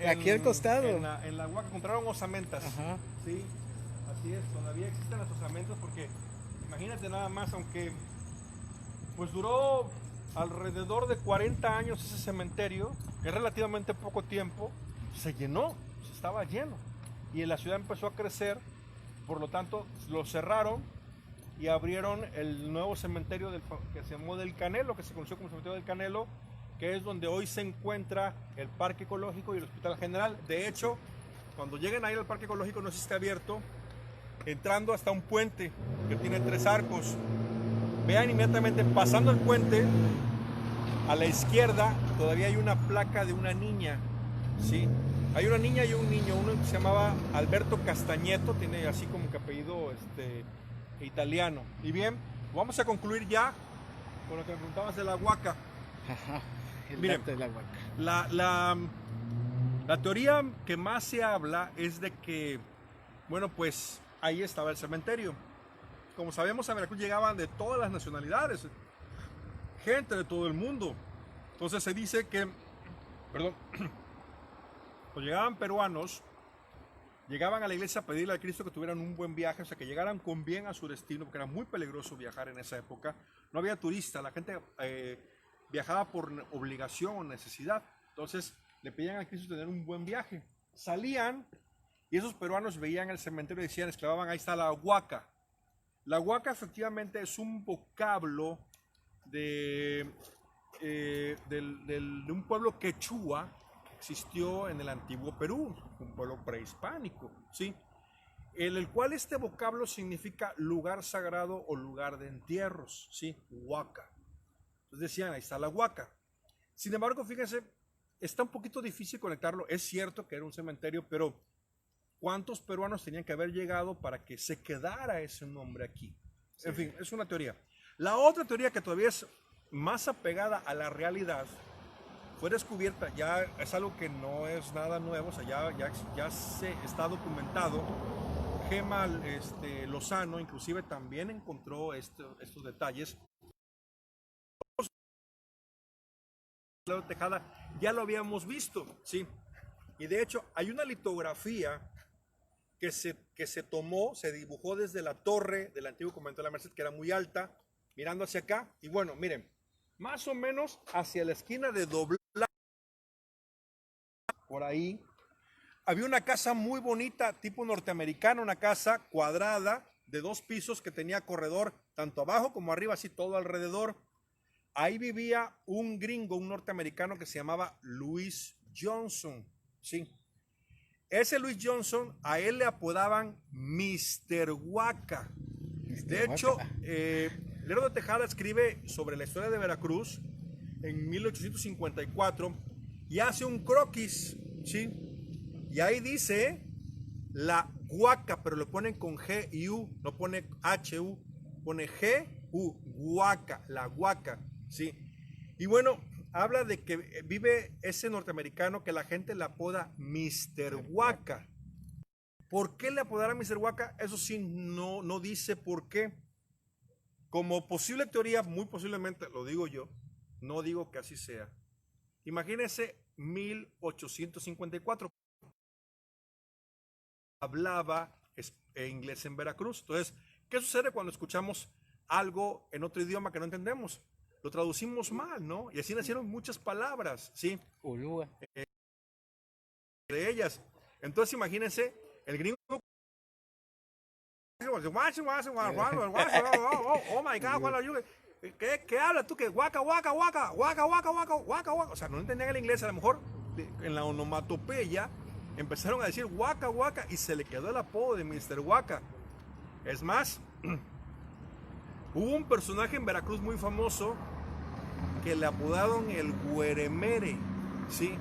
Aquí al costado. En la Huaca encontraron osamentas. Ajá. Sí, así es, todavía existen las osamentas porque imagínate nada más, aunque pues duró alrededor de 40 años ese cementerio, que es relativamente poco tiempo, se llenó, se estaba lleno. Y la ciudad empezó a crecer, por lo tanto lo cerraron y abrieron el nuevo cementerio que se llamó del Canelo, que se conoció como cementerio del Canelo, que es donde hoy se encuentra el Parque Ecológico y el Hospital General. De hecho, cuando lleguen a ir al Parque Ecológico, no sé si está abierto, entrando hasta un puente que tiene 3 arcos. Vean inmediatamente, pasando el puente, a la izquierda todavía hay una placa de una niña, ¿sí? Hay una niña y un niño, uno que se llamaba Alberto Castañeto, tiene así como que apellido italiano. Y bien, vamos a concluir ya con lo que me preguntabas de la Huaca. Ajá. Miren, De la Huaca. La teoría que más se habla es de que, bueno, pues ahí estaba el cementerio. Como sabemos, a Veracruz llegaban de todas las nacionalidades, gente de todo el mundo. Entonces se dice que, perdón, cuando llegaban peruanos, llegaban a la iglesia a pedirle a Cristo que tuvieran un buen viaje, o sea, que llegaran con bien a su destino, porque era muy peligroso viajar en esa época. No había turistas, la gente viajaba por obligación o necesidad. Entonces le pedían a Cristo tener un buen viaje. Salían y esos peruanos veían el cementerio y decían, exclamaban, ahí está la Huaca. La Huaca efectivamente es un vocablo de un pueblo quechua que existió en el antiguo Perú, un pueblo prehispánico, ¿sí? En el cual este vocablo significa lugar sagrado o lugar de entierros, ¿sí? Huaca. Entonces decían, ahí está la Huaca. Sin embargo, fíjense, está un poquito difícil conectarlo. Es cierto que era un cementerio, pero ¿cuántos peruanos tenían que haber llegado para que se quedara ese nombre aquí? Sí. En fin, es una teoría. La otra teoría que todavía es más apegada a la realidad fue descubierta, ya es algo que no es nada nuevo, o sea, ya se está documentado. Gema Lozano inclusive también encontró estos detalles. La Tejada ya lo habíamos visto, ¿sí? Y de hecho hay una litografía que se tomó, se dibujó desde la torre del antiguo convento de la Merced, que era muy alta, mirando hacia acá. Y bueno, miren, más o menos hacia la esquina de Doblar, por ahí, había una casa muy bonita, tipo norteamericana, una casa cuadrada de 2 pisos que tenía corredor tanto abajo como arriba, así todo alrededor. Ahí vivía un gringo, un norteamericano que se llamaba Louis Johnson, ¿sí? Ese Louis Johnson, a él le apodaban Mr. Huaca. De hecho, Lerdo de Tejada escribe sobre la historia de Veracruz en 1854 y hace un croquis, ¿sí? Y ahí dice la Huaca, pero lo ponen con G y U, no pone H-U, pone G-U, Huaca, la Huaca, ¿sí? Y bueno, habla de que vive ese norteamericano que la gente le apoda Mr. Huaca. ¿Por qué le apodaron Mr. Huaca? Eso sí, no dice por qué. Como posible teoría, muy posiblemente, lo digo yo, no digo que así sea. Imagínense 1854. Hablaba inglés en Veracruz. Entonces, ¿qué sucede cuando escuchamos algo en otro idioma que no entendemos? Lo traducimos mal, ¿no? Y así nacieron muchas palabras, ¿sí? Ulúa. De ellas. Entonces, imagínense, el gringo. Oh my God, what are you? ¿Qué hablas tú? Que guaca, guaca, guaca, guaca, guaca, guaca, guaca, guaca. O sea, no entendían el inglés, a lo mejor en la onomatopeya empezaron a decir guaca, guaca y se le quedó el apodo de Mr. Huaca. Es más, hubo un personaje en Veracruz muy famoso que le apodaron el Güeremere, ¿sí?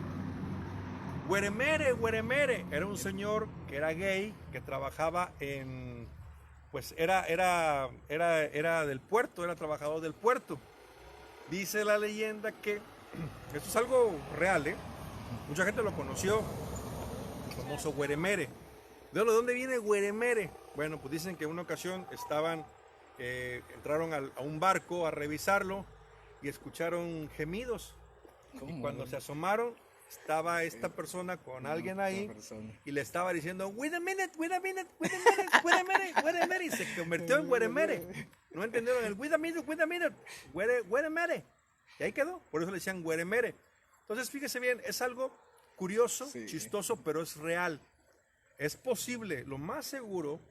Güeremere, Güeremere, era un señor que era gay, que trabajaba en, pues era del puerto, era trabajador del puerto. Dice la leyenda que esto es algo real, ¿eh? Mucha gente lo conoció, el famoso Güeremere. ¿De dónde viene Güeremere? Bueno, pues dicen que en una ocasión entraron a un barco a revisarlo y escucharon gemidos. ¿Cómo? Y cuando se asomaron, estaba esta persona con alguien ahí y le estaba diciendo, wait a minute, wait a minute, wait a minute, wait a minute, wait a minute, y se convirtió en Güeremere. No entendieron el wait a minute, wait a minute, wait a minute. Y ahí quedó, por eso le decían Güeremere. Entonces, fíjese bien, es algo curioso, sí, chistoso, pero es real. Es posible, lo más seguro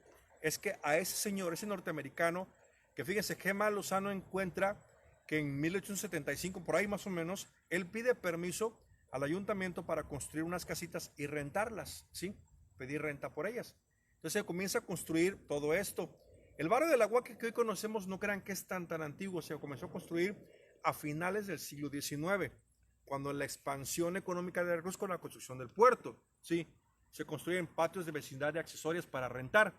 es que a ese señor, ese norteamericano, que fíjese, Gemma Lozano encuentra que en 1875, por ahí más o menos, él pide permiso al ayuntamiento para construir unas casitas y rentarlas, ¿sí? Pedir renta por ellas. Entonces se comienza a construir todo esto. El barrio de la Huaca que hoy conocemos, no crean que es tan antiguo, se comenzó a construir a finales del siglo XIX, cuando la expansión económica de Veracruz con la construcción del puerto, ¿sí? Se construyen patios de vecindad de accesorios para rentar.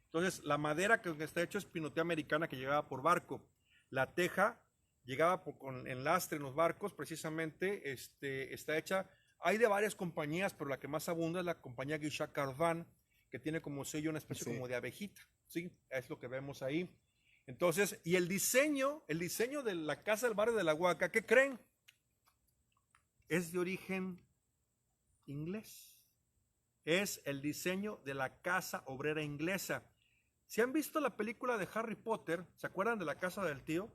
Entonces, la madera que está hecho es pinotea americana que llegaba por barco. La teja llegaba con enlastre en los barcos, precisamente está hecha, hay de varias compañías, pero la que más abunda es la compañía Guichard Carvan, que tiene como sello una especie como de abejita, ¿sí? Es lo que vemos ahí. Entonces, y el diseño de la casa del barrio de la Huaca, ¿qué creen? Es de origen inglés. Es el diseño de la casa obrera inglesa. Si han visto la película de Harry Potter, ¿se acuerdan de la casa del tío?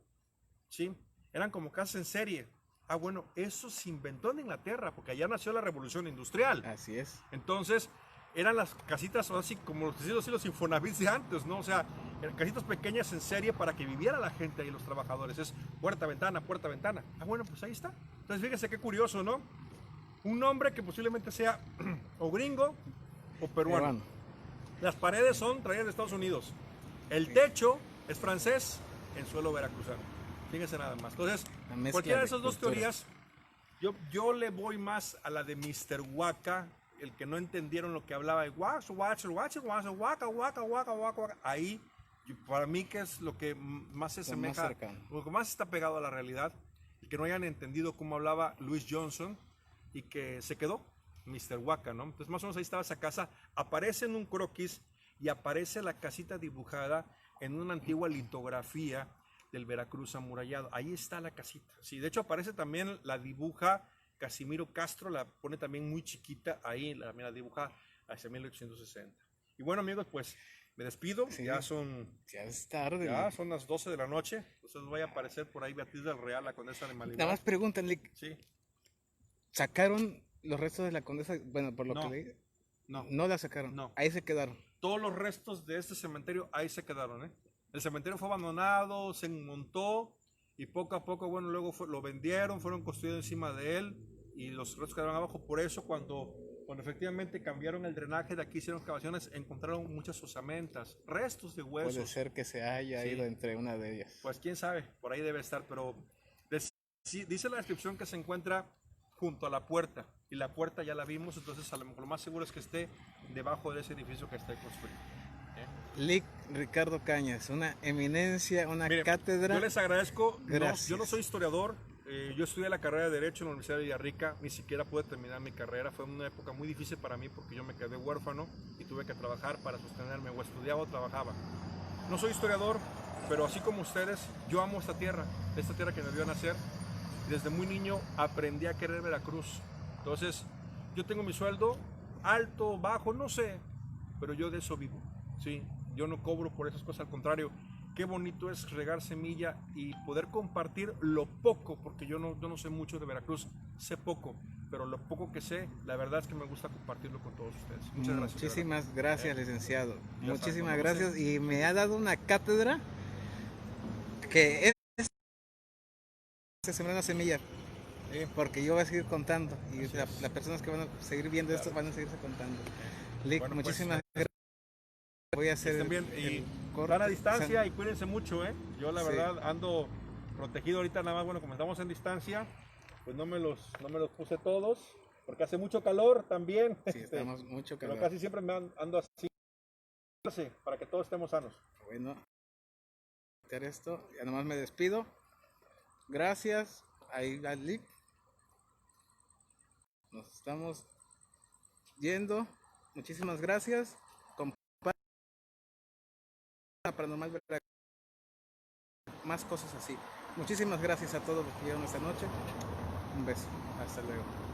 Sí, eran como casas en serie. Ah, bueno, eso se inventó en Inglaterra, porque allá nació la revolución industrial. Así es. Entonces, eran las casitas, así como los Infonavits de antes, ¿no? O sea, eran casitas pequeñas en serie para que viviera la gente y los trabajadores. Es puerta, ventana, puerta, ventana. Ah, bueno, pues ahí está. Entonces, fíjense qué curioso, ¿no? Un nombre que posiblemente sea o gringo o peruano. Las paredes son traídas de Estados Unidos. El techo es francés en suelo veracruzano. Fíjense nada más. Entonces, cualquiera de esas dos teorías, yo le voy más a la de Mr. Huaca, el que no entendieron lo que hablaba de ahí, para mí que es lo que más se asemeja, lo que más está pegado a la realidad, y que no hayan entendido cómo hablaba Louis Johnson y que se quedó Mr. Huaca, ¿no? Entonces más o menos ahí estaba esa casa, aparece en un croquis y aparece la casita dibujada en una antigua litografía del Veracruz amurallado. Ahí está la casita. Sí, de hecho aparece también, la dibuja Casimiro Castro, la pone también muy chiquita ahí, la dibuja hacia 1860. Y bueno, amigos, pues me despido. Sí, ya es tarde. Ya son las 12 de la noche. Entonces voy a aparecer por ahí Beatriz del Real, la condesa de Malibú. Nada más pregúntale. Sí. ¿Sacaron los restos de la condesa? Bueno, por lo que leí. No la sacaron. No. Ahí se quedaron. Todos los restos de este cementerio ahí se quedaron, ¿eh? El cementerio fue abandonado, se montó y poco a poco, bueno, luego lo vendieron, fueron construidos encima de él y los restos quedaron abajo. Por eso cuando efectivamente cambiaron el drenaje de aquí, hicieron excavaciones, encontraron muchas osamentas, restos de huesos. Puede ser que se haya ido entre una de ellas. Pues quién sabe, por ahí debe estar, pero dice la descripción que se encuentra junto a la puerta, y la puerta ya la vimos, entonces a lo mejor lo más seguro es que esté debajo de ese edificio que está construido. Lic Ricardo Cañas, una eminencia, una Mire, cátedra. Yo les agradezco. Gracias. Yo no soy historiador, yo estudié la carrera de Derecho en la Universidad de Villarrica, ni siquiera pude terminar mi carrera, fue una época muy difícil para mí porque yo me quedé huérfano y tuve que trabajar para sostenerme, o estudiaba o trabajaba. No soy historiador, pero así como ustedes, yo amo esta tierra que me vio nacer. Desde muy niño aprendí a querer Veracruz. Entonces, yo tengo mi sueldo, alto, bajo, no sé, pero yo de eso vivo, ¿sí? Yo no cobro por esas cosas, al contrario. Qué bonito es regar semilla y poder compartir lo poco, porque yo no sé mucho de Veracruz, sé poco, pero lo poco que sé, la verdad es que me gusta compartirlo con todos ustedes. Muchas gracias. Muchísimas gracias, licenciado. Muchísimas gracias, y me ha dado una cátedra que se sembró una semilla, porque yo voy a seguir contando y las personas que van a seguir viendo esto van a seguirse contando. Lic, bueno, muchísimas gracias. Voy a hacer también y van a distancia y cuídense mucho, ¿eh? Yo la verdad ando protegido ahorita, nada más, bueno, como estamos en distancia, pues no me los puse todos, porque hace mucho calor también. Sí, estamos mucho calor. Pero casi siempre ando así, para que todos estemos sanos. Bueno, esto, ya nomás me despido. Gracias. Ahí va el link. Nos estamos yendo. Muchísimas gracias. Compartan Paranormal Veracruz. Más cosas así. Muchísimas gracias a todos los que vieron esta noche. Un beso. Hasta luego.